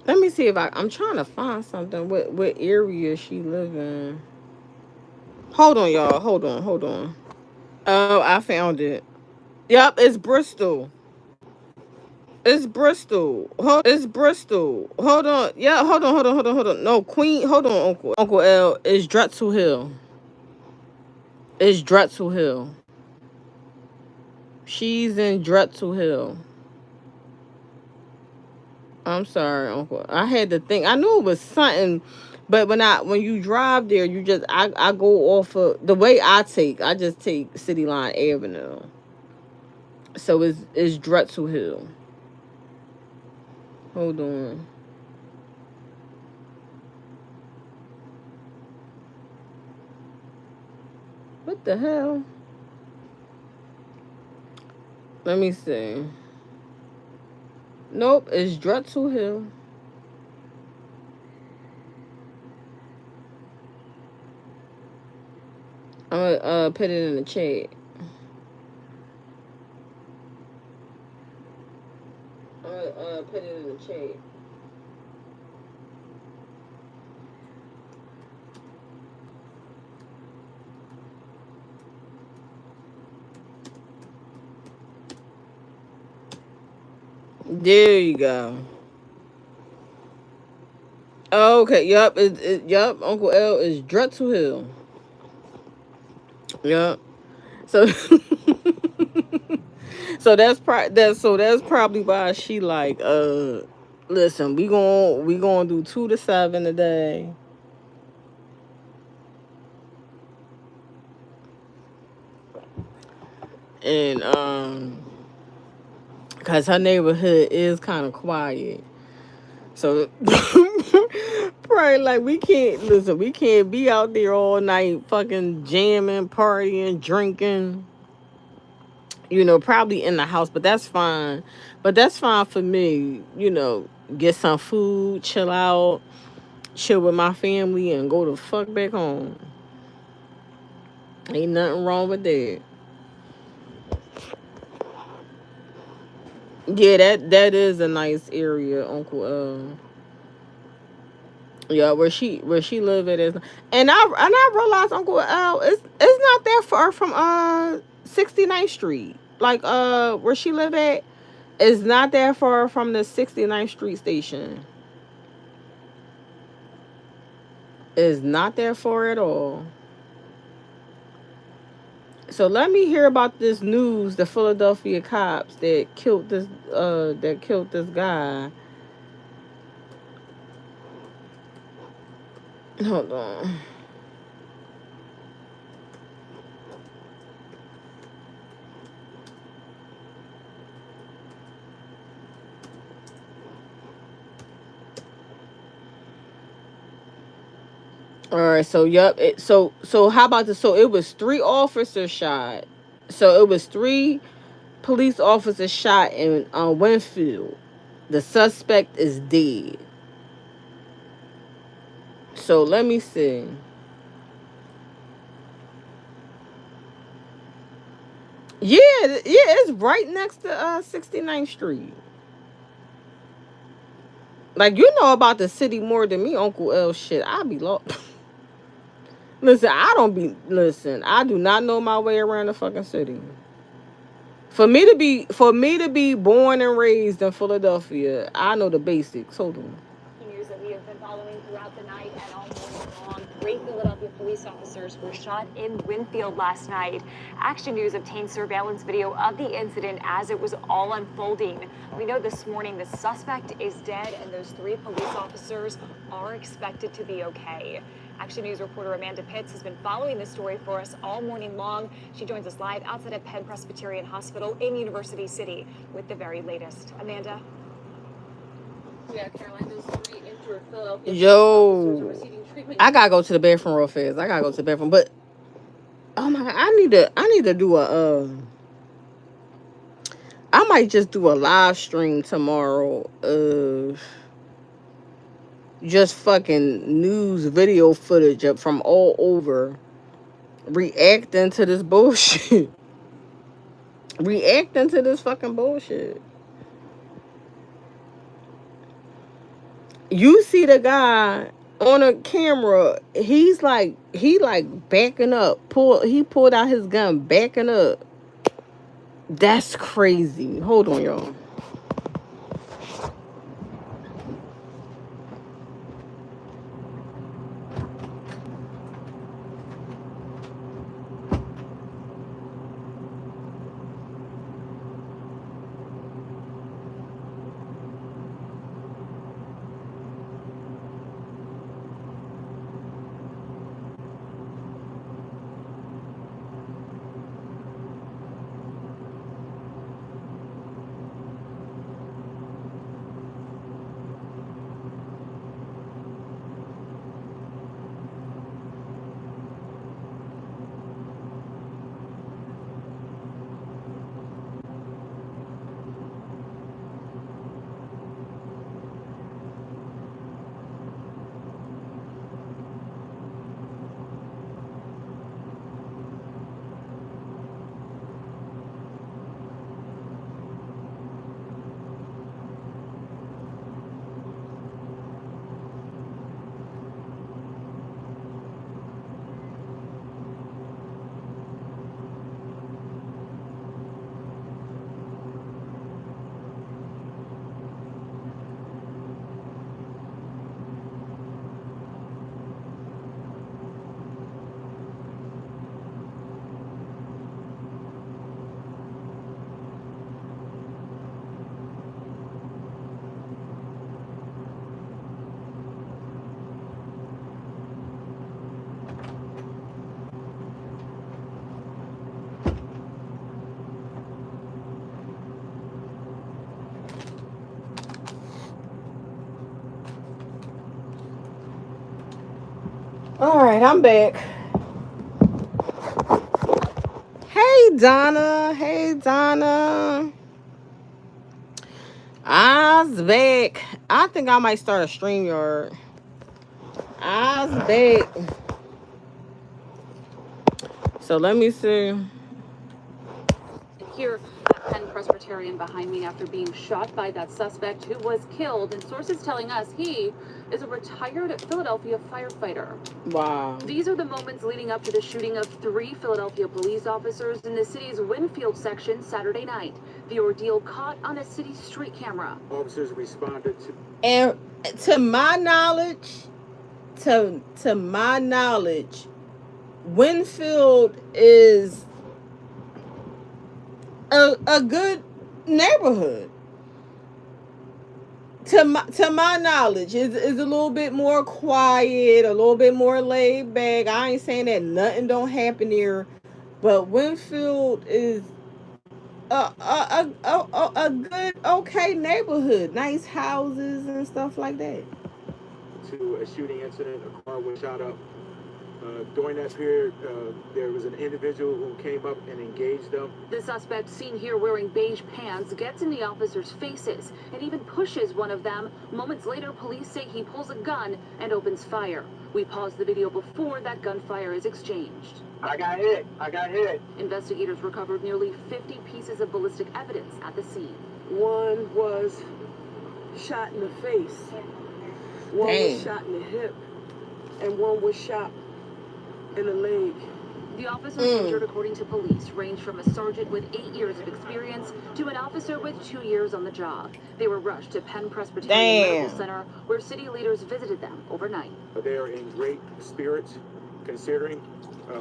Let me see if I'm trying to find something. What area she live in? Hold on, y'all. Hold on. Oh, I found it. Yep, it's Bristol. It's Bristol. It's Bristol. Hold on. Yeah, hold on. No, Queen. Hold on, Uncle L. It's Drexel Hill. It's Drexel Hill. She's in Drexel Hill. I'm sorry, Uncle. I had to think. I knew it was something, but when you drive there, you just I go off of the way I just take City Line Avenue. So it's Drexel Hill. Hold on. What the hell? Let me see. Nope, it's Drexel Hill. I'm gonna put it in the chat. Put it in the chat. There you go. Okay, yep, yep. Uncle L is Drexel Hill. Yep. So, so that's probably why she like, listen, we gonna do 2 to 7 a day. And because her neighborhood is kind of quiet, so probably like we can't be out there all night fucking jamming, partying, drinking. You know, probably in the house, but that's fine. But that's fine for me. You know, get some food, chill out, chill with my family, and go the fuck back home. Ain't nothing wrong with that. Yeah, that is a nice area, Uncle. Yeah, where she live at is, and I realized Uncle L it's not that far from 69th Street. Like where she live at is not that far from the 69th Street station. It's not that far at all. So let me hear about this news, the Philadelphia cops that killed this guy. Hold on. All right, so yep. So how about this? So it was 3 officers shot. So it was 3 police officers shot in Winfield. The suspect is dead. So let me see. Yeah, it's right next to 69th Street. Like, you know about the city more than me, Uncle L. Shit, I be lost. Listen, I do not know my way around the fucking city. For me to be born and raised in Philadelphia, I know the basics. Hold on. News that we have been following throughout the night and all morning long. 3 Philadelphia police officers were shot in Winfield last night. Action News obtained surveillance video of the incident as it was all unfolding. We know this morning the suspect is dead and those 3 police officers are expected to be okay. Action News reporter Amanda Pitts has been following this story for us all morning long. She joins us live outside of Penn Presbyterian Hospital in University City with the very latest. Amanda? Yeah, Caroline, those 3 injured Philadelphia Yo, officers are receiving treatment. I gotta go to the bathroom real fast. But oh my God, I need to do a I might just do a live stream tomorrow of just fucking news video footage up from all over reacting to this bullshit. Reacting to this fucking bullshit. You see the guy on a camera, he backing up. He pulled out his gun, backing up. That's crazy. Hold on, y'all. All right, I'm back. Hey, Donna. Hey, Donna. I's back. I think I might start a StreamYard. I's back. So let me see. Here at Penn Presbyterian behind me after being shot by that suspect who was killed, and sources telling us he is a retired Philadelphia firefighter. Wow. These are the moments leading up to the shooting of 3 Philadelphia police officers in the city's Winfield section Saturday night. The ordeal caught on a city street camera. Officers responded to... And to my knowledge, Winfield is a good neighborhood. To my knowledge, is a little bit more quiet, a little bit more laid back. I ain't saying that nothing don't happen here, but Winfield is a good, okay neighborhood. Nice houses and stuff like that. To a shooting incident, a car was shot up. During that period, there was an individual who came up and engaged them. The suspect, seen here wearing beige pants, gets in the officers' faces and even pushes one of them. Moments later, police say he pulls a gun and opens fire. We paused the video before that gunfire is exchanged. I got hit. Investigators recovered nearly 50 pieces of ballistic evidence at the scene. One was shot in the face, one was shot in the hip, and one was shot in the leg. The officers injured, according to police, range from a sergeant with 8 years of experience to an officer with 2 years on the job. They were rushed to Penn Presbyterian Medical Center, where city leaders visited them overnight. They are in great spirits, considering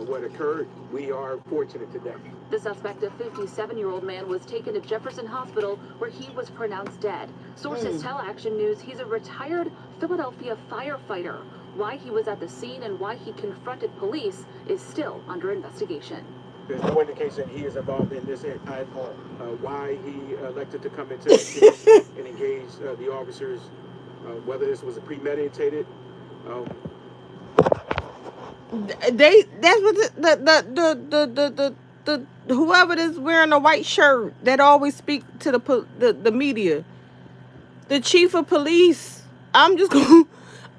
what occurred. We are fortunate today. The suspect, a 57-year-old man, was taken to Jefferson Hospital, where he was pronounced dead. Sources tell Action News he's a retired Philadelphia firefighter. Why he was at the scene and why he confronted police is still under investigation. There's no indication he is involved in this at all. Why he elected to come into the scene and engage the officers, whether this was a premeditated. That's what the whoever is wearing a white shirt that always speak to the media, the chief of police. I'm just going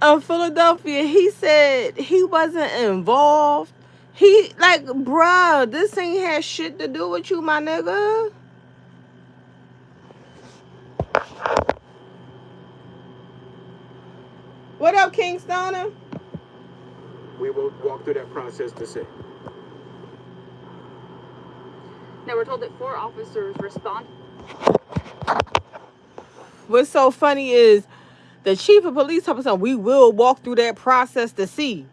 of Philadelphia. He said he wasn't involved. He like, bruh, this ain't had shit to do with you, my nigga. What up, King Stoner? We will walk through that process to see. Now we're told that 4 officers respond. What's so funny is the chief of police told us we will walk through that process to see.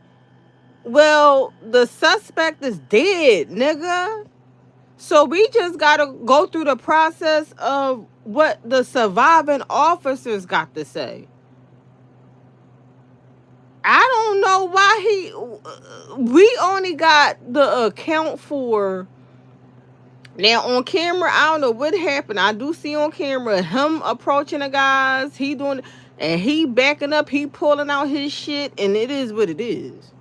Well, the suspect is dead, nigga. So we just gotta go through the process of what the surviving officers got to say. I don't know why we only got the account for. Now on camera, I don't know what happened. I do see on camera him approaching the guys. He doing, and he backing up. He pulling out his shit, and it is what it is.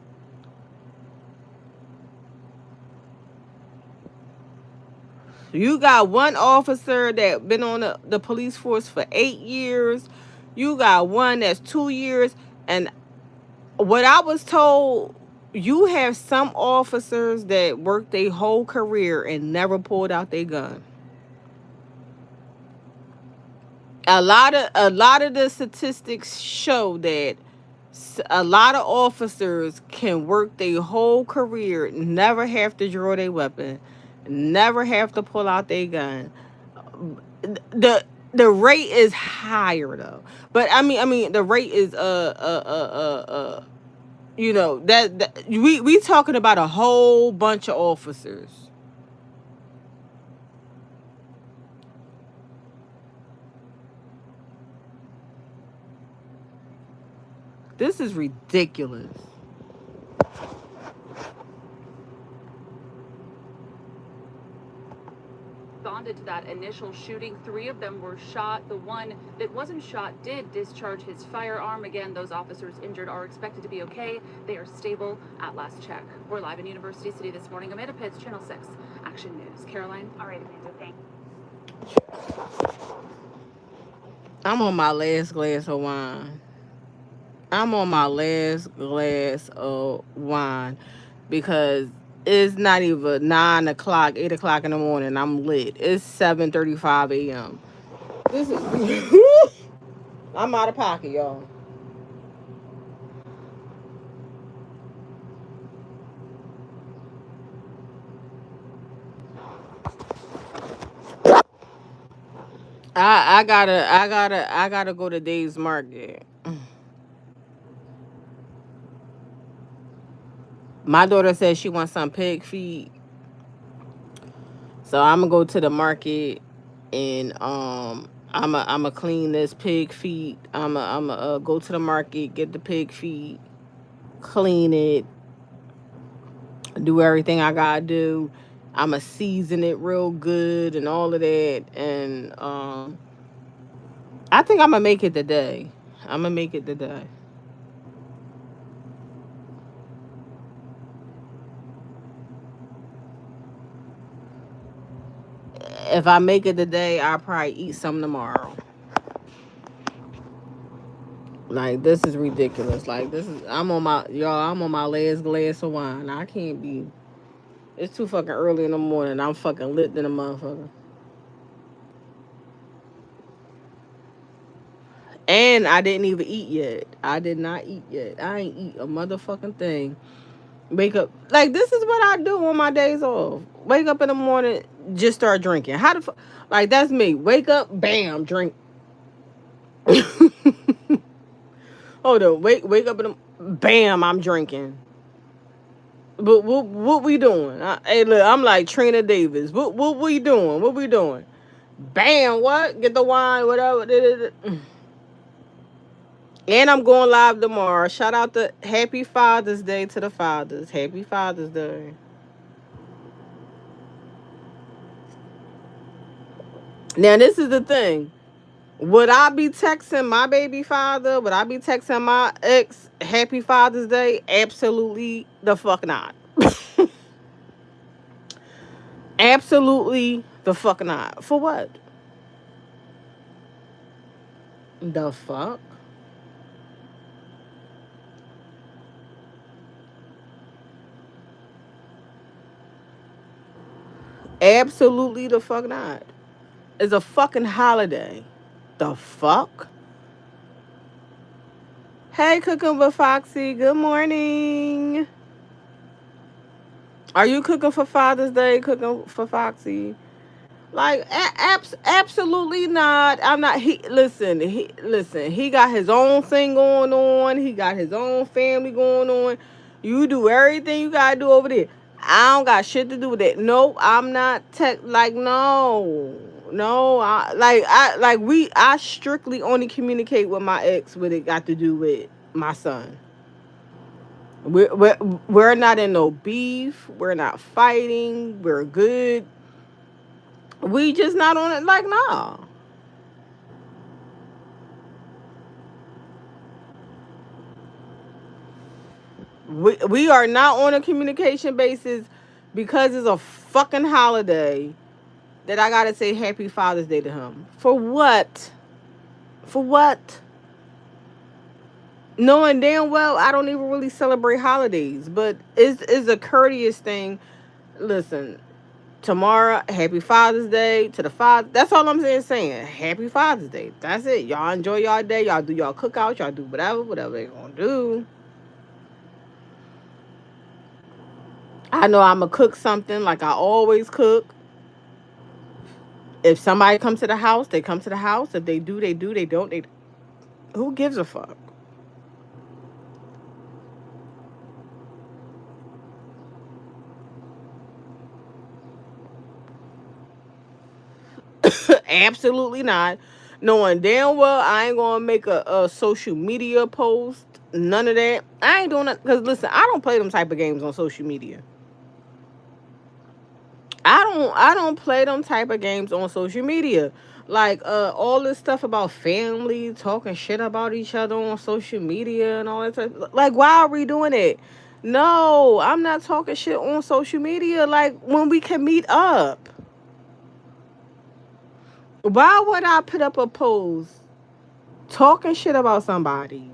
You got one officer that been on the police force for 8 years. You got one that's 2 years, and what I was told, you have some officers that worked their whole career and never pulled out their gun. A lot of the statistics show that a lot of officers can work their whole career, never have to draw their weapon, never have to pull out their gun. The rate is higher though, but I mean the rate is you know that we talking about a whole bunch of officers. This is ridiculous. Responded to that initial shooting. 3 of them were shot. The one that wasn't shot did discharge his firearm. Again, those officers injured are expected to be okay. They are stable at last check. We're live in University City this morning. Amanda Pitts, Channel 6 Action News. Caroline. All right, Amanda, thanks. I'm on my last glass of wine. Because it's not even 9 o'clock, 8 o'clock in the morning. I'm lit. It's 7:35 a.m. This is I'm out of pocket, y'all. I gotta go to Dave's Market. My daughter says she wants some pig feet. So I'm gonna go to the market and I'ma clean this pig feet. I'ma go to the market, get the pig feet, clean it, do everything I gotta do. I'ma season it real good and all of that. And I think I'm gonna make it today. If I make it today, I'll probably eat some tomorrow. Like, this is ridiculous. Like, I'm on my last glass of wine. I can't be. It's too fucking early in the morning. I'm fucking lit than a motherfucker. And I didn't even eat yet. I did not eat yet. I ain't eat a motherfucking thing. Wake up. Like, this is what I do on my days off. Wake up in the morning, just start drinking. How the fuck? Like, that's me. Wake up, bam, drink. Hold on. Wake up in the... Bam, I'm drinking. But what we doing? Hey, look, I'm like Trina Davis. What we doing? What we doing? Bam, what? Get the wine, whatever. And I'm going live tomorrow. Shout out to Happy Father's Day to the fathers. Happy Father's Day. Now, this is the thing. Would I be texting my baby father? Would I be texting my ex Happy Father's Day? Absolutely the fuck not. Absolutely the fuck not. For what? The fuck? Absolutely the fuck not. It's a fucking holiday. The fuck? Hey, Cooking with Foxy. Good morning. Are you cooking for Father's Day? Cooking for Foxy? Like, absolutely not. I'm not. Listen. He got his own thing going on. He got his own family going on. You do everything you gotta do over there. I don't got shit to do with it. Nope, I'm not no. I strictly only communicate with my ex when it got to do with my son. We're not in no beef. We're not fighting. We're good. We just not on it. Like, nah. We are not on a communication basis because it's a fucking holiday that I gotta say Happy Father's Day to him. For what? For what? Knowing damn well I don't even really celebrate holidays, but it's a courteous thing. Listen, tomorrow, Happy Father's Day to the father. That's all I'm saying. Happy Father's Day. That's it. Y'all enjoy y'all day. Y'all do y'all cookouts. Y'all do whatever they gonna do. I know I'm going to cook something like I always cook. If somebody comes to the house, they come to the house. If they do, they do. They don't, they... Who gives a fuck? Absolutely not. Knowing damn well I ain't going to make a social media post. None of that. I ain't doing it. Because, listen, I don't play them type of games on social media. I don't play them type of games on social media. Like all this stuff about family, talking shit about each other on social media and all that stuff. Like, why are we doing it? No, I'm not talking shit on social media. Like, when we can meet up. Why would I put up a post talking shit about somebody?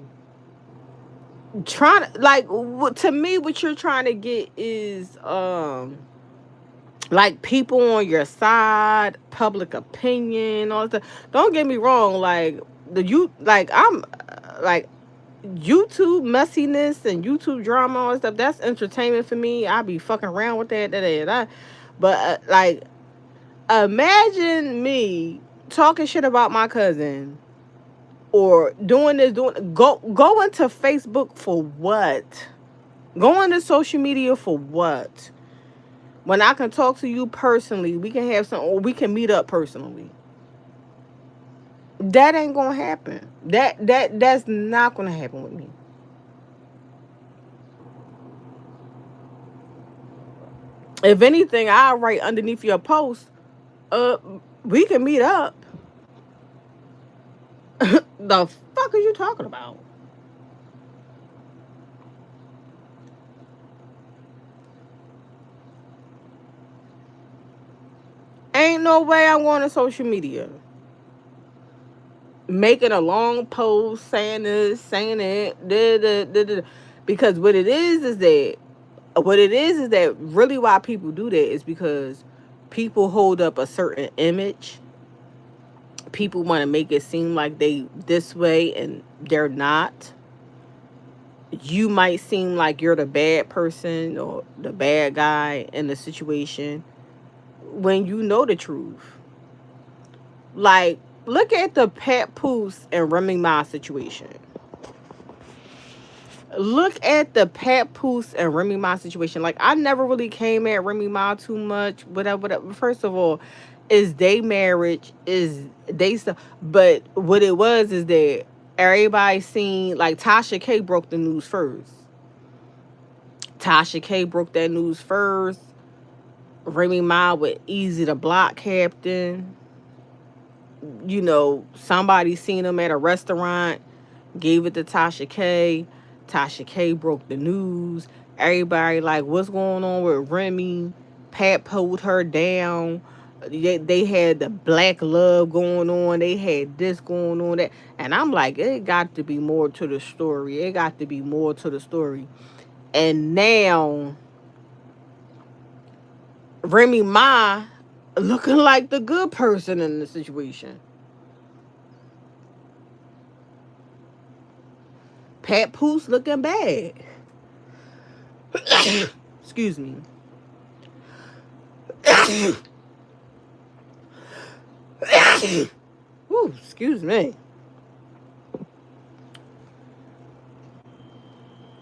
Trying to, like, to me, what you're trying to get is like people on your side, public opinion, all that. Don't get me wrong, like I'm like YouTube messiness and YouTube drama, all that stuff. That's entertainment for me. I be fucking around with that. But like, imagine me talking shit about my cousin or going to Facebook for what? Going to social media for what? When I can talk to you personally, we can have some, or we can meet up personally. That ain't gonna happen. That's not gonna happen with me. If anything, I'll write underneath your post, we can meet up. The fuck are you talking about? Ain't no way I'm going to social media making a long post saying this, saying that, because what it is that really why people do that is because people hold up a certain image. People want to make it seem like they this way and they're not. you might seem like you're the bad person or the bad guy in the situation when you know the truth. Like, look at the Papoose and Remy Ma situation. Look at the Papoose and Remy Ma situation. Like, I never really came at Remy Ma too much. Whatever. First of all, is they marriage, is they stuff. But what it was is that everybody seen, like, Tasha K broke the news first. Tasha K broke that news first. Remy Ma with Easy the Block Captain. You know, somebody seen him at a restaurant, gave it to Tasha K. Tasha K broke the news. Everybody like, what's going on with Remy? Pat pulled her down. They had the black love going on. They had this going on. That. And I'm like, it got to be more to the story. It got to be more to the story. And now, Remy Ma looking like the good person in the situation. Papoose looking bad. Excuse me. Ooh, excuse me.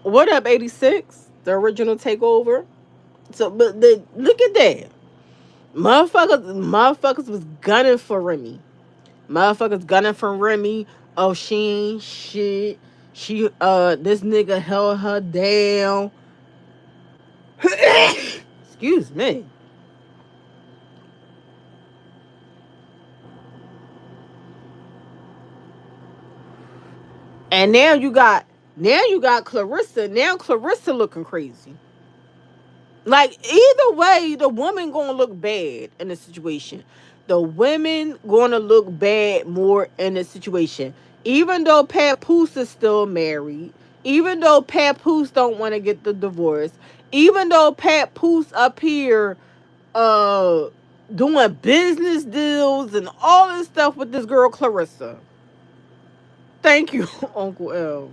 What up, 86? The original takeover. So, but look at that. Motherfuckers was gunning for Remy. Motherfuckers gunning for Remy. Oh, she ain't shit. She, this nigga held her down. Excuse me. And now you got Clarissa. Now Clarissa looking crazy. Like, either way, the woman gonna look bad in the situation. The women gonna look bad more in the situation. Even though Papoose is still married, even though Papoose don't want to get the divorce, even though Papoose up here doing business deals and all this stuff with this girl Clarissa. Thank you, Uncle L.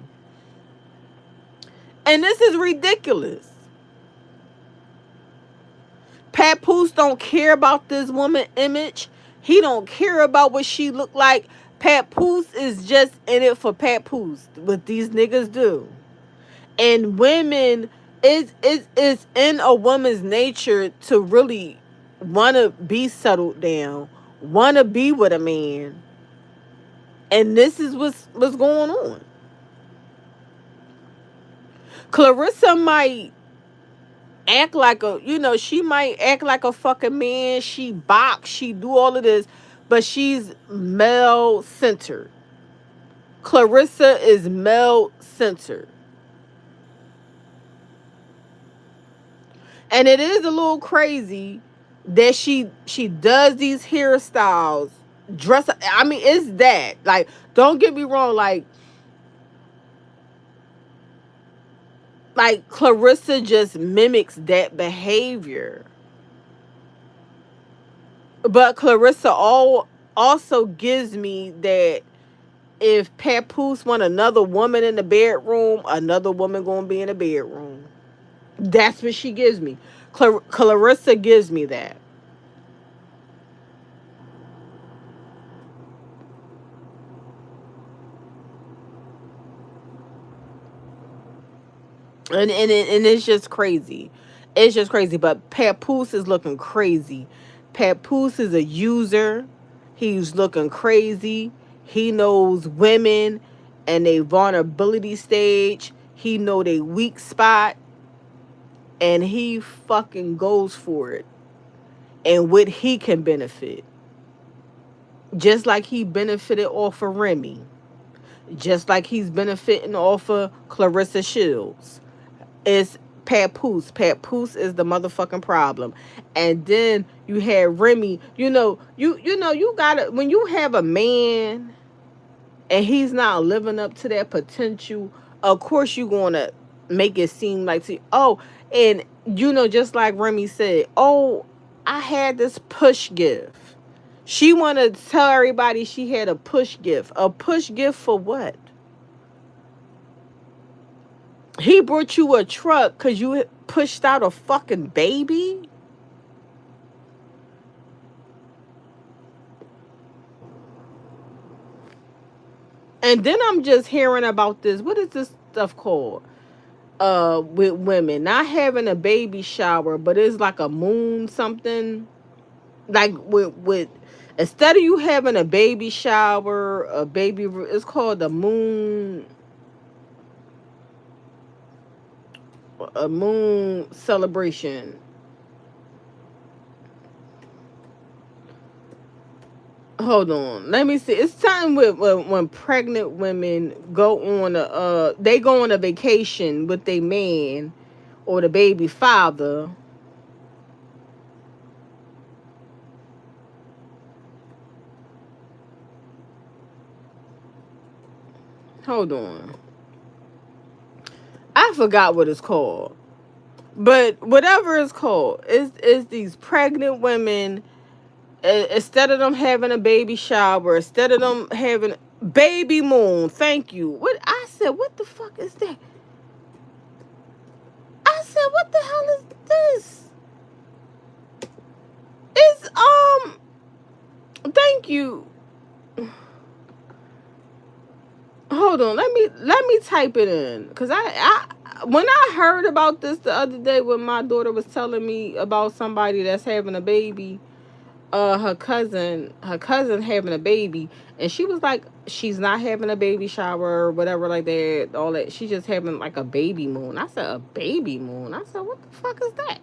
And this is ridiculous. Papoose don't care about this woman image. He don't care about what she look like. Papoose is just in it for Papoose. What these niggas do. And women, it's in a woman's nature to really want to be settled down. Want to be with a man. And this is what's going on. Clarissa might act like she might act like a fucking man. She box, she do all of this, but she's male-centered. Clarissa is male-centered. And it is a little crazy that she does these hairstyles, dress. I mean, it's that. Like, don't get me wrong, like Clarissa just mimics that behavior. But Clarissa also gives me that if Papoose want another woman in the bedroom, another woman gonna be in the bedroom. That's what she gives me. Clarissa gives me that. And it's just crazy. It's just crazy. But Papoose is looking crazy. Papoose is a user. He's looking crazy. He knows women and their vulnerability stage. He know their weak spot. And he fucking goes for it. And what he can benefit. Just like he benefited off of Remy. Just like he's benefiting off of Clarissa Shields. It's Papoose. Papoose is the motherfucking problem. And then you had Remy. You gotta, when you have a man and he's not living up to that potential, of course you're gonna make it seem like, and just like Remy said, I had this push gift. She wanted to tell everybody she had a push gift. A push gift for what? He brought you a truck because you pushed out a fucking baby? And then I'm just hearing about this. What is this stuff called? With women not having a baby shower, but it's like a moon something. Like with instead of you having a baby shower, it's called a moon celebration. Hold on, let me see. It's time when pregnant women go on a vacation with their man or the baby father. Hold on, I forgot what it's called, but whatever it's called, is these pregnant women. Instead of them having a baby shower, instead of them having baby moon, thank you. What I said, what the fuck is that? I said, what the hell is this? It's thank you. Hold on, let me type it in, cause I when I heard about this the other day when my daughter was telling me about somebody that's having a baby. Her cousin having a baby, and she was like, she's not having a baby shower or whatever like that, all that. She's just having like a baby moon. I said, a baby moon? I said, what the fuck is that?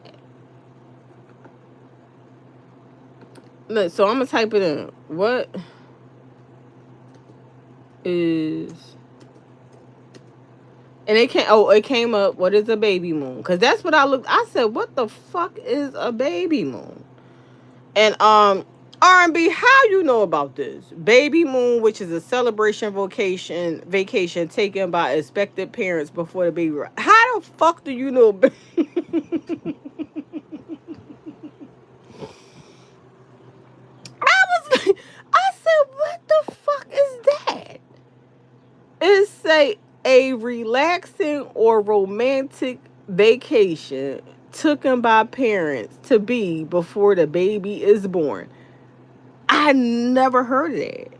Look, so I'm gonna type it in. What is, and it came up, what is a baby moon? Because that's what I looked. I said, what the fuck is a baby moon? And R&B, how you know about this? Baby moon, which is a celebration vacation taken by expected parents before the baby. How the fuck do you know? I said, what the fuck is that? It's a relaxing or romantic vacation taken by parents to be before the baby is born. I never heard of that.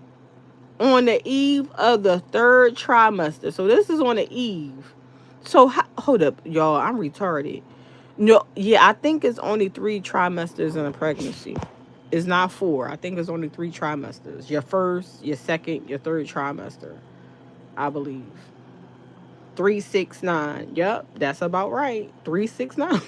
On the eve of the third trimester. So this is on the eve. So hold up, y'all. I'm retarded. No, yeah, I think it's only 3 trimesters in a pregnancy. It's not 4. I think it's only 3 trimesters. Your first, your second, your third trimester, I believe. 3, 6, 9. Yep, that's about right. 3, 6, 9.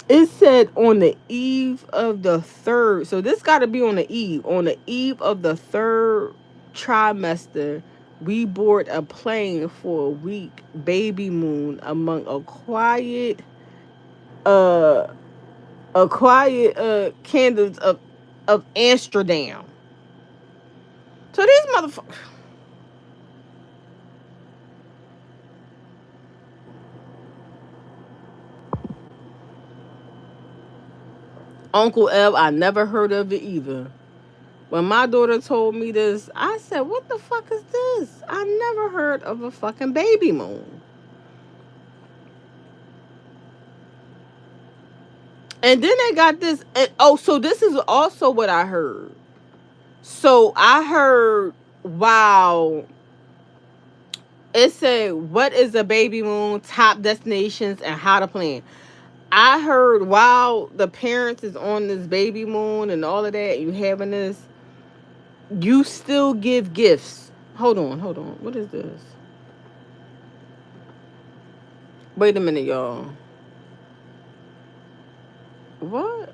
It said on the eve of the third. So this got to be on the eve. On the eve of the third trimester, we board a plane for a week. Baby moon among a quiet candles of Amsterdam. So these motherfuckers. Uncle L, I never heard of it either. When my daughter told me this, I said, what the fuck is this? I never heard of a fucking baby moon. And then they got this. So this is also what I heard. So I heard, wow. It said, what is a baby moon, top destinations, and how to plan. I heard while the parents is on this baby moon and all of that, you having this, you still give gifts. Hold on. What is this? Wait a minute, y'all. What?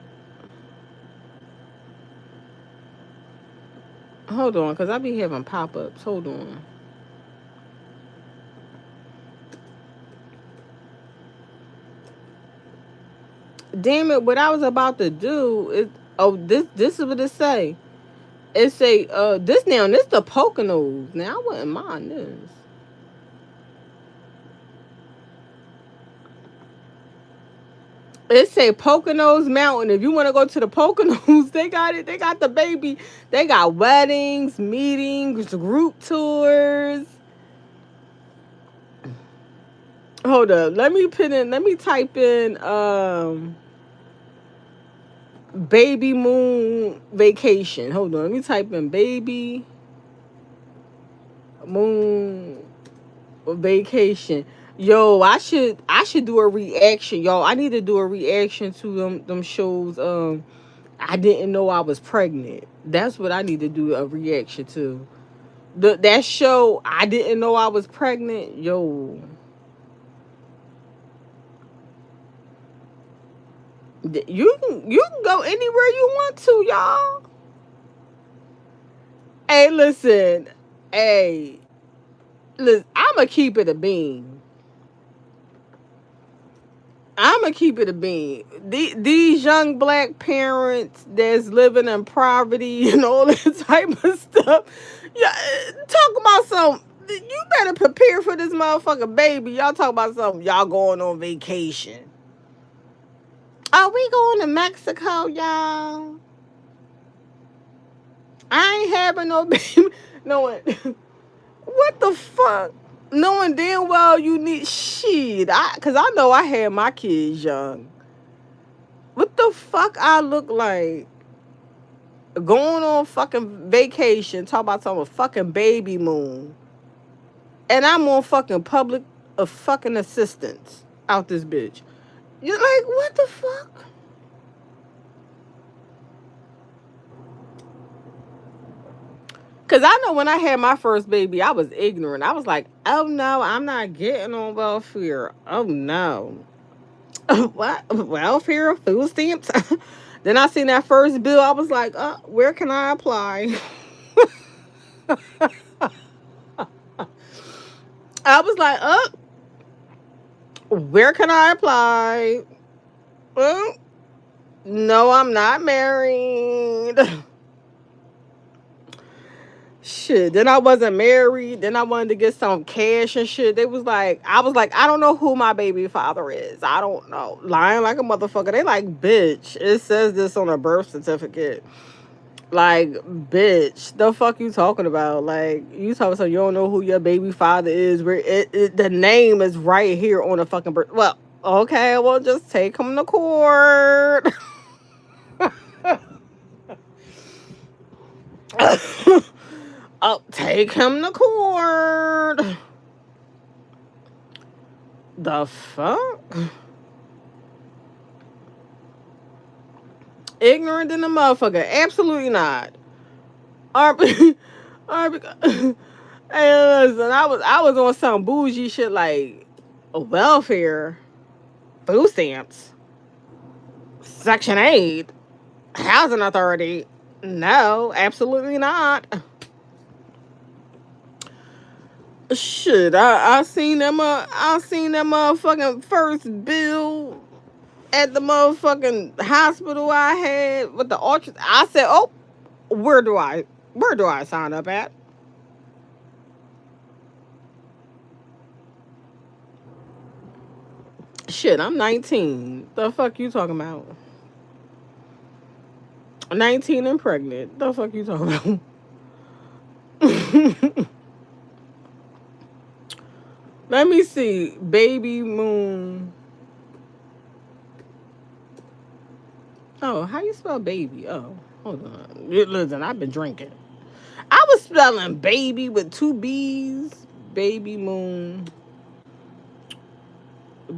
Hold on, because I be having pop-ups. Hold on. Damn it, what I was about to do is, this is what it say. It say, this the Poconos. Now I wouldn't mind this. It say Poconos Mountain. If you want to go to the Poconos, they got it. They got the baby. They got weddings, meetings, group tours. Hold up. Let me type in baby moon vacation. Hold on. Let me type in baby moon vacation. Yo, I should do a reaction, y'all. I need to do a reaction to them shows. I didn't know I was pregnant. That's what I need to do a reaction to. That show, I didn't know I was pregnant. Yo, you can go anywhere you want to, y'all. Hey, listen. Hey, listen. I'ma keep it a bean. These young black parents that's living in poverty and all that type of stuff. Yeah, talk about some. You better prepare for this motherfucking baby. Y'all talk about something. Y'all going on vacation. Are we going to Mexico, y'all? I ain't having no baby. No one. What the fuck? Knowing damn well you need shit. Cause I know I had my kids young. What the fuck I look like? Going on fucking vacation, talk about some fucking baby moon. And I'm on fucking public fucking assistance out this bitch. You're like, what the fuck? Because I know when I had my first baby, I was ignorant. I was like, oh no, I'm not getting on welfare. Oh no. What? Welfare? Food stamps? Then I seen that first bill. I was like, where can I apply? I was like, where can I apply? No, I'm not married. Shit. Then I wasn't married. Then I wanted to get some cash and shit. I was like, I don't know who my baby father is. I don't know. Lying like a motherfucker. They like, bitch, it says this on a birth certificate. Like, bitch, the fuck you talking about? Like, you talking about you don't know who your baby father is. Where the name is right here on the fucking birth. Well, okay, well, just take him to court. Oh, take him to court. The fuck? Ignorant than a motherfucker. Absolutely not. Hey, listen, I was on some bougie shit like welfare, food stamps, Section 8, housing authority. No, absolutely not. Shit, I seen them motherfucking first bill at the motherfucking hospital I had with the ultrasound. I said, oh, where do I sign up at? Shit, I'm 19. The fuck you talking about? 19 and pregnant. The fuck you talking about? Let me see. Baby moon. Oh, how you spell baby? Oh, hold on. Listen, I've been drinking. I was spelling baby with 2 B's. Baby moon.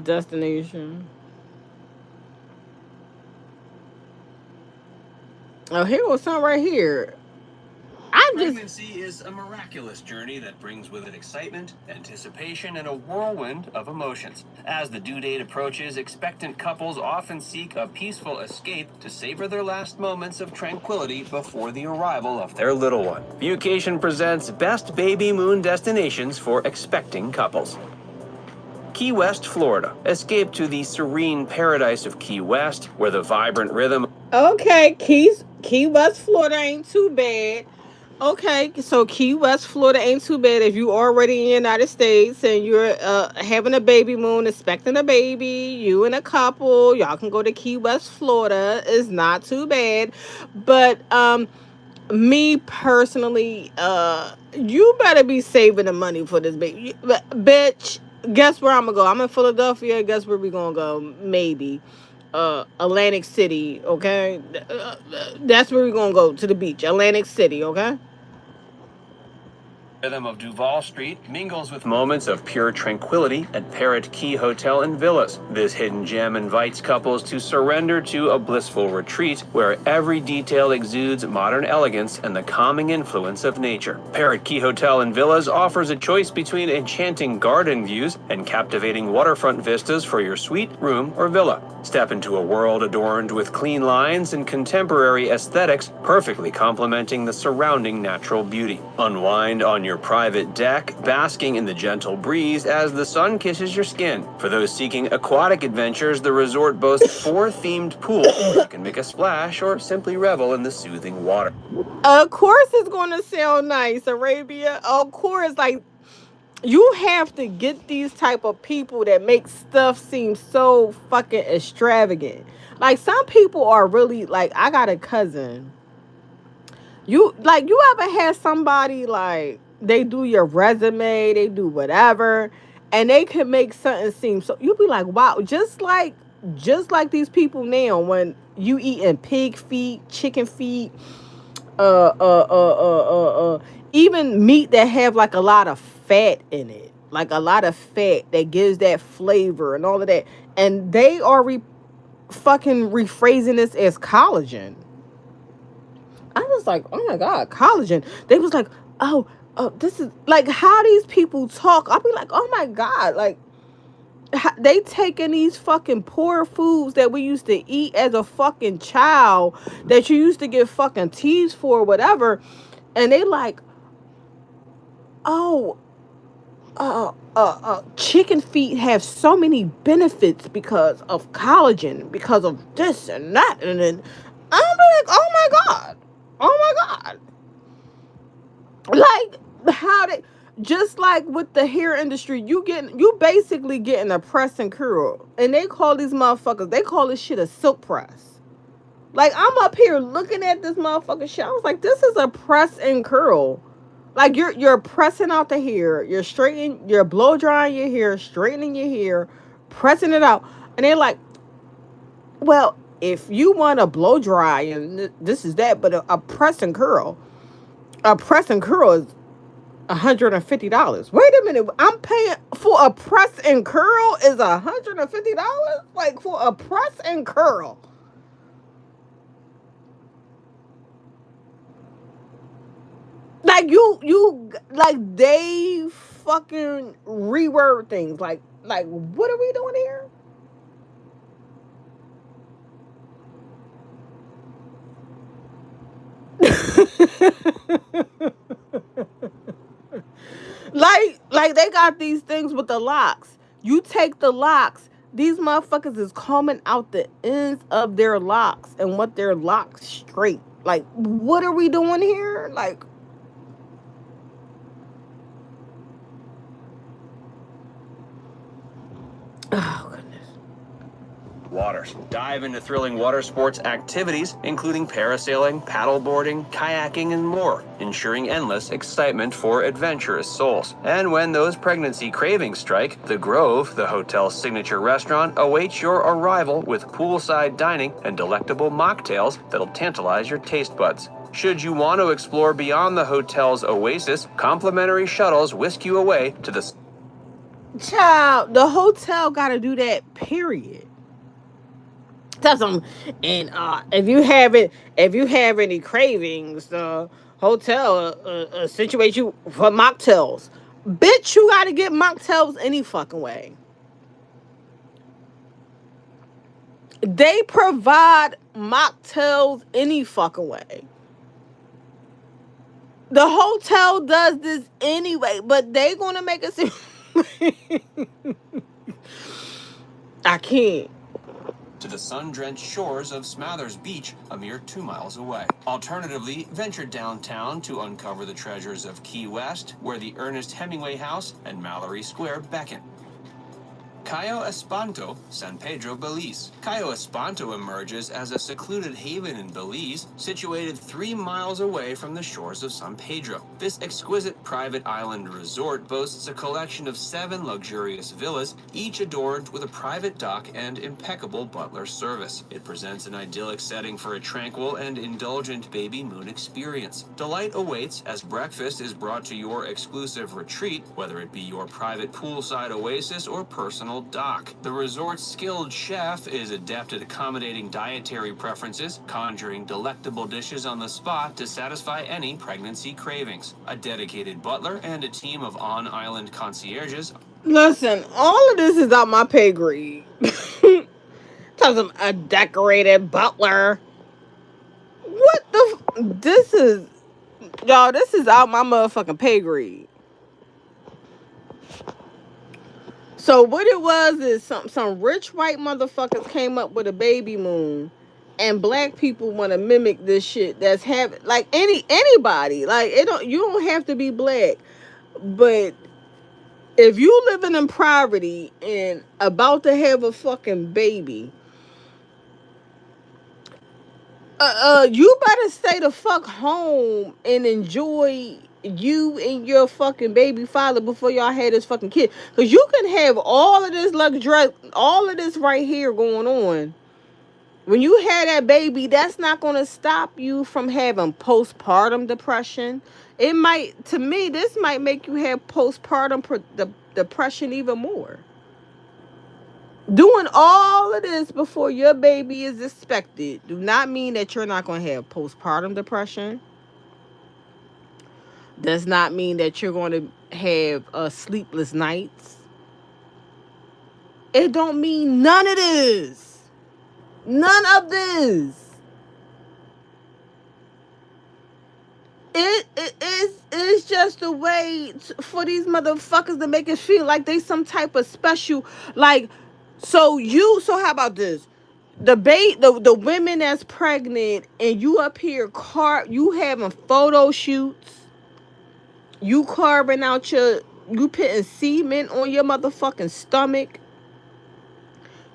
Destination. Oh, here was some right here. Pregnancy is a miraculous journey that brings with it excitement, anticipation, and a whirlwind of emotions. As the due date approaches, expectant couples often seek a peaceful escape to savor their last moments of tranquility before the arrival of their little one. Viewcation presents Best Baby Moon Destinations for Expecting Couples. Key West, Florida. Escape to the serene paradise of Key West, where the vibrant rhythm... Okay, Key West, Florida ain't too bad. Okay, so Key West, Florida ain't too bad. If you already in the United States and you're having a baby moon, expecting a baby, you and a couple, y'all can go to Key West, Florida. It's not too bad. But me personally, you better be saving the money for this baby. Bitch, Guess where I'm gonna go? I'm in Philadelphia. Guess where we gonna go? Maybe Atlantic City. Okay, that's where we gonna go, to the beach, Atlantic City. Okay. Rhythm of Duval Street mingles with moments of pure tranquility at Parrot Key Hotel and Villas. This hidden gem invites couples to surrender to a blissful retreat where every detail exudes modern elegance and the calming influence of nature. Parrot Key Hotel and Villas offers a choice between enchanting garden views and captivating waterfront vistas for your suite, room, or villa. Step into a world adorned with clean lines and contemporary aesthetics, perfectly complementing the surrounding natural beauty. Unwind on your private deck, basking in the gentle breeze as the sun kisses your skin. For those seeking aquatic adventures, the resort boasts 4 themed pools where you can make a splash or simply revel in the soothing water. Of course it's going to sound nice, Arabia. Of course, like, you have to get these type of people that make stuff seem so fucking extravagant. Like, some people are really, like, I got a cousin. You ever had somebody, like, they do your resume, they do whatever, and they can make something seem so, you be like, wow, just like these people now, when you eating pig feet, chicken feet, even meat that have like a lot of fat in it, like a lot of fat that gives that flavor and all of that, and they are fucking rephrasing this as collagen. I was like, oh my god, collagen. They was like, oh, this is like how these people talk. I'll be like, oh my god, like, they taking these fucking poor foods that we used to eat as a fucking child, that you used to get fucking teased for, whatever, and they like, oh, chicken feet have so many benefits because of collagen, because of this and that, and then I'm like, oh my god, like, how they, just like with the hair industry, you basically getting a press and curl, and they call these motherfuckers, they call this shit a silk press. Like, I'm up here looking at this motherfucking shit, I was like, this is a press and curl. Like, you're pressing out the hair, you're blow drying your hair, straightening your hair, pressing it out, and they're like, well, if you want a blow dry and this is that, but a press and curl is $150. Wait a minute, I'm paying for a press and curl is $150? Like, for a press and curl. Like, you like, they fucking reword things. Like, what are we doing here? like they got these things with the locks. You take the locks, these motherfuckers is combing out the ends of their locks and want their locks straight. Like, what are we doing here? Like, oh goodness. Waters. Dive into thrilling water sports activities, including parasailing, paddleboarding, kayaking, and more, ensuring endless excitement for adventurous souls. And when those pregnancy cravings strike, The Grove, the hotel's signature restaurant, awaits your arrival with poolside dining and delectable mocktails that'll tantalize your taste buds. Should you want to explore beyond the hotel's oasis, complimentary shuttles whisk you away to the... Child, the hotel gotta do that, period. Tell them, and if you have any cravings, the hotel situate you for mocktails. Bitch, you gotta get mocktails any fucking way. They provide mocktails any fucking way. The hotel does this anyway, but they gonna make it seem. I can't. To the sun-drenched shores of Smathers Beach, a mere 2 miles away. Alternatively, venture downtown to uncover the treasures of Key West, where the Ernest Hemingway House and Mallory Square beckon. Cayo Espanto, San Pedro, Belize. Cayo Espanto emerges as a secluded haven in Belize, situated 3 miles away from the shores of San Pedro. This exquisite private island resort boasts a collection of 7 luxurious villas, each adorned with a private dock and impeccable butler service. It presents an idyllic setting for a tranquil and indulgent baby moon experience. Delight awaits as breakfast is brought to your exclusive retreat, whether it be your private poolside oasis or personal dock. The resort's skilled chef is adept at accommodating dietary preferences, conjuring delectable dishes on the spot to satisfy any pregnancy cravings. A dedicated butler and a team of on-island concierges. Listen, all of this is out my pay grade. Tells him a decorated butler. What the? This is, y'all. This is out my motherfucking pay grade. So what it was is some rich white motherfuckers came up with a baby moon, and black people want to mimic this shit. That's having like anybody. Like you don't have to be black, but if you living in poverty and about to have a fucking baby, you better stay the fuck home and enjoy you and your fucking baby father before y'all had this fucking kid. Because you can have all of this luxury, all of this right here going on. When you have that baby, that's not going to stop you from having postpartum depression. It might, to me, this might make you have postpartum depression even more. Doing all of this before your baby is expected do not mean that you're not going to have postpartum depression. Does not mean that you're going to have sleepless nights. It don't mean none of this. None of this. It's just a way for these motherfuckers to make it feel like they some type of special, like, so how about this? The women that's pregnant and you up here you having photo shoots, you carving out you putting cement on your motherfucking stomach,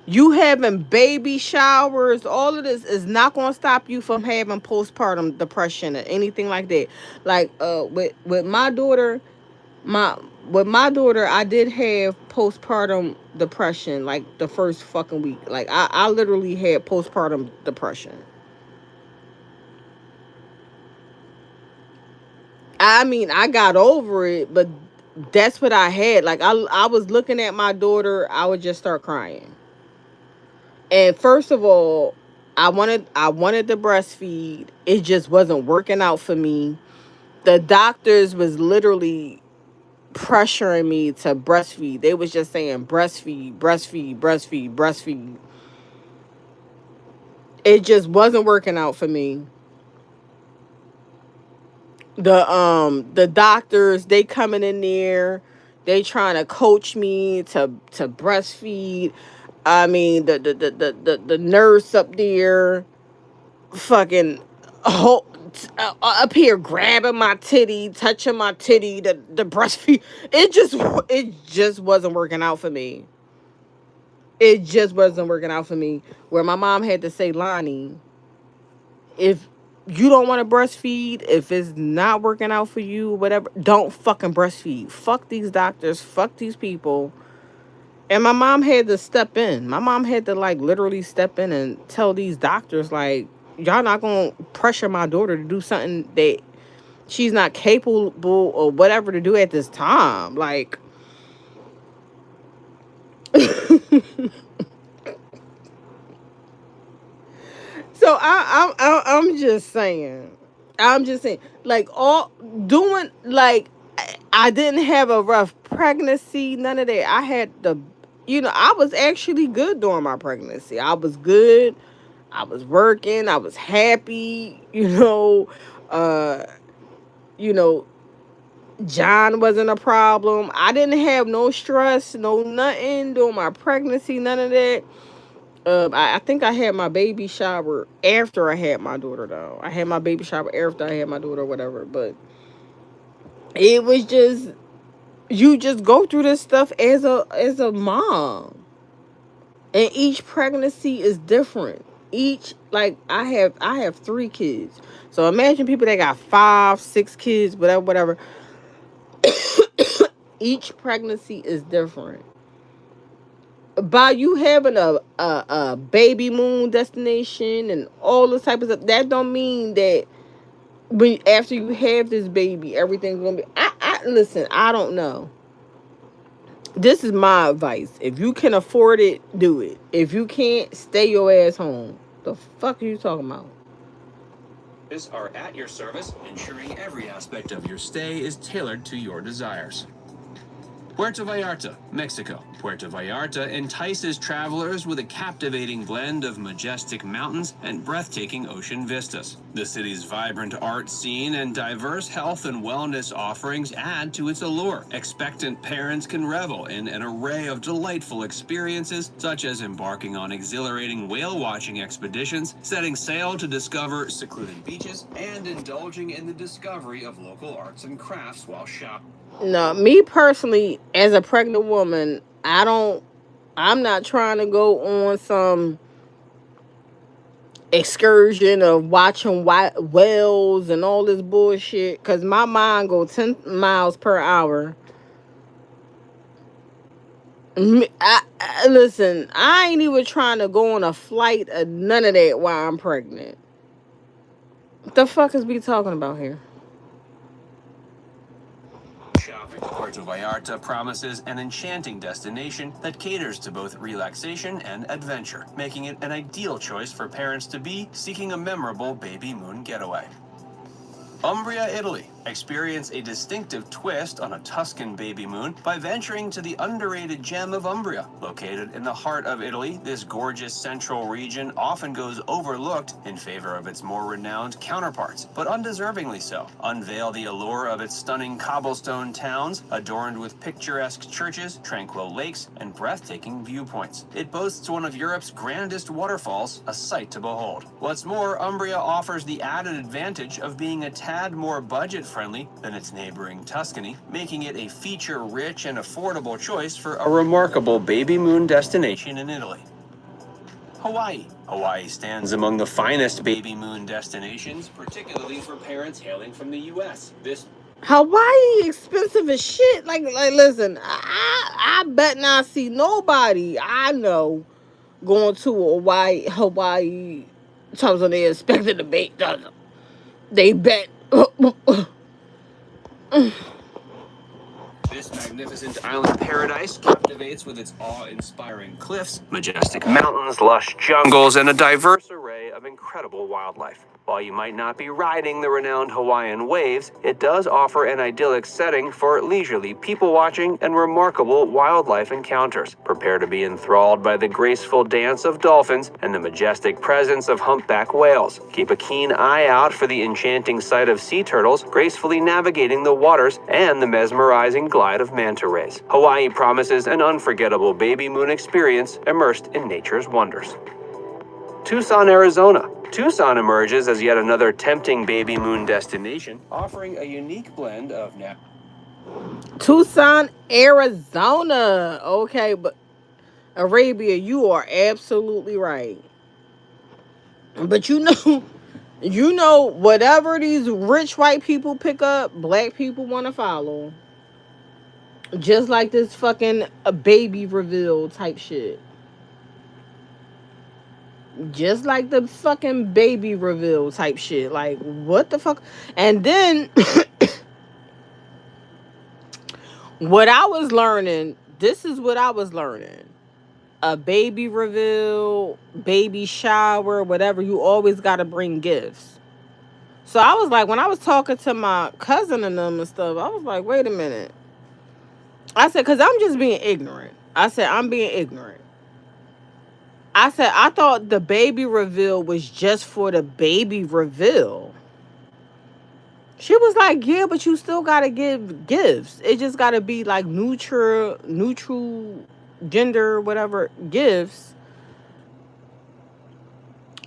you having baby showers. All of this is not going to stop you from having postpartum depression or anything like that. Like with my daughter, I did have postpartum depression like the first fucking week. Like I literally had postpartum depression. I mean, I got over it, but that's what I had. Like I was looking at my daughter, I would just start crying. And first of all, I wanted to breastfeed. It just wasn't working out for me. The doctors was literally pressuring me to breastfeed. They was just saying breastfeed, breastfeed, breastfeed, breastfeed. It just wasn't working out for me. The doctors, they coming in there, they trying to coach me to breastfeed. I mean, the nurse up there fucking up here grabbing my titty, touching my titty, the breastfeed. It just wasn't working out for me. It just wasn't working out for me. Where my mom had to say, Lonnie, if you don't want to breastfeed, if it's not working out for you, whatever, don't fucking breastfeed. Fuck these doctors. Fuck these people. And my mom had to step in. My mom had to like literally step in and tell these doctors, like, y'all not going to pressure my daughter to do something that she's not capable or whatever to do at this time. Like, so I'm just saying, like, all doing, like, I didn't have a rough pregnancy, none of that. I had I was actually good during my pregnancy. I was good. I was working. I was happy. John wasn't a problem. I didn't have no stress, no nothing during my pregnancy, none of that. I think I had my baby shower after I had my daughter, though. I had my baby shower after I had my daughter, whatever. But it was just, you just go through this stuff as a mom. And each pregnancy is different. Like I have 3 kids. So imagine people that got 5, 6 kids, whatever. Each pregnancy is different. By you having a baby moon destination and all this type of stuff, that don't mean that after you have this baby, everything's gonna be. Listen. I don't know. This is my advice. If you can afford it, do it. If you can't, stay your ass home. The fuck are you talking about? Are at your service, ensuring every aspect of your stay is tailored to your desires. Puerto Vallarta, Mexico. Puerto Vallarta entices travelers with a captivating blend of majestic mountains and breathtaking ocean vistas. The city's vibrant art scene and diverse health and wellness offerings add to its allure. Expectant parents can revel in an array of delightful experiences, such as embarking on exhilarating whale-watching expeditions, setting sail to discover secluded beaches, and indulging in the discovery of local arts and crafts while shopping. No, me personally, as a pregnant woman, I'm not trying to go on some excursion of watching whales and all this bullshit, because my mind goes 10 miles per hour. Listen, I ain't even trying to go on a flight or none of that while I'm pregnant. What the fuck is we talking about here? Puerto Vallarta promises an enchanting destination that caters to both relaxation and adventure, making it an ideal choice for parents to be seeking a memorable baby moon getaway. Umbria, Italy. Experience a distinctive twist on a Tuscan baby moon by venturing to the underrated gem of Umbria. Located in the heart of Italy, this gorgeous central region often goes overlooked in favor of its more renowned counterparts, but undeservingly so. Unveil the allure of its stunning cobblestone towns, adorned with picturesque churches, tranquil lakes, and breathtaking viewpoints. It boasts one of Europe's grandest waterfalls, a sight to behold. What's more, Umbria offers the added advantage of being a tad more budget-friendly than its neighboring Tuscany, making it a feature-rich and affordable choice for a remarkable baby moon destination in Italy. Hawaii. Hawaii stands among the finest baby moon destinations, particularly for parents hailing from the U.S. Hawaii expensive as shit. Like listen, I bet not see nobody I know going to Hawaii times when they expected to be. They bet. This magnificent island paradise captivates with its awe-inspiring cliffs, majestic mountains, lush jungles, and a diverse array of incredible wildlife. While you might not be riding the renowned Hawaiian waves, it does offer an idyllic setting for leisurely people-watching and remarkable wildlife encounters. Prepare to be enthralled by the graceful dance of dolphins and the majestic presence of humpback whales. Keep a keen eye out for the enchanting sight of sea turtles gracefully navigating the waters and the mesmerizing glide of manta rays. Hawaii promises an unforgettable baby moon experience immersed in nature's wonders. Tucson, Arizona. Tucson emerges as yet another tempting baby moon destination, offering a unique blend of Tucson, Arizona. Okay, but Arabia, you are absolutely right. But you know, whatever these rich white people pick up, black people want to follow. Just like this fucking baby reveal type shit. Just like the fucking baby reveal type shit. Like, what the fuck? And then, what I was learning, this is what I was learning. A baby reveal, baby shower, whatever, you always got to bring gifts. So I was like, when I was talking to my cousin and them and stuff, I was like, wait a minute. I said, because I'm just being ignorant. I said, I'm being ignorant. I said, I thought the baby reveal was just for the baby reveal. She was like, yeah, but you still got to give gifts. It just got to be like neutral gender, whatever, gifts.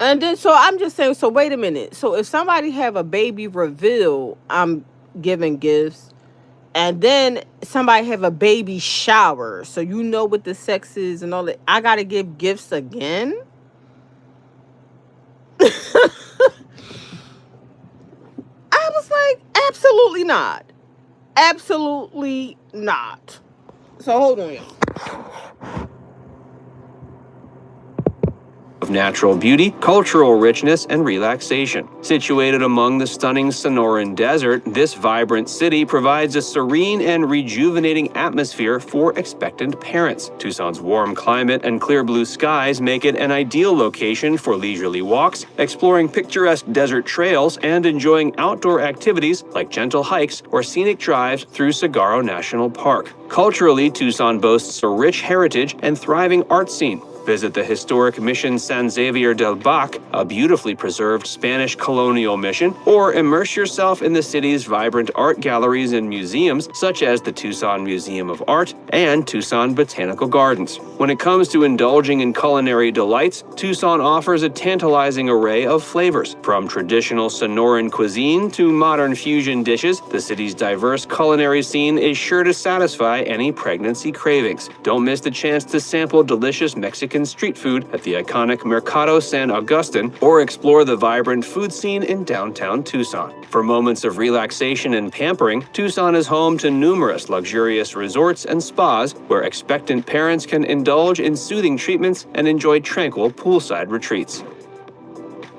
And then, so I'm just saying, so wait a minute. So if somebody have a baby reveal, I'm giving gifts. And then somebody have a baby shower, so you know what the sex is and all that. I gotta give gifts again. I was like, absolutely not. Absolutely not. So hold on, y'all. Of natural beauty, cultural richness, and relaxation. Situated among the stunning Sonoran Desert, this vibrant city provides a serene and rejuvenating atmosphere for expectant parents. Tucson's warm climate and clear blue skies make it an ideal location for leisurely walks, exploring picturesque desert trails, and enjoying outdoor activities like gentle hikes or scenic drives through Saguaro National Park. Culturally, Tucson boasts a rich heritage and thriving art scene. Visit the historic Mission San Xavier del Bac, a beautifully preserved Spanish colonial mission, or immerse yourself in the city's vibrant art galleries and museums, such as the Tucson Museum of Art and Tucson Botanical Gardens. When it comes to indulging in culinary delights, Tucson offers a tantalizing array of flavors. From traditional Sonoran cuisine to modern fusion dishes, the city's diverse culinary scene is sure to satisfy any pregnancy cravings. Don't miss the chance to sample delicious Mexican street food at the iconic Mercado San Agustin or explore the vibrant food scene in downtown Tucson. For moments of relaxation and pampering, Tucson is home to numerous luxurious resorts and spas where expectant parents can indulge in soothing treatments and enjoy tranquil poolside retreats.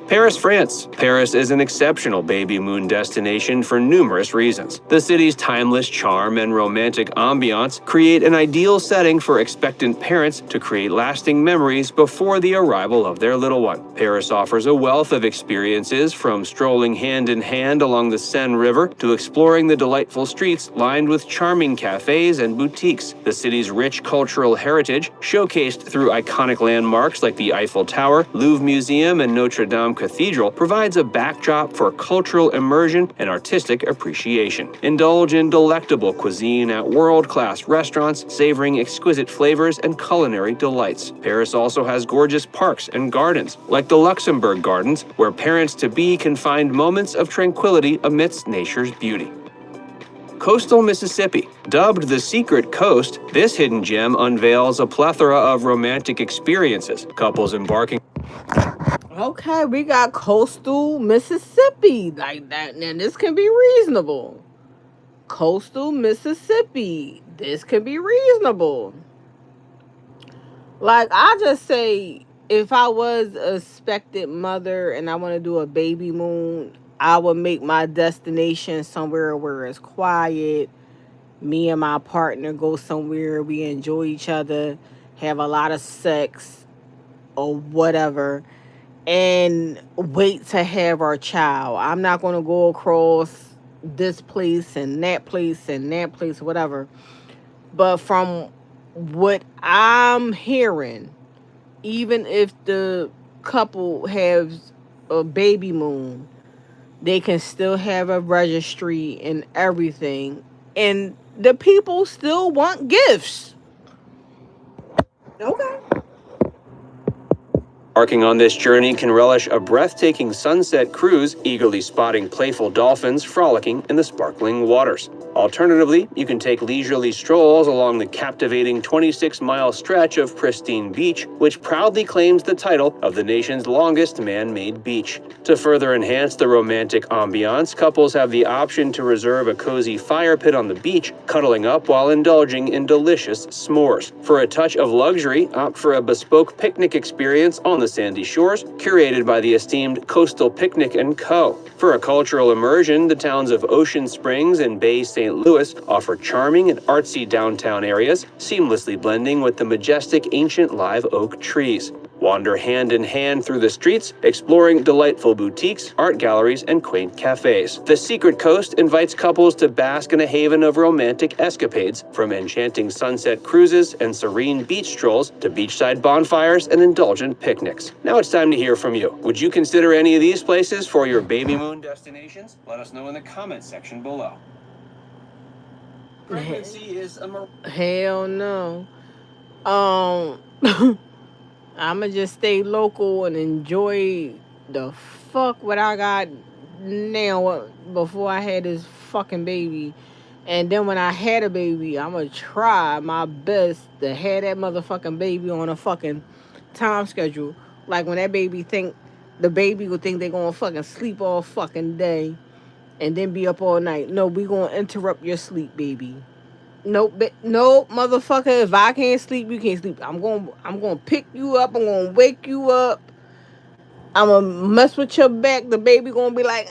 Paris, France. Paris is an exceptional baby moon destination for numerous reasons. The city's timeless charm and romantic ambiance create an ideal setting for expectant parents to create lasting memories before the arrival of their little one. Paris offers a wealth of experiences, from strolling hand in hand along the Seine River to exploring the delightful streets lined with charming cafes and boutiques. The city's rich cultural heritage, showcased through iconic landmarks like the Eiffel Tower, Louvre Museum, and Notre Dame Cathedral, provides a backdrop for cultural immersion and artistic appreciation. Indulge in delectable cuisine at world-class restaurants, savoring exquisite flavors and culinary delights. Paris also has gorgeous parks and gardens, like the Luxembourg Gardens, where parents-to-be can find moments of tranquility amidst nature's beauty. Coastal Mississippi. Dubbed the Secret Coast, this hidden gem unveils a plethora of romantic experiences. Couples embarking. Okay, we got coastal Mississippi like that. Now, this can be reasonable. Coastal Mississippi. This can be reasonable. Like, I just say, if I was a expectant mother and I want to do a baby moon, I would make my destination somewhere where it's quiet. Me and my partner go somewhere, we enjoy each other, have a lot of sex or whatever, and wait to have our child. I'm not going to go across this place and that place and that place, whatever. But from what I'm hearing, even if the couple has a baby moon, they can still have a registry and everything, and the people still want gifts. Okay. Embarking on this journey can relish a breathtaking sunset cruise, eagerly spotting playful dolphins frolicking in the sparkling waters. Alternatively, you can take leisurely strolls along the captivating 26-mile stretch of pristine beach, which proudly claims the title of the nation's longest man-made beach. To further enhance the romantic ambiance, couples have the option to reserve a cozy fire pit on the beach, cuddling up while indulging in delicious s'mores. For a touch of luxury, opt for a bespoke picnic experience on the sandy shores, curated by the esteemed Coastal Picnic & Co. For a cultural immersion, the towns of Ocean Springs and Bay St. Louis offer charming and artsy downtown areas, seamlessly blending with the majestic ancient live oak trees. Wander hand in hand through the streets, exploring delightful boutiques, art galleries, and quaint cafes. The Secret Coast invites couples to bask in a haven of romantic escapades, from enchanting sunset cruises and serene beach strolls to beachside bonfires and indulgent picnics. Now it's time to hear from you. Would you consider any of these places for your baby moon destinations? Let us know in the comments section below. Pregnancy is a Hell no. I'ma just stay local and enjoy the fuck what I got now before I had this fucking baby. And then when I had a baby, I'm gonna try my best to have that motherfucking baby on a fucking time schedule. Like when that baby think, the baby would think they gonna fucking sleep all fucking day and then be up all night. No, we gonna interrupt your sleep, baby. Nope, no, motherfucker. If I can't sleep, you can't sleep. I'm gonna pick you up. I'm gonna wake you up. I'm gonna mess with your back. The baby gonna be like,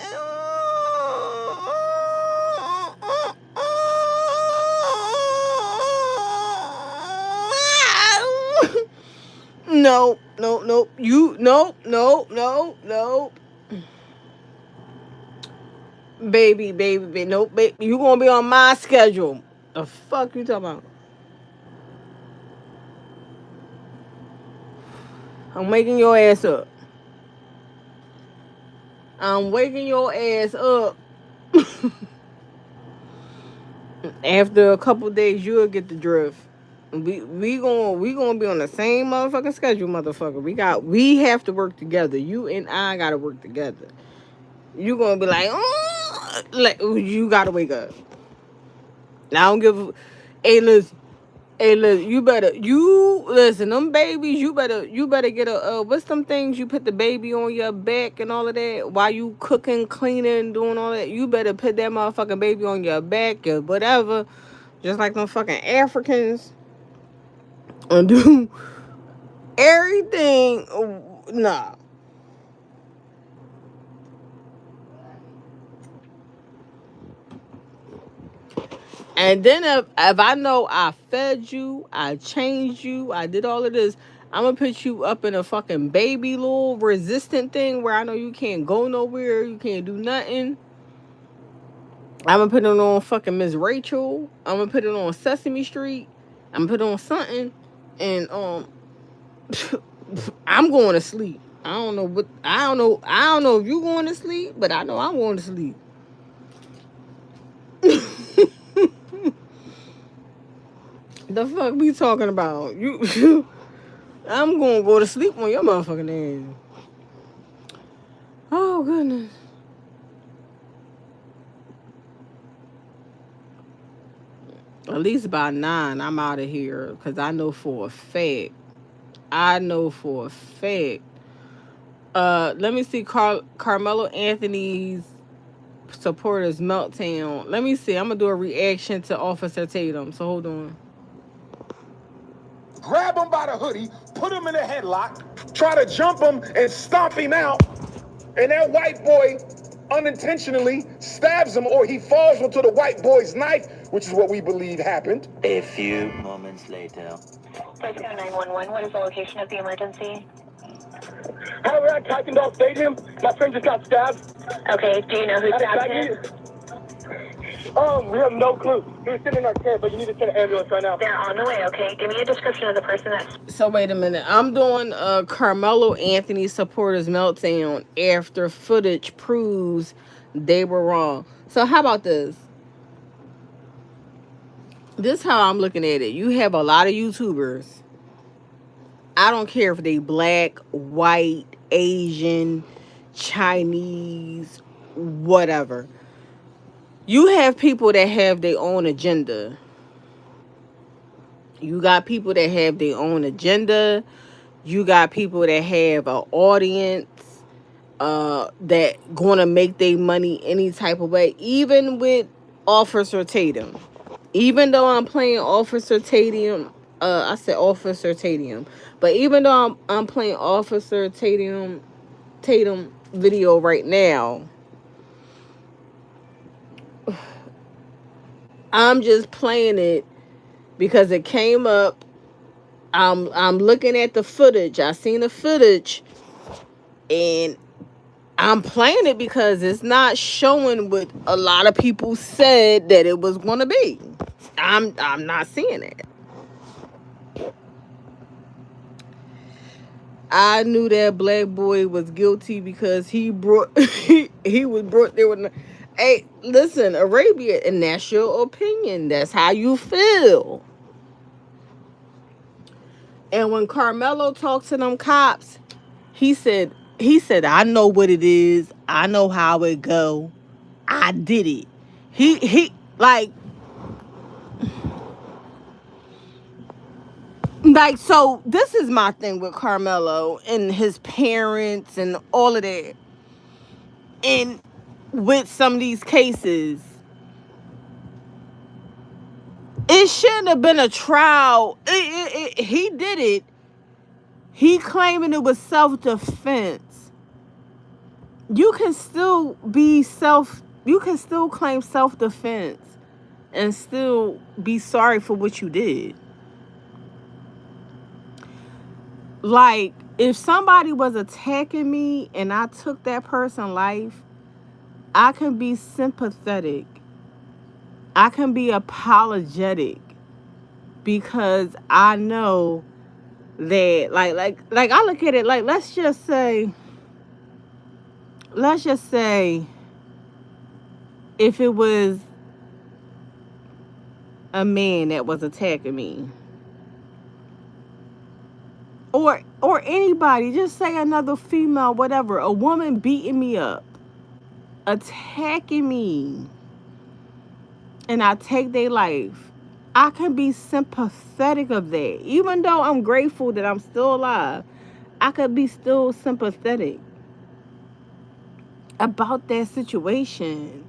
no, no, no, you, no, no, no, no. Baby, nope, baby, you gonna be on my schedule. The fuck you talking about? I'm waking your ass up. I'm waking your ass up. After a couple days, you'll get the drift. We gonna be on the same motherfucking schedule, motherfucker. We have to work together. You and I gotta work together. You gonna be like, oh, like you gotta wake up. Now I don't give a. Hey, listen, you listen, them babies, you better get a, what's them things you put the baby on your back and all of that while you cooking, cleaning, doing all that. You better put that motherfucking baby on your back or whatever, just like them fucking Africans, and do everything. Nah. And then if I know I fed you, I changed you, I did all of this, I'm going to put you up in a fucking baby little resistant thing where I know you can't go nowhere, you can't do nothing. I'm going to put it on fucking Miss Rachel. I'm going to put it on Sesame Street. I'm going to put it on something. And I'm going to sleep. I don't know if you going to sleep, but I know I'm going to sleep. The fuck we talking about? You I'm gonna go to sleep on your motherfucking ass. Oh goodness. At least by 9 I'm out of here. Cause I know for a fact. Let me see Carmelo Anthony's supporters meltdown. Let me see. I'm gonna do a reaction to Officer Tatum. So hold on. Grab him by the hoodie, put him in a headlock, try to jump him and stomp him out, and that white boy unintentionally stabs him, or he falls onto the white boy's knife, which is what we believe happened. A few moments later. Let's go 911. What is the location of the emergency? Hi, we're at Kuykendall Stadium. My friend just got stabbed. Okay, do you know who stabbed him? We have no clue. He was sitting in our car, but you need to send an ambulance right now. They're on the way, okay? Give me a description of the person that's... So wait a minute. I'm doing Carmelo Anthony supporters meltdown after footage proves they were wrong. So how about this? This is how I'm looking at it. You have a lot of YouTubers. I don't care if they black, white, Asian, Chinese, whatever. You have people that have their own agenda. You got people that have their own agenda. You got people that have an audience that gonna make their money any type of way. Even with Officer Tatum. Even though I'm playing Officer Tatum, I said Officer Tatum. But even though I'm playing Officer Tatum video right now, I'm just playing it because it came up. I'm looking at the footage. I seen the footage, and I'm playing it because it's not showing what a lot of people said that it was gonna be. I'm not seeing it. I knew that black boy was guilty because he was brought there with. Hey, listen, Arabia, and that's your opinion. That's how you feel. And when Carmelo talked to them cops, he said, I know what it is. I know how it go. I did it. He like, Like, so this is my thing with Carmelo and his parents and all of that. And with some of these cases, it shouldn't have been a trial. He did it. He claiming it was self-defense. You can still claim self-defense and still be sorry for what you did. Like, if somebody was attacking me and I took that person's life, I can be sympathetic. I can be apologetic because I know that, like I look at it like, let's just say if it was a man that was attacking me, or anybody, just say another female, whatever, a woman beating me up, attacking me, and I take their life, I can be sympathetic of that. Even though I'm grateful that I'm still alive, I could be still sympathetic about that situation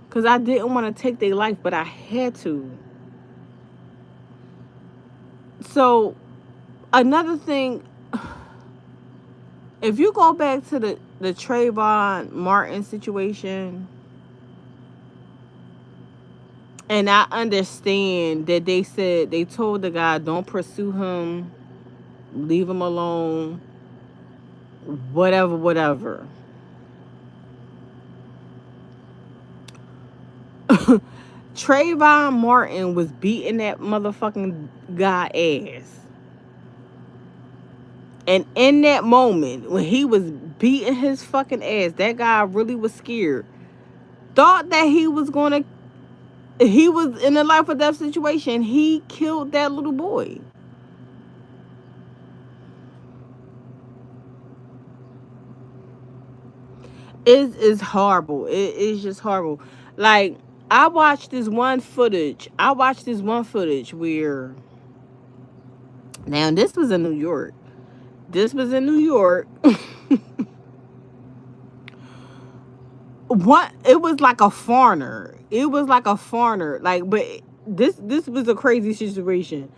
because I didn't want to take their life, but I had to. So another thing, if you go back to the Trayvon Martin situation, and I understand that they told the guy, don't pursue him, leave him alone, whatever. Trayvon Martin was beating that motherfucking guy ass. And in that moment, when he was beating his fucking ass, that guy really was scared. Thought that he was in a life or death situation. He killed that little boy. It's horrible. It's just horrible. Like, I watched this one footage where, now this was in New York. It was like a foreigner. Like, but this was a crazy situation.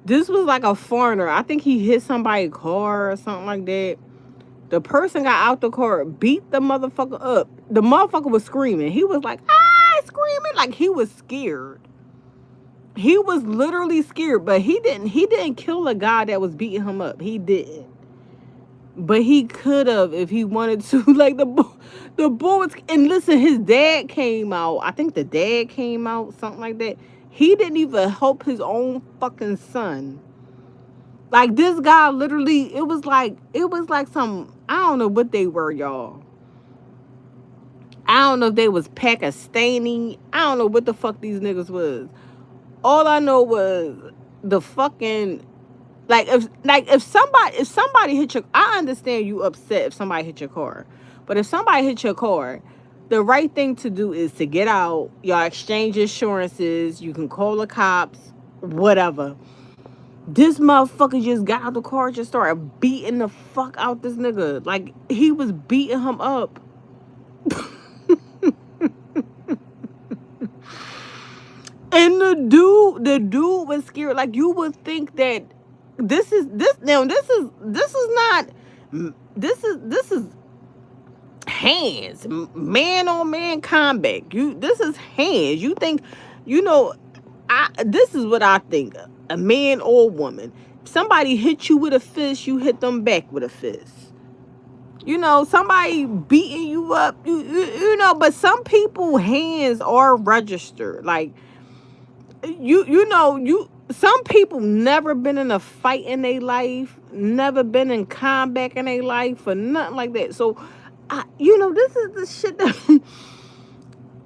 This was like a foreigner. I think he hit somebody's car or something like that. The person got out the car, beat the motherfucker up. The motherfucker was screaming. He was like, screaming, like he was scared. He was literally scared, but he didn't kill a guy that was beating him up. He didn't. But he could have if he wanted to. Like, the bullets. And listen, his dad came out. I think the dad came out, something like that. He didn't even help his own fucking son. Like, this guy literally, it was like some, I don't know what they were, y'all. I don't know if they was Pakistani. I don't know what the fuck these niggas was. All I know was the fucking, if somebody hit your, I understand you upset if somebody hit your car. But if somebody hit your car, the right thing to do is to get out, y'all exchange insurances, you can call the cops, whatever. This motherfucker just got out the car, just started beating the fuck out this nigga. Like, he was beating him up. And the dude was scared. Like, you would think that this is hands, man on man combat. This is hands. You think, this is what I think. A man or woman. If somebody hit you with a fist, you hit them back with a fist. Somebody beating you up, but some people hands are registered. Like, some people never been in a fight in their life, never been in combat in their life or nothing like that. So, this is the shit that,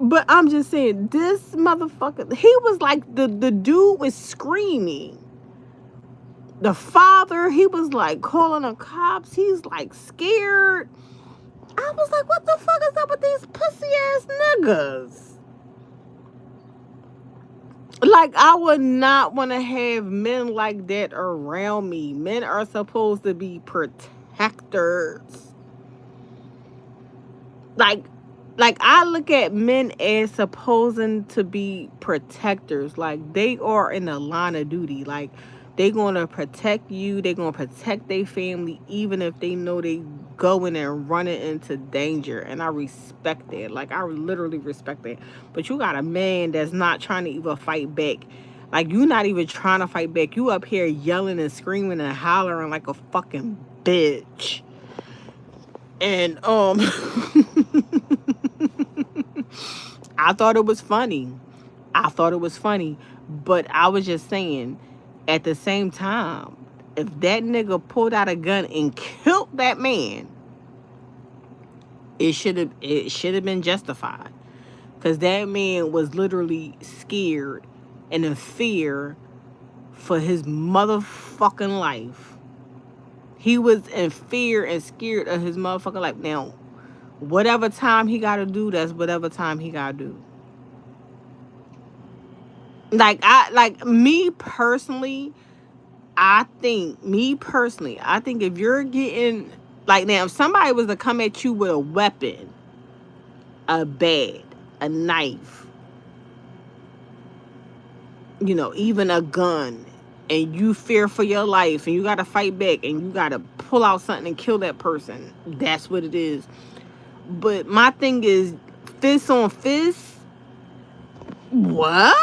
but I'm just saying, this motherfucker, he was like, the dude was screaming. The father, he was like calling the cops. He's like scared. I was like, what the fuck is up with these pussy ass niggas? Like, I would not want to have men like that around me. Men are supposed to be protectors. Like I look at men as supposing to be protectors. Like, they are in the line of duty. Like, they gonna protect you. They gonna protect their family, even if they know they going and running into danger. And I respect that. Like, I literally respect that. But you got a man that's not trying to even fight back. Like, you not even trying to fight back. You up here yelling and screaming and hollering like a fucking bitch. And I thought it was funny. But I was just saying, at the same time, if that nigga pulled out a gun and killed that man, it should have been justified. Because that man was literally scared and in fear for his motherfucking life. He was in fear and scared of his motherfucking life. Now, whatever time he got to do, that's whatever time he got to do. Like me personally, I think if you're getting, like, now, if somebody was to come at you with a weapon, a bat, a knife, you know, even a gun, and you fear for your life and you got to fight back and you got to pull out something and kill that person, that's what it is. But my thing is, fist on fist, what?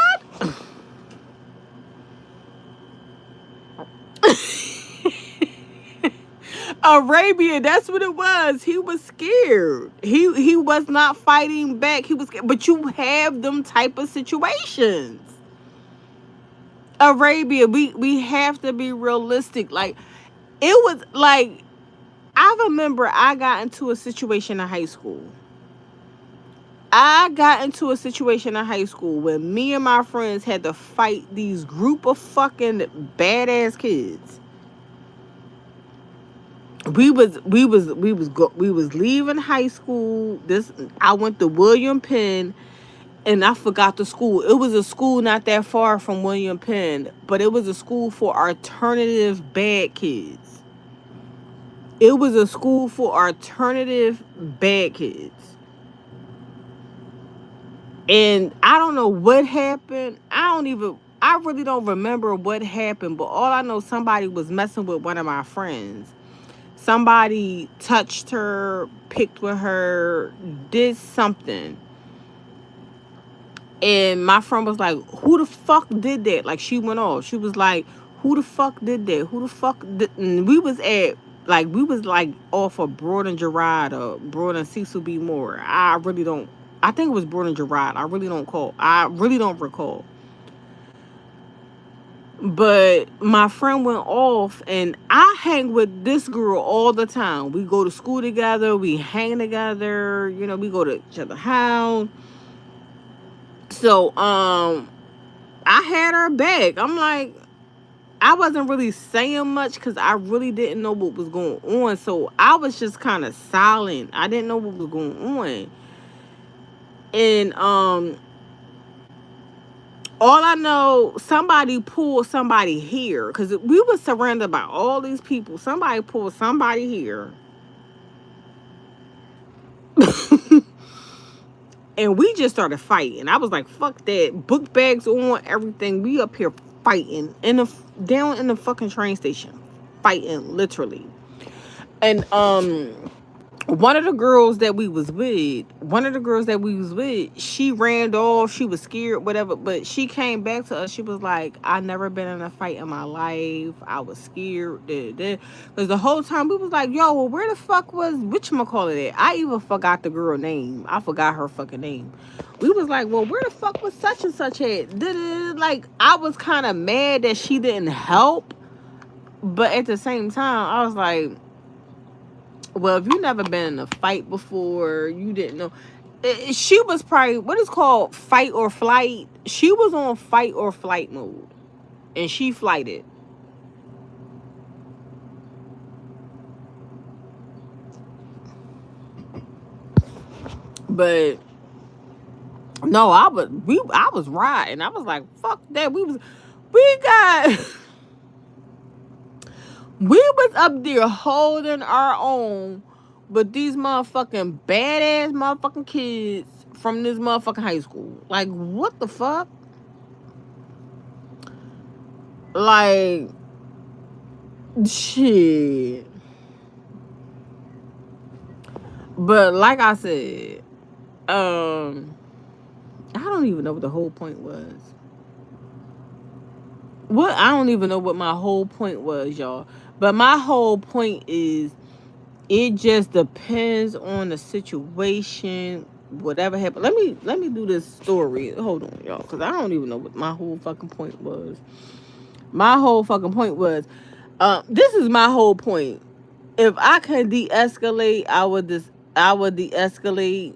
Arabia, that's what it was. He was scared. He was not fighting back. He was scared. But you have them type of situations. Arabia, we have to be realistic. Like, it was like, I remember I got into a situation in high school. Where me and my friends had to fight these group of fucking badass kids. We was leaving high school. I went to William Penn, and I forgot the school. It was a school not that far from William Penn, but it was a school for alternative bad kids. And I don't know what happened. I really don't remember what happened, but all I know, somebody was messing with one of my friends. Somebody touched her, picked with her, did something. And my friend was like, who the fuck did that? Like, she went off. She was like, who the fuck did that? Who the fuck did? And we was off of Broad and Gerard or Broad and Cecil B. Moore. I think it was Broad and Gerard. I really don't recall. But my friend went off, and I hang with this girl all the time. We go to school together. We hang together. You know, we go to each other's house. So, I had her back. I'm like, I wasn't really saying much because I really didn't know what was going on. So, I was just kind of silent. I didn't know what was going on. And, all I know, somebody pulled somebody here, because we were surrounded by all these people. Somebody pulled somebody here. And we just started fighting. I was like, fuck that. Book bags on, everything. We up here fighting down in the fucking train station. Fighting, literally. And one of the girls that we was with, she ran off. She was scared, whatever. But she came back to us. She was like, I never been in a fight in my life. I was scared. Because the whole time we was like, yo, well, where the fuck was whatchamacallit at? I even forgot the girl name. I forgot her fucking name. We was like, well, where the fuck was such and such at? Like, I was kind of mad that she didn't help. But at the same time, I was like, well, if you never been in a fight before, you didn't know. She was probably, what is called fight or flight. She was on fight or flight mode. And she flighted. But No, I was riding. I was like, fuck that. We was up there holding our own with these motherfucking badass motherfucking kids from this motherfucking high school. Like, what the fuck? Like, shit. But like I said, I don't even know what the whole point was. I don't even know what my whole point was, y'all. But my whole point is, it just depends on the situation. Whatever happened. Let me do this story. Hold on, y'all, because I don't even know what my whole fucking point was. My whole fucking point was, this is my whole point. If I can de-escalate, I would de-escalate.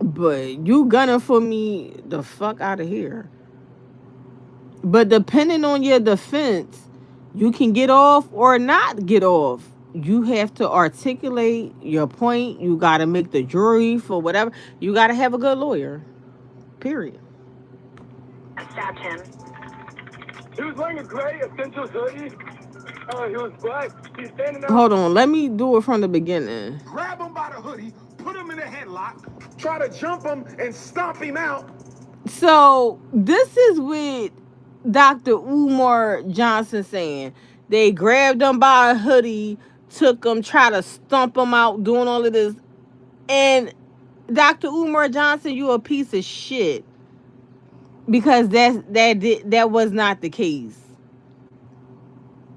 But you gunning for me the fuck out of here. But depending on your defense, you can get off or not get off. You have to articulate your point. You got to make the jury for whatever. You got to have a good lawyer. Period. Stabbed him. He was wearing a gray essential hoodie. He was black. He's standing there. Hold on. Let me do it from the beginning. Grab him by the hoodie, put him in a headlock, try to jump him and stomp him out. So this is what Dr. Umar Johnson saying. They grabbed him by a hoodie, took him, tried to stomp him out, doing all of this. And Dr. Umar Johnson, you a piece of shit. Because that was not the case.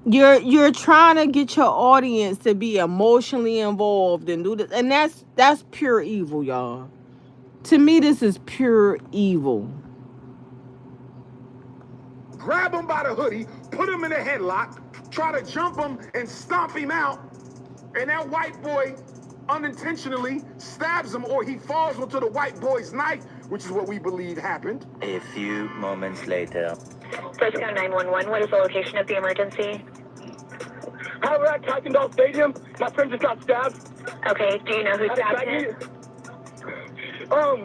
You're trying to get your audience to be emotionally involved and do this, and that's pure evil, y'all. To me, this is pure evil. Grab him by the hoodie, put him in a headlock, try to jump him and stomp him out, and that white boy unintentionally stabs him, or he falls onto the white boy's knife, which is what we believe happened. A few moments later. Frisco 911, what is the location of the emergency? We're at Kuykendall Stadium. My friend just got stabbed. Okay, do you know who stabbed him?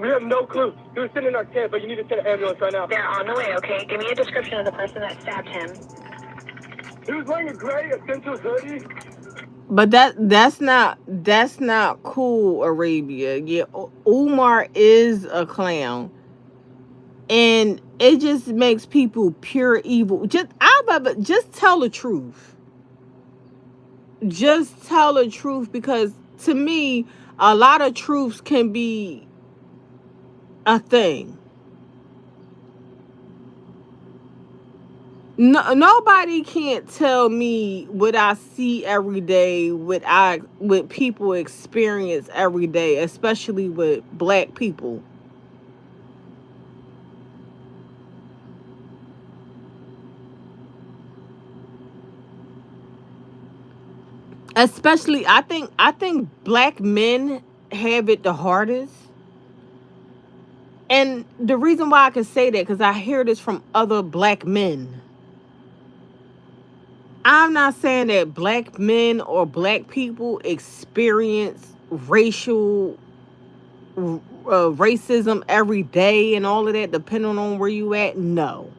We have no clue. He was sitting in our tent, but you need to send an ambulance right now. They're on the way, okay? Give me a description of the person that stabbed him. He was wearing a gray essential hoodie. But that's not cool, Arabia. Yeah, Umar is a clown, and it just makes people pure evil. Just tell the truth. Just tell the truth, because to me, a lot of truths can be a thing. No, nobody can't tell me what I see every day, what people experience every day, especially with black people. Especially, I think black men have it the hardest. And the reason why I can say that, because I hear this from other black men. I'm not saying that black men or black people experience racial racism every day and all of that, depending on where you at. No.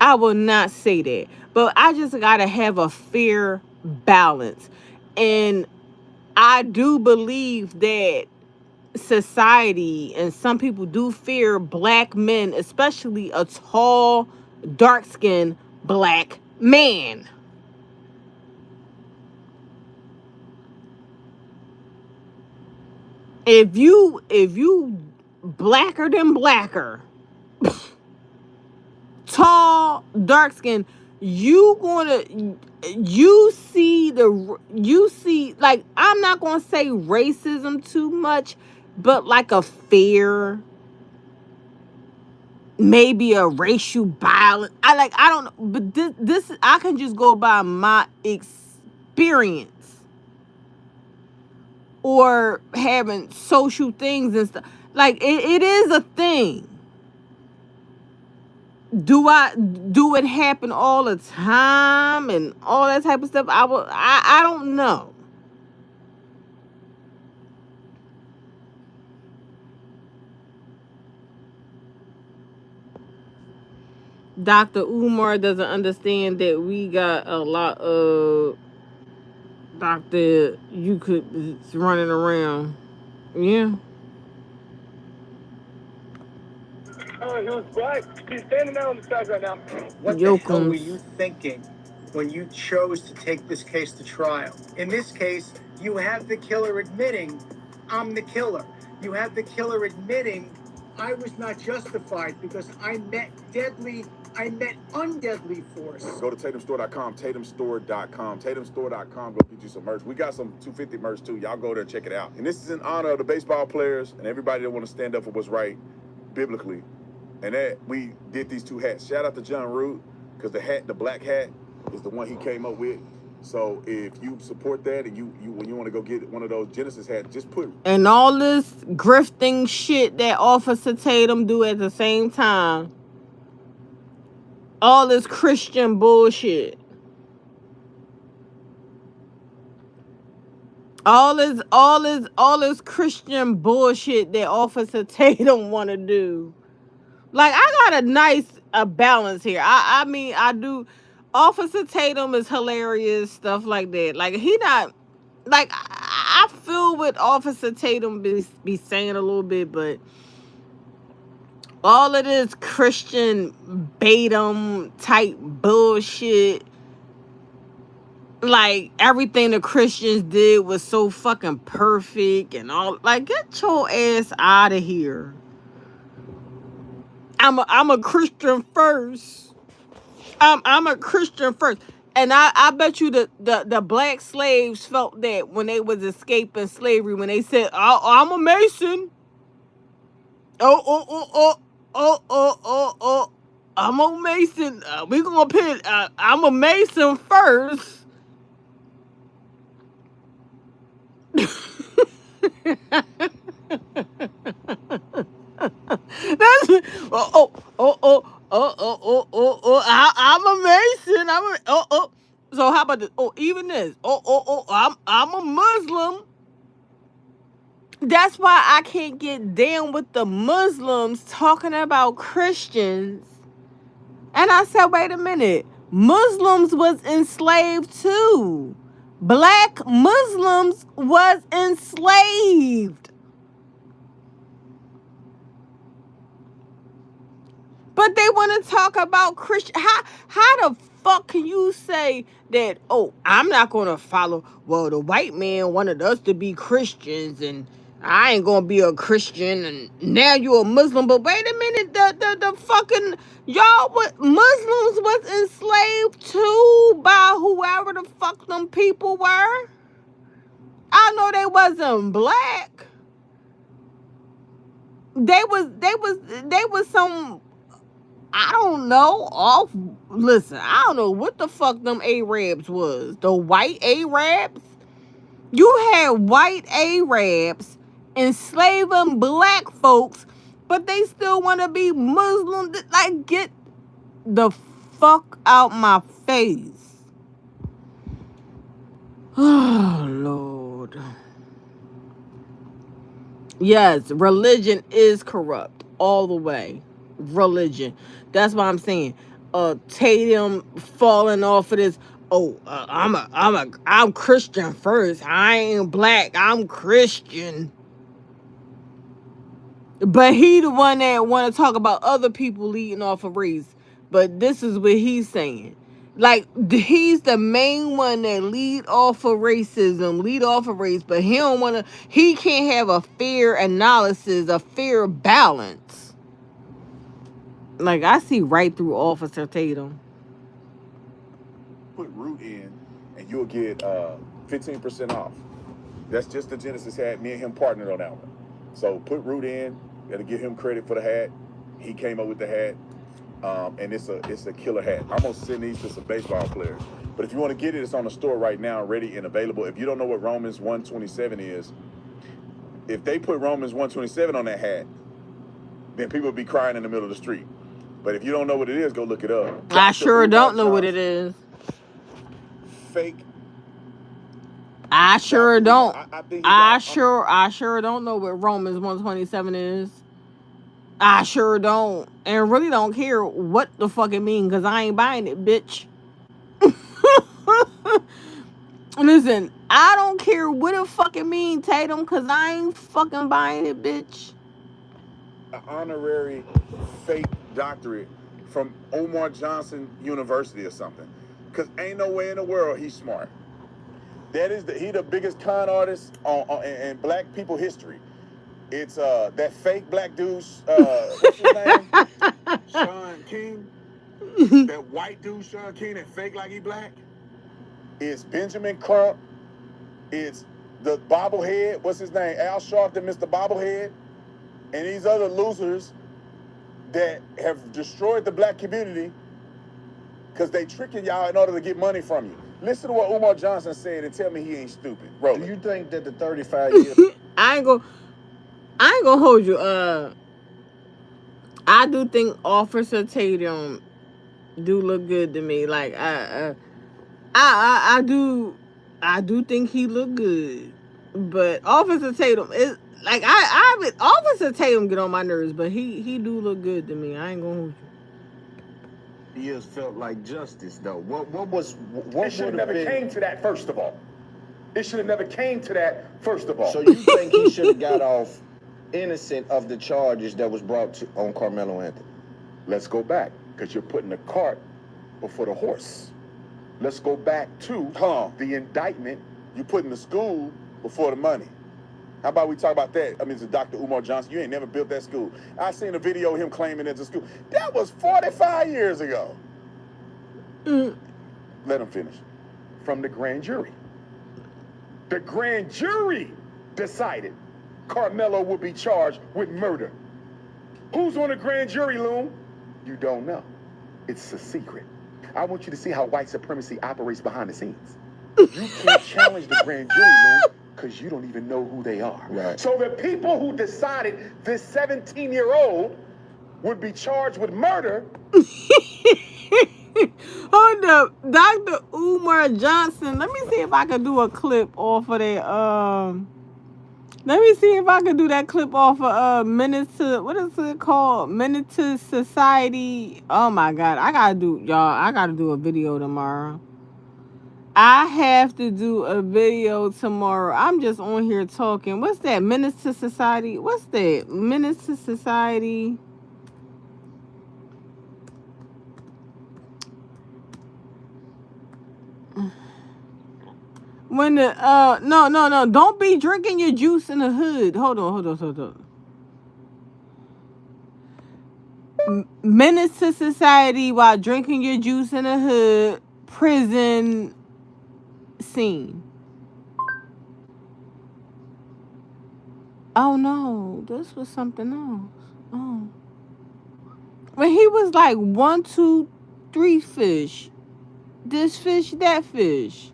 I will not say that. But I just got to have a fair balance. And I do believe that society and some people do fear black men, especially a tall, dark-skinned black man. If you blacker than blacker, tall, dark-skinned, you see, like, I'm not gonna say racism too much, but like a fear, maybe a racial violence. I don't know, but this I can just go by my experience or having social things and stuff. Like, it is a thing. Do it happen all the time and all that type of stuff? I don't know. Dr. Umar doesn't understand that we got a lot of Dr. You could running around. Yeah. He was black. He's standing there on the side right now. What the hell were you thinking when you chose to take this case to trial? In this case, you have the killer admitting, I'm the killer. You have the killer admitting, I was not justified because I met undeadly force. Go to TatumStore.com, TatumStore.com, TatumStore.com. Go get you some merch. We got some 250 merch too. Y'all go there and check it out. And this is in honor of the baseball players and everybody that want to stand up for what's right biblically. And that we did these two hats. Shout out to John Root, because the black hat is the one he came up with. So if you support that and you when you want to go get one of those Genesis hats, just put. And all this grifting shit that Officer Tatum do at the same time. All this Christian bullshit. All this Christian bullshit that Officer Tatum want to do. Like, I got a balance here. I mean, I do. Officer Tatum is hilarious, stuff like that. Like, he not, like, I feel what Officer Tatum be saying a little bit, but all of this Christian Batum type bullshit, like, everything the Christians did was so fucking perfect and all, like, get your ass out of here. I'm a Christian first. I'm a Christian first. And I bet you the black slaves felt that when they was escaping slavery, when they said, I'm a Mason. I'm a Mason. We gonna pit. I'm a Mason first. That's I'm a Mason. So how about this? Even this. I'm a Muslim. That's why I can't get down with the Muslims talking about Christians. And I said, wait a minute. Muslims was enslaved too. Black Muslims was enslaved. But they want to talk about Christian. How the fuck can you say that, I'm not going to follow, well, the white man wanted us to be Christians and I ain't going to be a Christian and now you're a Muslim. But wait a minute, the fucking, Muslims was enslaved too by whoever the fuck them people were. I know they wasn't black. They was some, I don't know. Listen, I don't know what the fuck them Arabs was. The white Arabs? You had white Arabs enslaving black folks, but they still want to be Muslim. Like, get the fuck out my face. Oh, Lord. Yes, religion is corrupt all the way. Religion. That's why I'm saying Tatum falling off of this. I'm Christian first. I ain't black. I'm Christian. But he the one that want to talk about other people leading off of race. But this is what he's saying. Like, he's the main one that lead off of racism, lead off of race, but he can't have a fair analysis, a fair balance. Like, I see right through Officer Tatum. Put Root in and you'll get 15% off. That's just the Genesis hat. Me and him partnered on that one. So put Root in. Gotta give him credit for the hat. He came up with the hat. And it's a killer hat. I'm gonna send these to some baseball players. But if you want to get it, it's on the store right now, ready and available. If you don't know what Romans 1:27 is, if they put Romans 1:27 on that hat, then people would be crying in the middle of the street. But if you don't know what it is, go look it up. I sure don't know what it is. Fake. I sure don't. I sure don't know what Romans 1:27 is. I sure don't. And really don't care what the fuck it mean, because I ain't buying it, bitch. Listen, I don't care what it fucking mean, Tatum, because I ain't fucking buying it, bitch. An honorary fake doctorate from Omar Johnson University or something. Because ain't no way in the world he's smart. He the biggest con artist in black people history. It's that fake black dude, what's his name? Sean King. That white dude, Sean King, that fake like he black. It's Benjamin Crump. It's the bobblehead. What's his name? Al Sharpton, Mr. Bobblehead. And these other losers that have destroyed the black community because they tricking y'all in order to get money from you. Listen to what Umar Johnson said and tell me he ain't stupid. Roll Do it. you think that the 35 years... I ain't gonna hold you. I do think Officer Tatum do look good to me. Like I do think he look good. But Officer Tatum is like Officer Tatum get on my nerves, but he do look good to me. I ain't gonna hold you. years felt like justice, though? What It should have never came to that, first of all. It should have never came to that, first of all. So you think he should have got off innocent of the charges that was brought on Carmelo Anthony? Let's go back, because you're putting the cart before the horse. Let's go back to the indictment. You're putting the school before the money. How about we talk about that? I mean, it's Dr. Umar Johnson. You ain't never built that school. I seen a video of him claiming it's a school. That was 45 years ago. Let him finish. From the grand jury. The grand jury decided Carmelo would be charged with murder. Who's on the grand jury, Loon? You don't know. It's a secret. I want you to see how white supremacy operates behind the scenes. You can't challenge the grand jury, Loon, because you don't even know who they are. Right. So the people who decided this 17-year-old would be charged with murder. Hold up, Dr. Umar Johnson. Let me see if I can do a clip off of that. Let me see if I can do that clip off of Menace to, what is it called? Menace to Society. Oh my God, I gotta do a video tomorrow. I have to do a video tomorrow. I'm just on here talking. What's that? Menace to Society. What's that? Menace to Society. When the no, don't be drinking your juice in the hood. Hold on. Menace to society while drinking your juice in the hood. Prison scene. Oh no, this was something else. Oh, when he was like 1, 2, 3 fish. This fish, that fish.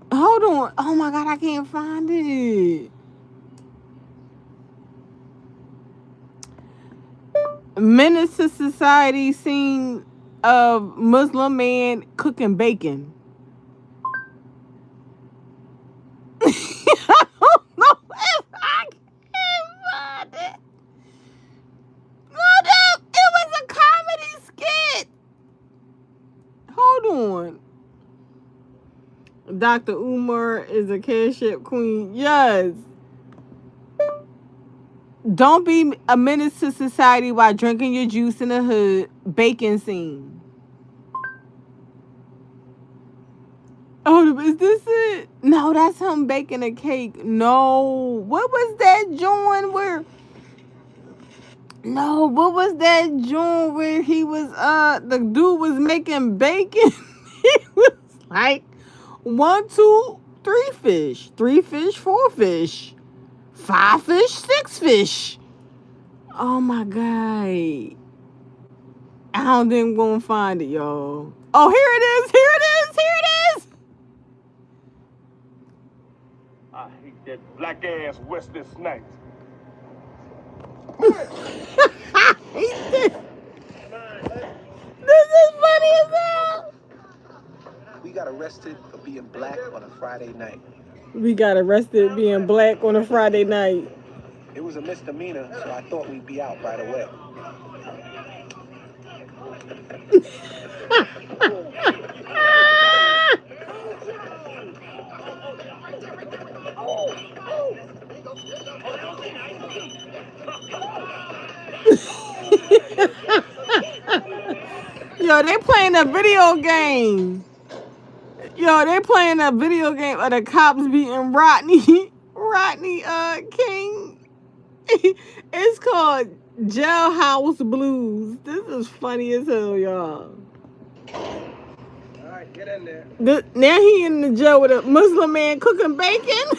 Hold on. Oh my God, I can't find it. Menace to society scene of Muslim man cooking bacon. I don't know if I can find it. Hold up. It was a comedy skit. Hold on. Dr. Umar is a cash-app queen. Yes. Don't be a menace to society while drinking your juice in the hood. Bacon scene. Oh, is this it? No, that's him baking a cake. No. What was that joint where... No, what was that joint where he was, the dude was making bacon? He was like... 1, 2, 3 fish. 3 fish, 4 fish. 5 fish, 6 fish. Oh my God. I don't think I'm gonna find it, y'all. Oh, here it is. I hate that black ass Wesley Snipes. I hate this. This is funny as hell. We got arrested for being black on a Friday night. We got arrested being black on a Friday night. It was a misdemeanor, so I thought we'd be out right away. Yo, they playing a video game. Yo, they playing a video game of the cops beating Rodney King. It's called Jailhouse Blues. This is funny as hell, y'all. Alright, get in there. Now he in the jail with a Muslim man cooking bacon.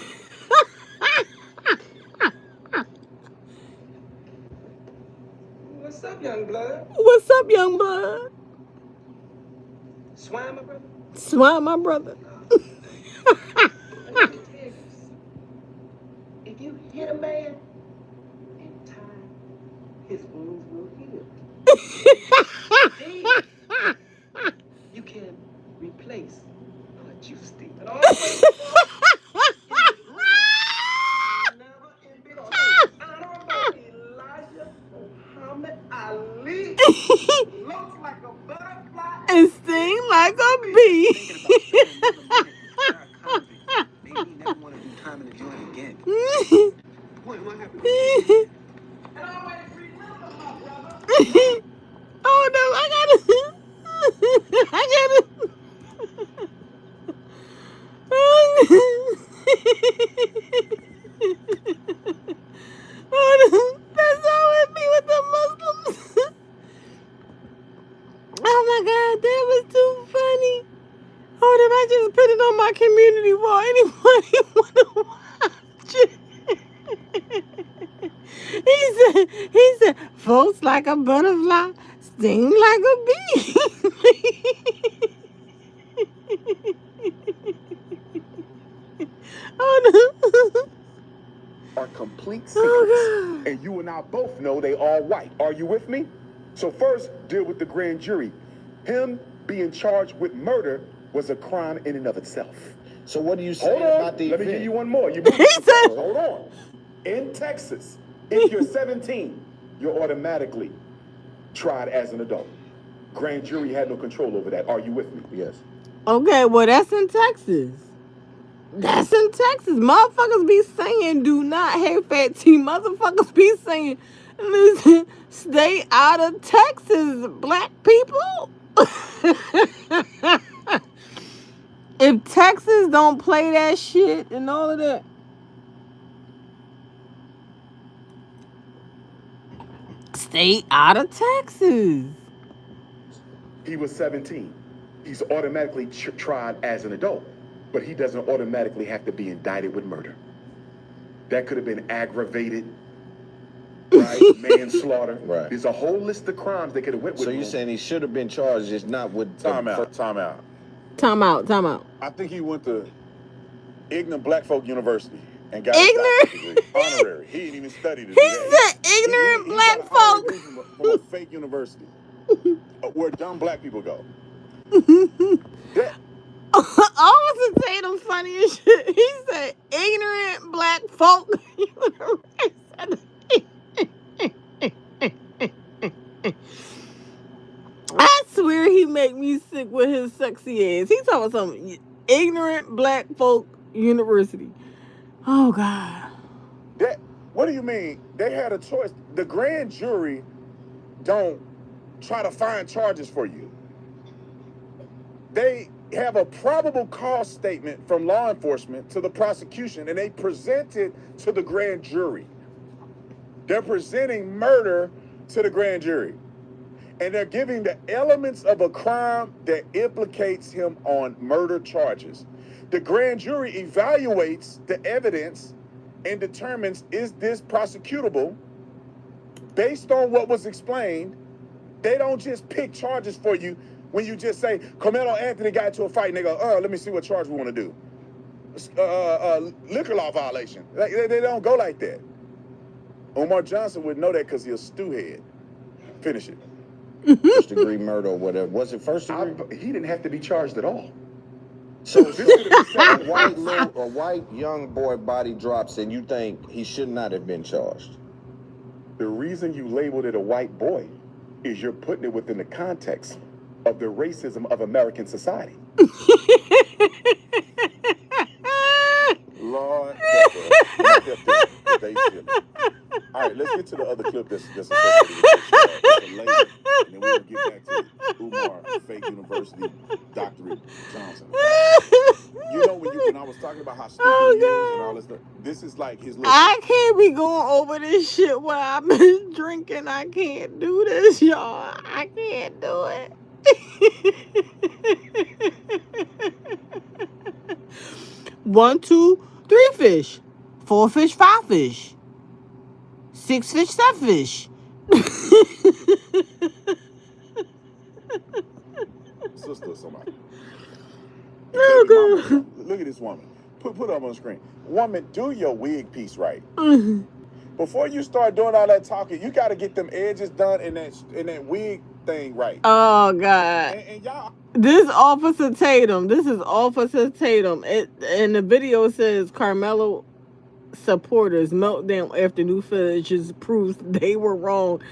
What's up, young blood? What's up, young blood? Swine, my brother? Swine, my brother. If you hit a man in time, his wounds will heal. You can replace what you steal. Ali looks like a butterfly and sting like a bee. Maybe he never want to do time in the joint again. What happened? Oh no, I gotta oh, that's how it be with the Muslims. Oh my God, that was too funny. Oh, if I just put it on my community wall, anybody wanna watch it? He said, folks like a butterfly, sting like a bee. Oh no. Are complete secrets, and you and I both know they all white. Are you with me? So first, deal with the grand jury. Him being charged with murder was a crime in and of itself. So what do you say about the Let me event? give you one more. Hold on. In Texas, if you're 17, you're automatically tried as an adult. Grand jury had no control over that. Are you with me? Yes. Okay, well, that's in Texas. That's in Texas. Motherfuckers be saying, do not hate fat T. Motherfuckers be saying, listen, stay out of Texas, black people. If Texas don't play that shit and all of that. Stay out of Texas. He was 17. He's automatically tried as an adult, but he doesn't automatically have to be indicted with murder. That could have been aggravated, right? Manslaughter. Right. There's a whole list of crimes they could have went with. So you're saying he should have been charged, just not with... Time out. Time out. I think he went to ignorant black folk university and got ignorant? a degree. Honorary. He didn't even study this. He said ignorant black folk. From a fake university where dumb black people go. I was to say the funniest shit. He said ignorant black folk. I swear he make me sick with his sexy ass. He talking about some ignorant black folk university. Oh God. What do you mean? They had a choice. The grand jury don't try to find charges for you. They have a probable cause statement from law enforcement to the prosecution, and they present it to the grand jury. They're presenting murder to the grand jury, and they're giving the elements of a crime that implicates him on murder charges. The grand jury evaluates the evidence and determines, is this prosecutable based on what was explained. They don't just pick charges for you when you just say, Carmelo Anthony got into a fight, and they go, let me see what charge we want to do. Liquor law violation. They don't go like that. Omar Johnson would know that because he's a stew head. Finish it. First degree murder or whatever. Was it first degree? He didn't have to be charged at all. So a white young boy body drops, and you think he should not have been charged. The reason you labeled it a white boy is you're putting it within the context of the racism of American society. Lord, all right, let's get to the other clip that's associated with this lady, and then we'll get back to Umar, fake university doctorate Johnson. You know when I was talking about how stupid he is and all this stuff, this is like his little... I can't be going over this shit while I've been drinking. I can't do this, y'all. I can't do it. 1, 2, 3 fish, 4 fish, 5 fish, 6 fish, 7 fish. Sister or somebody. Oh, God. Look at this woman. Put her up on the screen. Woman, do your wig piece right. Before you start doing all that talking, you got to get them edges done and that wig thing right. Oh, God. And y'all... This Officer Tatum. This is Officer Tatum. And the video says Carmelo supporters meltdown after new footage proves they were wrong.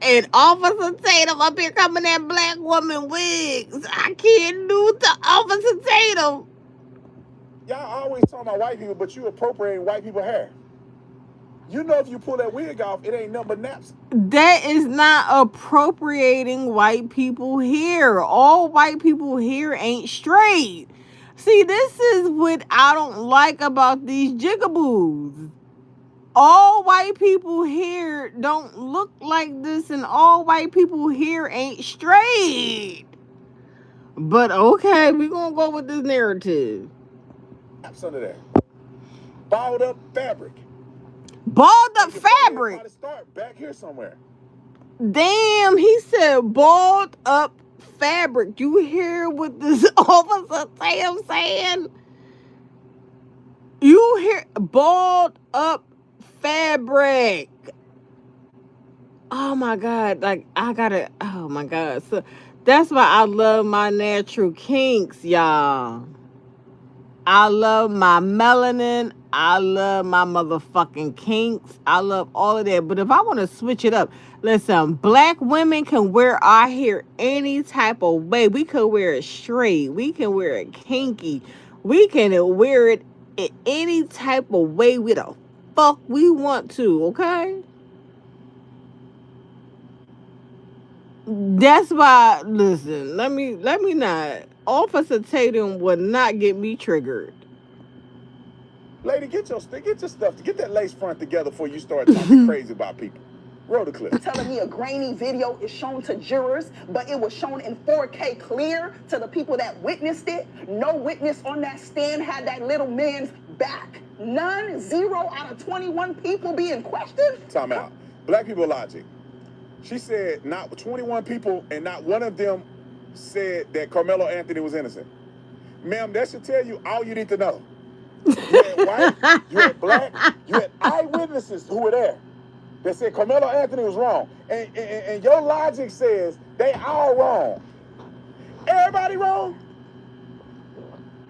And Officer Tatum up here coming at black woman wigs. I can't do the Officer Tatum. Y'all always talking about white people, but you appropriating white people hair. You know if you pull that wig off, it ain't nothing but naps. That is not appropriating white people hair. All white people hair ain't straight. See, this is what I don't like about these jigaboos. All white people hair don't look like this, and all white people hair ain't straight. But okay, we're gonna go with this narrative. Naps under there. Balled up fabric. Balled up fabric. To start back here somewhere. Damn, he said balled up fabric. You hear what this Officer Tatum saying? You hear balled up fabric. Oh my God. Like I gotta, oh my God. So that's why I love my natural kinks, y'all. I love my melanin. I love my motherfucking kinks. I love all of that. But if I want to switch it up, listen, black women can wear our hair any type of way. We can wear it straight. We can wear it kinky. We can wear it in any type of way we the fuck we want to, okay? That's why, listen, let me not. Officer Tatum would not get me triggered. Lady, get your stuff. Get that lace front together before you start talking crazy about people. Roll the clip. Telling me a grainy video is shown to jurors, but it was shown in 4K clear to the people that witnessed it. No witness on that stand had that little man's back. None, 0 out of 21 people being questioned. Time out. Black people logic. She said not 21 people and not one of them said that Carmelo Anthony was innocent. Ma'am, that should tell you all you need to know. You had white, you had black, you had eyewitnesses who were there that said Carmelo Anthony was wrong. And your logic says they all wrong. Everybody wrong?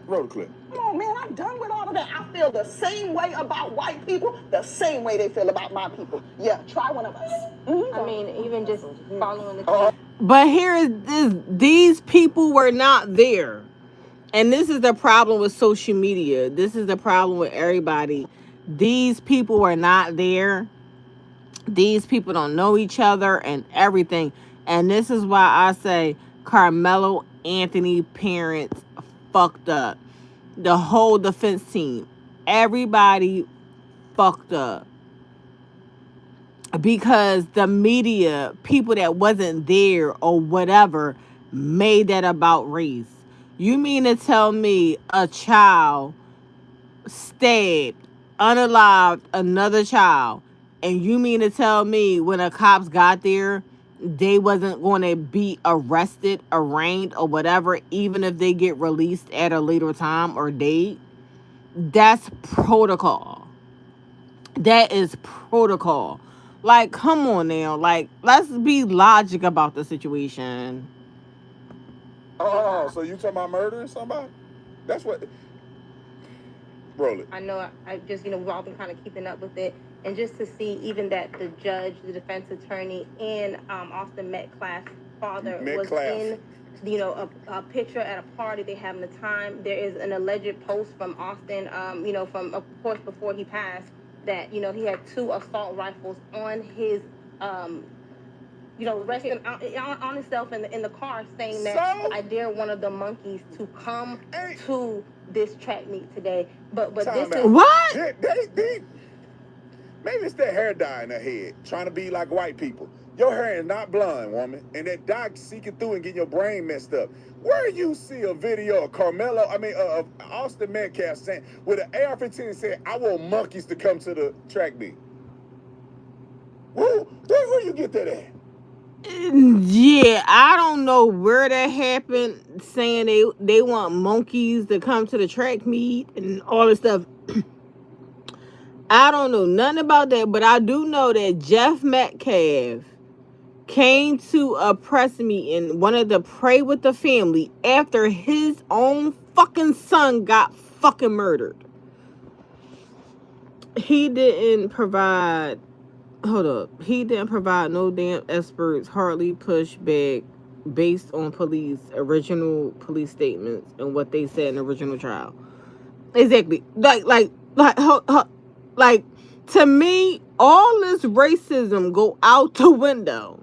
Roll the clip. Come on, man, I'm done with all of that. I feel the same way about white people, the same way they feel about my people. Yeah, try one of us. I mean, even just following the But here is this: these people were not there. And this is the problem with social media. This is the problem with everybody. These people were not there. These people don't know each other and everything. And this is why I say Carmelo Anthony parents fucked up. The whole defense team. Everybody fucked up. Because the media, people that wasn't there or whatever, made that about race. You mean to tell me a child stabbed, unalived another child, and you mean to tell me when the cops got there, they wasn't going to be arrested, arraigned, or whatever, even if they get released at a later time or date? That's protocol. That is protocol. Like, come on now. Like, let's be logic about the situation. Oh, so you talking about murdering somebody? That's what. Roll it. I know I just, we've all been kind of keeping up with it. And just to see even that the judge, the defense attorney, and Austin Metcalf's father was in, a picture at a party they having the time. There is an alleged post from Austin, from, of course, before he passed, that, he had 2 assault rifles on his, resting on himself in the car, saying that I dare one of the monkeys to come to this track meet today. But this is what? Maybe it's that hair dye in her head, trying to be like white people. Your hair is not blonde, woman, and that dye seeking through and getting your brain messed up. Where you see a video of of Austin Metcalf saying with an AR-15 saying, "I want monkeys to come to the track meet"? Where you get that at? Yeah, I don't know where that happened, saying they want monkeys to come to the track meet and all this stuff. I don't know nothing about that, but I do know that Jeff Metcalf came to a press meeting, wanted to pray with the family after his own fucking son got fucking murdered. He didn't provide no damn experts, hardly pushed back based on original police statements and what they said in the original trial. Exactly. Like, to me, all this racism go out the window.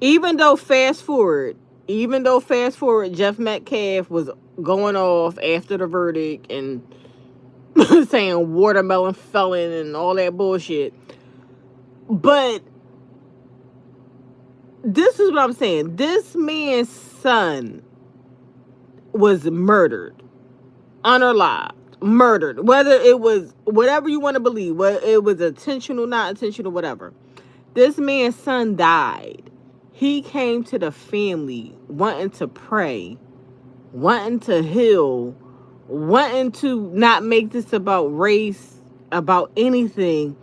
Even though fast forward, Jeff Metcalf was going off after the verdict and saying watermelon felon and all that bullshit. But this is what I'm saying. This man's son was murdered, unalived, murdered. Whether it was whatever you want to believe, whether it was intentional, not intentional, whatever. This man's son died. He came to the family wanting to pray, wanting to heal, wanting to not make this about race, about anything.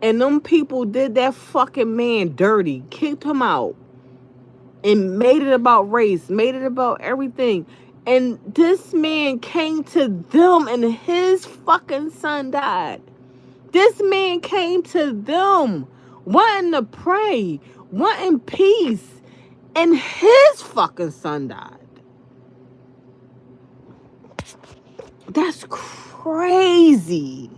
And them people did that fucking man dirty, kicked him out, and made it about race, made it about everything. And this man came to them and his fucking son died. This man came to them wanting to pray, wanting peace, and his fucking son died. That's crazy.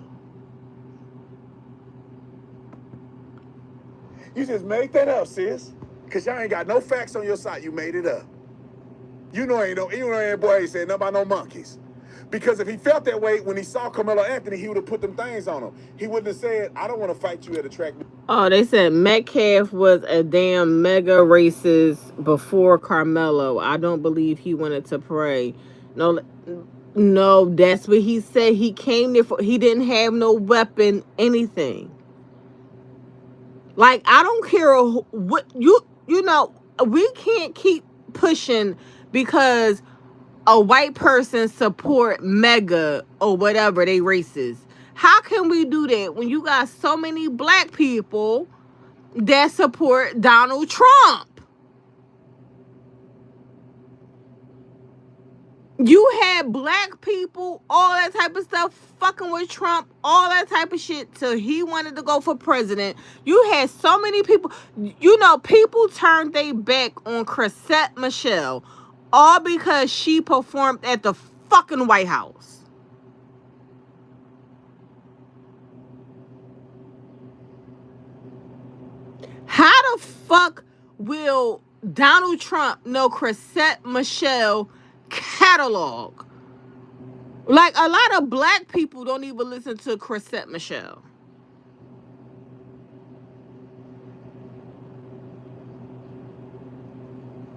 You just made that up, sis. Because y'all ain't got no facts on your side. You made it up. You know that boy ain't saying nothing about no monkeys. Because if he felt that way when he saw Carmelo Anthony, he would have put them things on him. He wouldn't have said, "I don't want to fight you at a track." Oh, they said Metcalf was a damn mega racist before Carmelo. I don't believe he wanted to pray. No, that's what he said. He came there for. He didn't have no weapon, anything. Like, I don't care what we can't keep pushing because a white person support mega or whatever they racist. How can we do that when you got so many black people that support Donald Trump? You had black people, all that type of stuff, fucking with Trump, all that type of shit till he wanted to go for president. You had so many people, people turned their back on Chrisette Michele, all because she performed at the fucking White House. How the fuck will Donald Trump know Chrisette Michele catalog? Like, a lot of black people don't even listen to Chrisette Michele.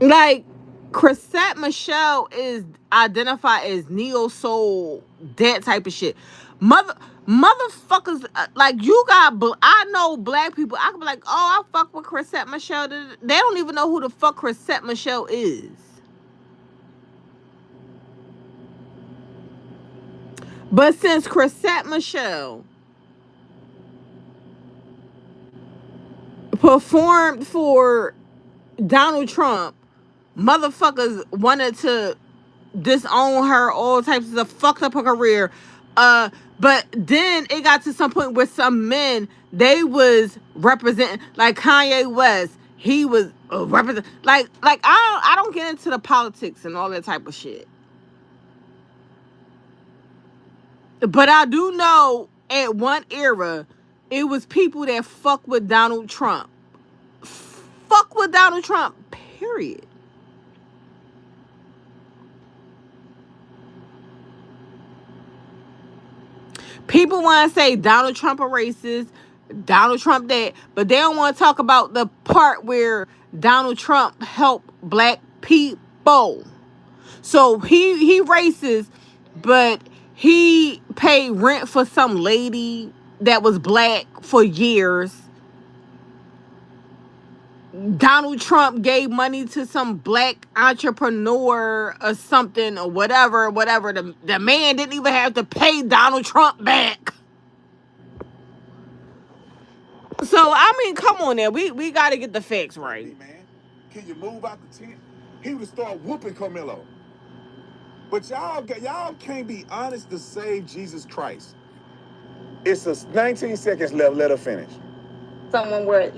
Like, Chrisette Michele is identified as neo soul, that type of shit. Motherfuckers, like, I know black people, I can be like, oh, I fuck with Chrisette Michele. They don't even know who the fuck Chrisette Michele is. But since Chrisette Michele performed for Donald Trump, motherfuckers wanted to disown her, all types of stuff, fucked up her career. But then it got to some point where some men, they was representing, like Kanye West, he was represent, like I don't get into the politics and all that type of shit. But I do know at one era, it was people that fuck with Donald Trump. Fuck with Donald Trump, period. People want to say Donald Trump a racist, Donald Trump that, but they don't want to talk about the part where Donald Trump helped black people. So he racist, but he paid rent for some lady that was black for years. Donald Trump gave money to some black entrepreneur or something or whatever. The man didn't even have to pay Donald Trump back. So, I mean, come on now. We got to get the facts right. Hey, man, can you move out the tent? He would have started whooping Carmelo. But y'all can't be honest to save Jesus Christ. It's 19 seconds left. Let her finish. Someone where,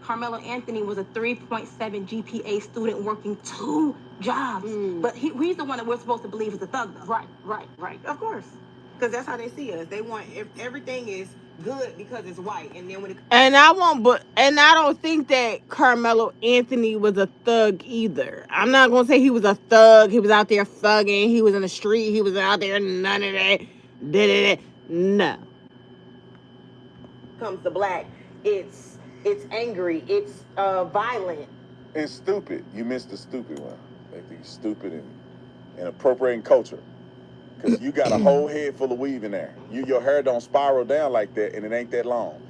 Carmelo Anthony was a 3.7 GPA student working 2 jobs. But he's the one that we're supposed to believe is a thug, though. Right. Of course. Because that's how they see us. They want, if everything is good because it's white. And then when it... And I don't think that Carmelo Anthony was a thug either. I'm not going to say he was a thug. He was out there thugging. He was in the street. He was out there. None of that. No. Comes to black. It's angry. It's violent. And stupid. You missed the stupid one. They think stupid and appropriating culture. Because you got a whole head full of weave in there. Your hair don't spiral down like that, and it ain't that long.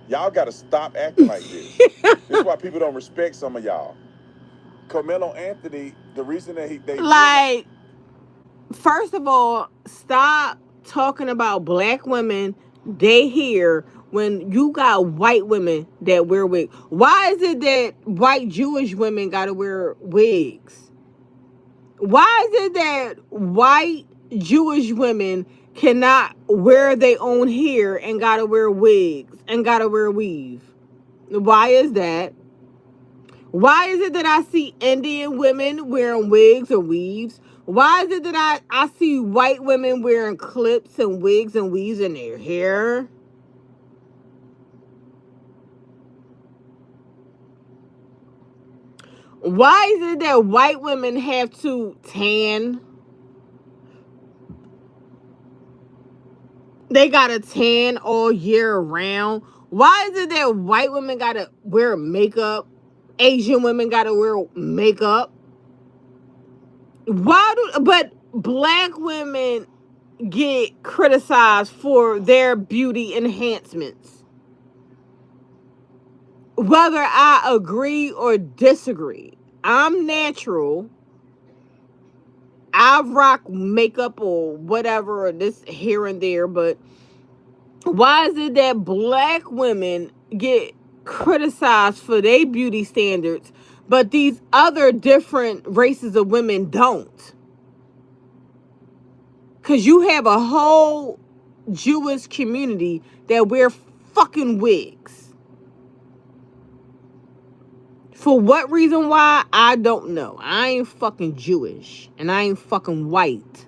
Y'all got to stop acting like this. This is why people don't respect some of y'all. Carmelo Anthony, the reason that they... Like, first of all, stop talking about black women, they here, when you got white women that wear wigs. Why is it that white Jewish women got to wear wigs? Why is it that white Jewish women cannot wear their own hair and got to wear wigs and got to wear weave? Why is that? Why is it that I see Indian women wearing wigs or weaves? Why is it that I see white women wearing clips and wigs and weaves in their hair? Why is it that white women have to tan? They gotta tan all year round. Why is it that white women gotta wear makeup? Asian women gotta wear makeup? But black women get criticized for their beauty enhancements? Whether I agree or disagree, I'm natural. I rock makeup or whatever, or this here and there, but why is it that black women get criticized for their beauty standards, but these other different races of women don't? Because you have a whole Jewish community that wear fucking wigs. For what reason why, I don't know. I ain't fucking Jewish. And I ain't fucking white.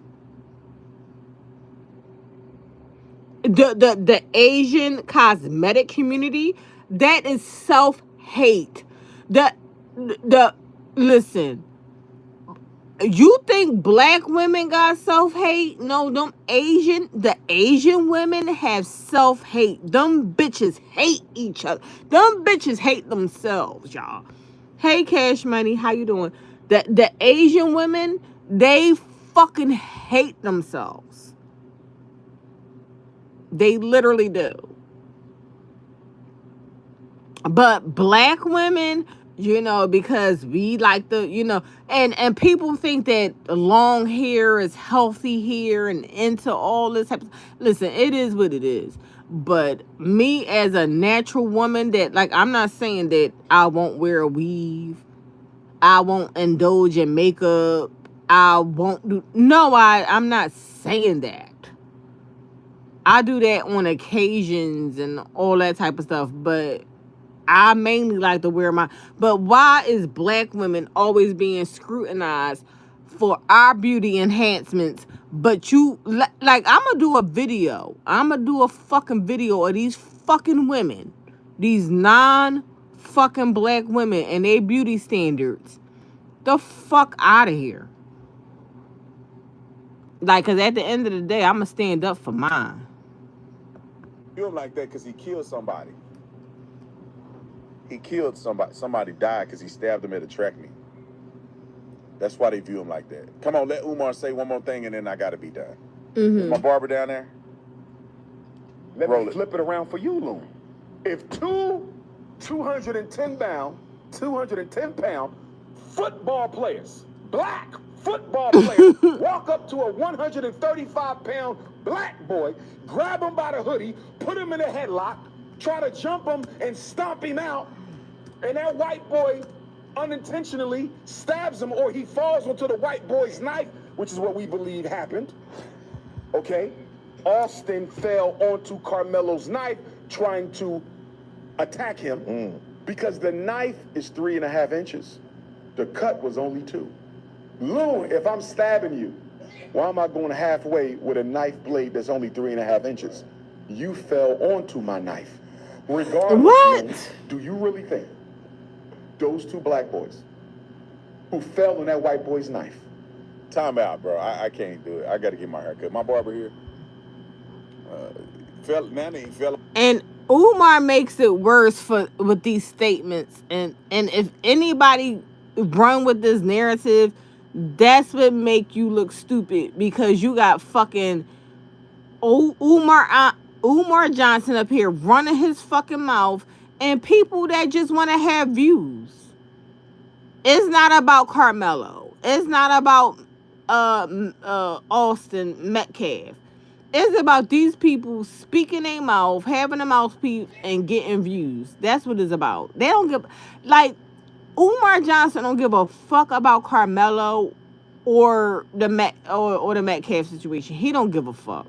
The Asian cosmetic community, that is self-hate. Listen. You think black women got self-hate? No, the Asian women have self-hate. Them bitches hate each other. Them bitches hate themselves, y'all. Hey, Cash Money, how you doing? The Asian women, they fucking hate themselves. They literally do. But black women, because we like and people think that long hair is healthy hair and into all this type of, listen, it is what it is. But me as a natural woman that, I'm not saying that I won't wear a weave. I won't indulge in makeup. I won't do. No, I'm not saying that. I do that on occasions and all that type of stuff, but I mainly like to wear my. But why is black women always being scrutinized for our beauty enhancements? But you, like, I'm gonna do a video. I'm gonna do a fucking video of these fucking women, these non-fucking black women and their beauty standards. The fuck out of here. Like, cause at the end of the day, I'm gonna stand up for mine. Feel like that because he killed somebody. He killed somebody. Somebody died because he stabbed him at a track meet. That's why they view him like that. Come on, let Umar say one more thing and then I gotta be done. Is my barber down there? Let me flip it around for you, Loon. If two 210-pound football players, black football players, walk up to a 135-pound black boy, grab him by the hoodie, put him in a headlock, try to jump him and stomp him out, and that white boy unintentionally stabs him or he falls onto the white boy's knife, which is what we believe happened, okay? Austin fell onto Carmelo's knife trying to attack him because the knife is 3.5 inches. The cut was only 2. Loon, if I'm stabbing you, why am I going halfway with a knife blade that's only 3.5 inches? You fell onto my knife. Regardless, what? Loon, do you really think those 2 black boys who fell on that white boy's knife? Time out, bro. I can't do it. I gotta get my haircut. My barber here. And Umar makes it worse with these statements. And if anybody run with this narrative, that's what make you look stupid, because you got fucking Umar Johnson up here running his fucking mouth and people that just want to have views. It's not about Carmelo. It's not about Austin Metcalf. It's about these people speaking their mouth, having a mouthpiece, and getting views. That's what it's about. They don't give, like, Umar Johnson don't give a fuck about Carmelo or the Metcalf situation. He don't give a fuck.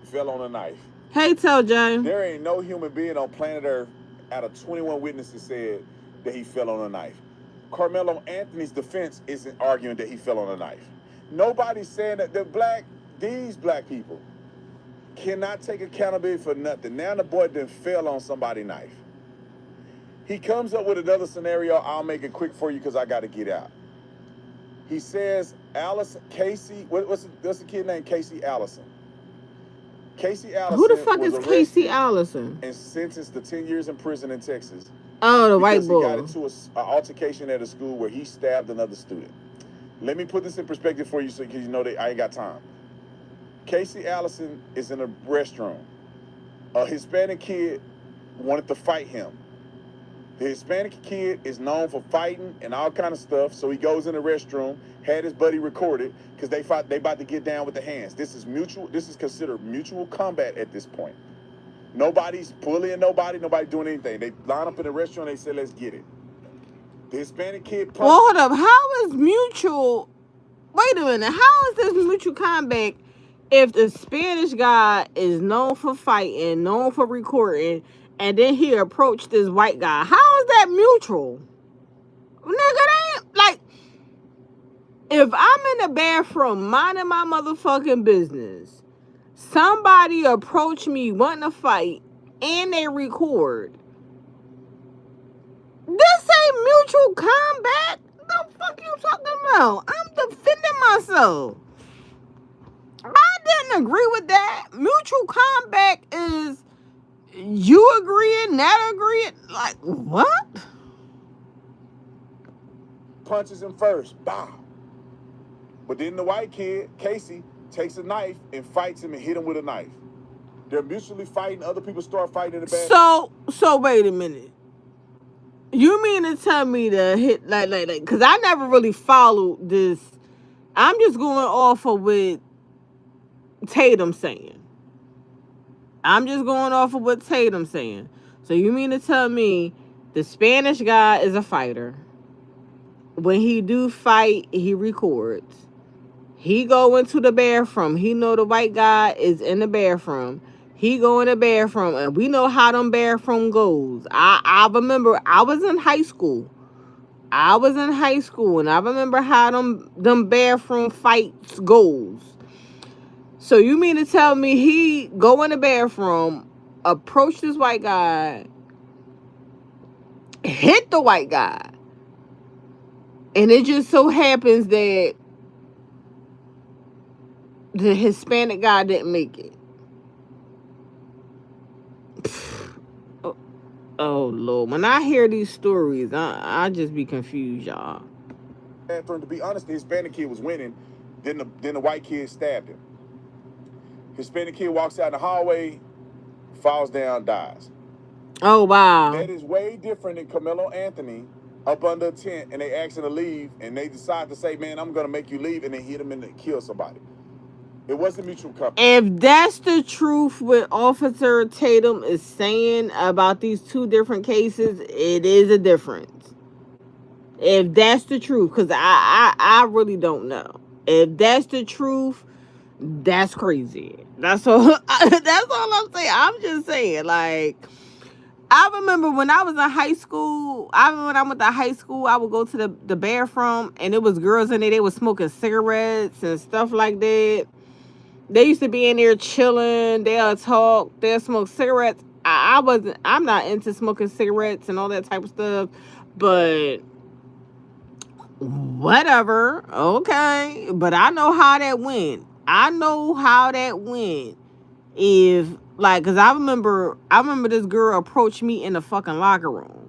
Fell on a knife. Hey, Tell Jane. There ain't no human being on planet Earth out of 21 witnesses said that he fell on a knife. Carmelo Anthony's defense isn't arguing that he fell on a knife. Nobody's saying that these black people cannot take accountability for nothing. Now the boy done fell on somebody's knife. He comes up with another scenario. I'll make it quick for you because I got to get out. He says Casey, what's the kid named? Casey Allison. Casey Allison. Who the fuck is Casey Allison? And sentenced to 10 years in prison in Texas. Oh, the white boy. He got into an altercation at a school where he stabbed another student. Let me put this in perspective for you because you know that I ain't got time. Casey Allison is in a restroom. A Hispanic kid wanted to fight him. The Hispanic kid is known for fighting and all kind of stuff, so he goes in the restroom, had his buddy record it, because they about to get down with the hands. This is considered mutual combat at this point. Nobody's bullying nobody doing anything. They line up in the restaurant, they say, let's get it. The Hispanic kid punched. Well, hold up. How is mutual? Wait a minute. How is this mutual combat if the Spanish guy is known for fighting, known for recording, and then he approached this white guy? How is that mutual? Nigga, that ain't like, if I'm in the bathroom minding my motherfucking business, somebody approach me wanting to fight, and they record. This ain't mutual combat. The fuck you talking about? I'm defending myself. I didn't agree with that. Mutual combat is you agreeing, not agreeing. Like, what? Punches him first. Bow. But then the white kid, Casey, takes a knife and fights him and hit him with a knife. They're mutually fighting. Other people start fighting in the back. So wait a minute. You mean to tell me to hit like, because I never really followed this. I'm just going off of what Tatum saying. So you mean to tell me the Spanish guy is a fighter, when he do fight, he records. He go into the bathroom. He know the white guy is in the bathroom. He go in the bathroom, and we know how them bathroom goes. I remember I was in high school. And I remember how them bathroom fights goes. So you mean to tell me he go in the bathroom, approach this white guy, hit the white guy, and it just so happens that the Hispanic guy didn't make it. Oh Lord, when I hear these stories, I just be confused, y'all. To be honest, the Hispanic kid was winning. Then the white kid stabbed him. Hispanic kid walks out in the hallway, falls down, dies. Oh wow. That is way different than Carmelo Anthony up under a tent and they ask him to leave and they decide to say, "Man, I'm gonna make you leave," and then hit him and kill somebody. It wasn't mutual comfort. If that's the truth, what Officer Tatum is saying about these two different cases, it is a difference. If that's the truth, because I really don't know. If that's the truth, that's crazy. That's all. That's all I'm saying. I'm just saying, like, I remember when I was in high school. When I went to high school, I would go to the bathroom, and it was girls in there. They were smoking cigarettes and stuff like that. They used to be in there chilling. They'll talk. They'll smoke cigarettes. I'm not into smoking cigarettes and all that type of stuff, but whatever. Okay. But I know how that went. If, like, because I remember this girl approached me in the fucking locker room.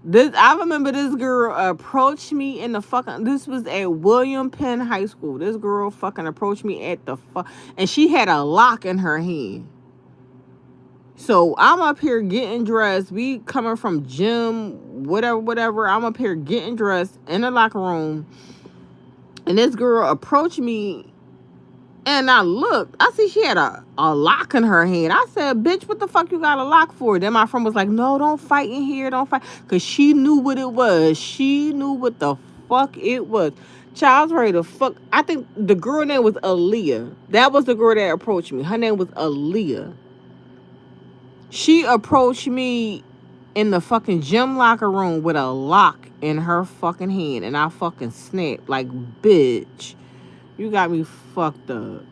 I remember this girl approached me in the fucking, this was at William Penn High School. This girl fucking approached me at the and she had a lock in her hand. So I'm up here getting dressed. We coming from gym, whatever. I'm up here getting dressed in the locker room. And this girl approached me. And I looked, I see she had a lock in her hand. I said, "Bitch, what the fuck you got a lock for?" Then my friend was like, "No, don't fight in here, don't fight." Because she knew what it was. She knew what the fuck it was. Child's ready to fuck. I think the girl name was Aaliyah. That was the girl that approached me. Her name was Aaliyah. She approached me in the fucking gym locker room with a lock in her fucking hand. And I fucking snapped like, "Bitch, you got me fucked up."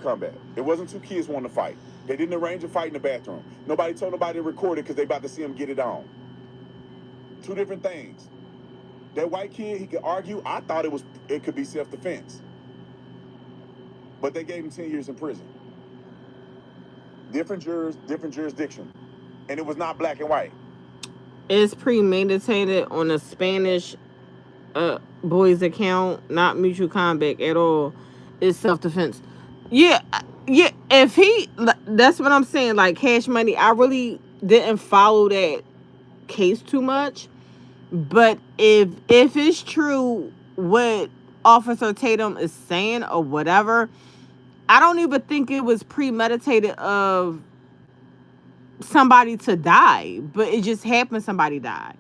Comeback. It wasn't two kids wanting to fight. They didn't arrange a fight in the bathroom. Nobody told nobody to record it because they about to see him get it on. Two different things. That white kid, he could argue. I thought it could be self-defense. But they gave him 10 years in prison. Different jurors, different jurisdiction. And it was not black and white. It's premeditated on a Spanish boy's account, not mutual combat at all. It's self-defense. Yeah. If that's what I'm saying. Like, Cash Money, I really didn't follow that case too much. But if it's true what Officer Tatum is saying or whatever, I don't even think it was premeditated of somebody to die, but it just happened somebody died.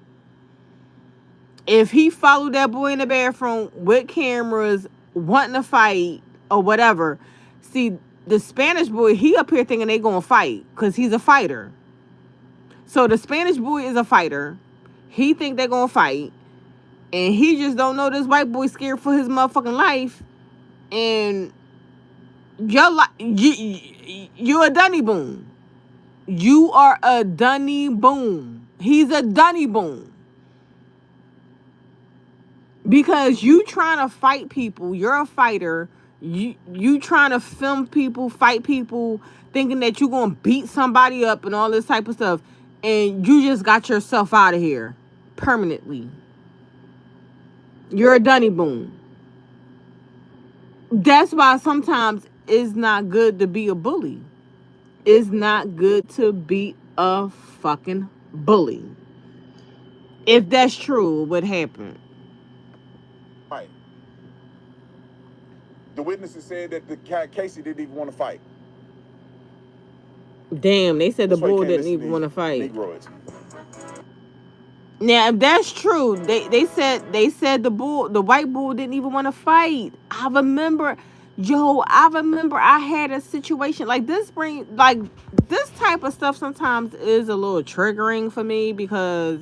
If he followed that boy in the bathroom with cameras, wanting to fight or whatever, see, the Spanish boy, he up here thinking they gonna fight because he's a fighter. So the Spanish boy is a fighter. He think they're gonna fight, and he just don't know this white boy scared for his motherfucking life, and you're a dunny boom. You are a dunny boom. He's a dunny boom. Because you trying to fight people, you're a fighter. You trying to film people, fight people, thinking that you're gonna beat somebody up and all this type of stuff, and you just got yourself out of here permanently. You're a dunny boom. That's why sometimes it's not good to be a bully. It's not good to be a fucking bully. If that's true, what happened? Right. The witnesses said that the Casey didn't even want to fight. Damn, they said the bull didn't even want to fight. Negroids. Now, if that's true, they said the white bull didn't even want to fight. I remember I had a situation like this. This type of stuff sometimes is a little triggering for me because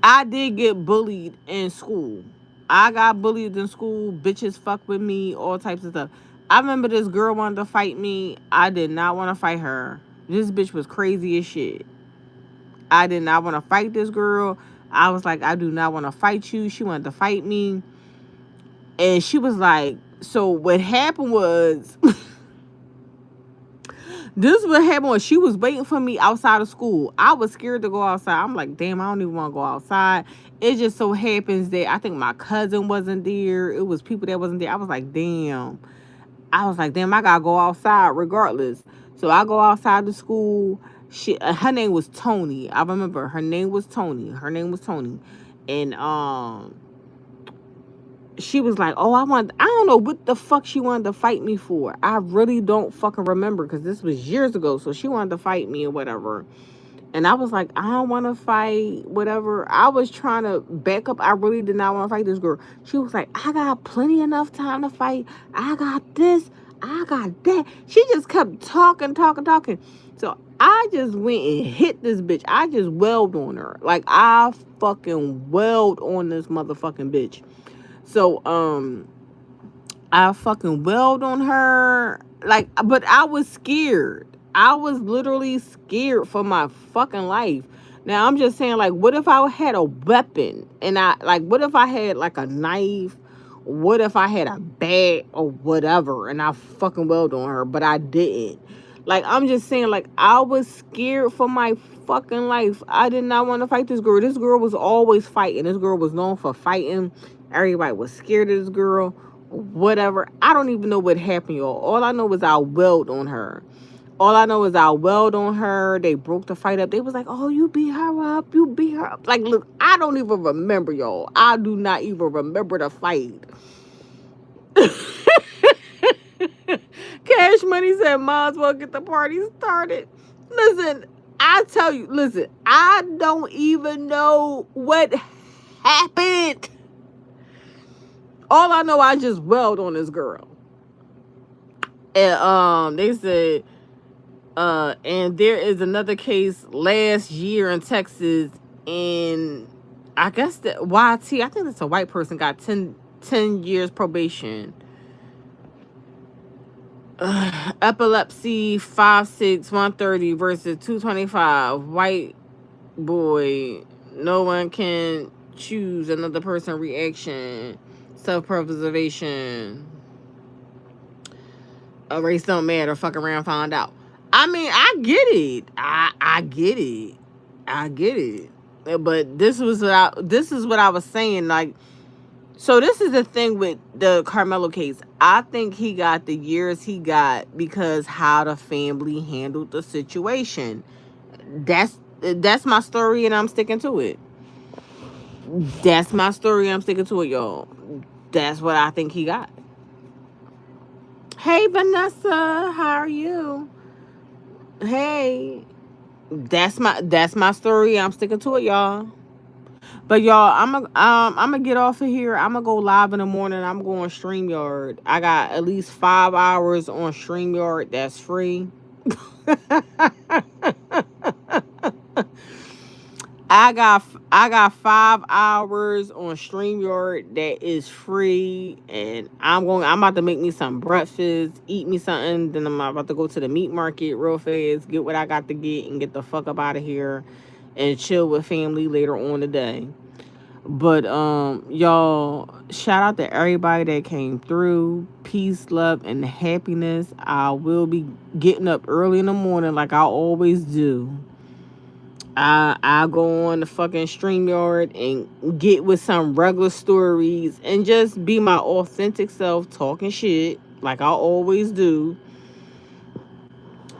I did get bullied in school. I got bullied in school. Bitches fuck with me, all types of stuff. I remember this girl wanted to fight me. I did not want to fight her. This bitch was crazy as shit. I did not want to fight this girl. I was like, I do not want to fight you. She wanted to fight me. And she was like, so what happened was, this what happened was she was waiting for me outside of school. I was scared to go outside. I'm like, damn, I don't even want to go outside. It just so happens that I think my cousin wasn't there. It was people that wasn't there. I was like, damn, I got to go outside regardless. So I go outside the school. Her name was Tony. I remember her name was Tony. And she was like, oh, I don't know what the fuck she wanted to fight me for. I really don't fucking remember because this was years ago. So she wanted to fight me or whatever. And I was like, I don't want to fight, whatever. I was trying to back up. I really did not want to fight this girl. She was like, I got plenty enough time to fight. I got this. I got that. She just kept talking. So I just went and hit this bitch. I just wailed on her. Like, I fucking wailed on this motherfucking bitch. So, I fucking wailed on her. Like, but I was scared. I was literally scared for my fucking life. Now, I'm just saying, like, what if I had a weapon? And what if I had, like, a knife? What if I had a bat or whatever? And I fucking wailed on her, but I didn't. Like, I'm just saying, like, I was scared for my fucking life. I did not want to fight this girl. This girl was always fighting. This girl was known for fighting. Everybody was scared of this girl. Whatever. I don't even know what happened, y'all. All I know is I wailed on her. They broke the fight up. They was like, oh, you beat her up. Like, look, I don't even remember, y'all. I do not even remember the fight. Cash Money said, might as well get the party started. Listen, I tell you, I don't even know what happened. All I know, I just wailed on this girl. And they said, and there is another case last year in Texas, and I guess the YT, I think it's a white person, got 10 years probation. Epilepsy 5'6", 130 versus 225. White boy, no one can choose another person reaction. Self-preservation. A race don't matter. Fuck around, find out. I mean, I get it. I get it. But this is what I was saying. Like, so this is the thing with the Carmelo case. I think he got the years he got because how the family handled the situation. That's my story, and I'm sticking to it. That's my story. I'm sticking to it, y'all. That's what I think he got. Hey, Vanessa, how are you? Hey, that's my story. I'm sticking to it, y'all. But y'all, I'm gonna get off of here. I'm gonna go live in the morning. I'm going StreamYard. I got at least 5 hours on StreamYard. That's free. I got 5 hours on StreamYard that is free, and I'm about to make me some breakfast, eat me something, then I'm about to go to the meat market real fast, get what I got to get, and get the fuck up out of here and chill with family later on today. But y'all, shout out to everybody that came through. Peace, love, and happiness. I will be getting up early in the morning like I always do. I'll go on the fucking StreamYard and get with some regular stories and just be my authentic self, talking shit like I always do.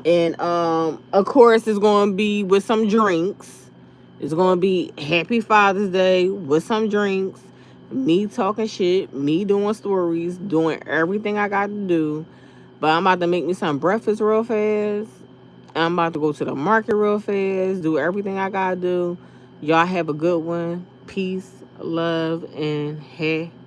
And of course, it's going to be with some drinks. It's going to be Happy Father's Day with some drinks, me talking shit, me doing stories, doing everything I got to do. But I'm about to make me some breakfast real fast. I'm about to go to the market real fast, do everything I gotta do. Y'all have a good one. Peace, love, and happiness.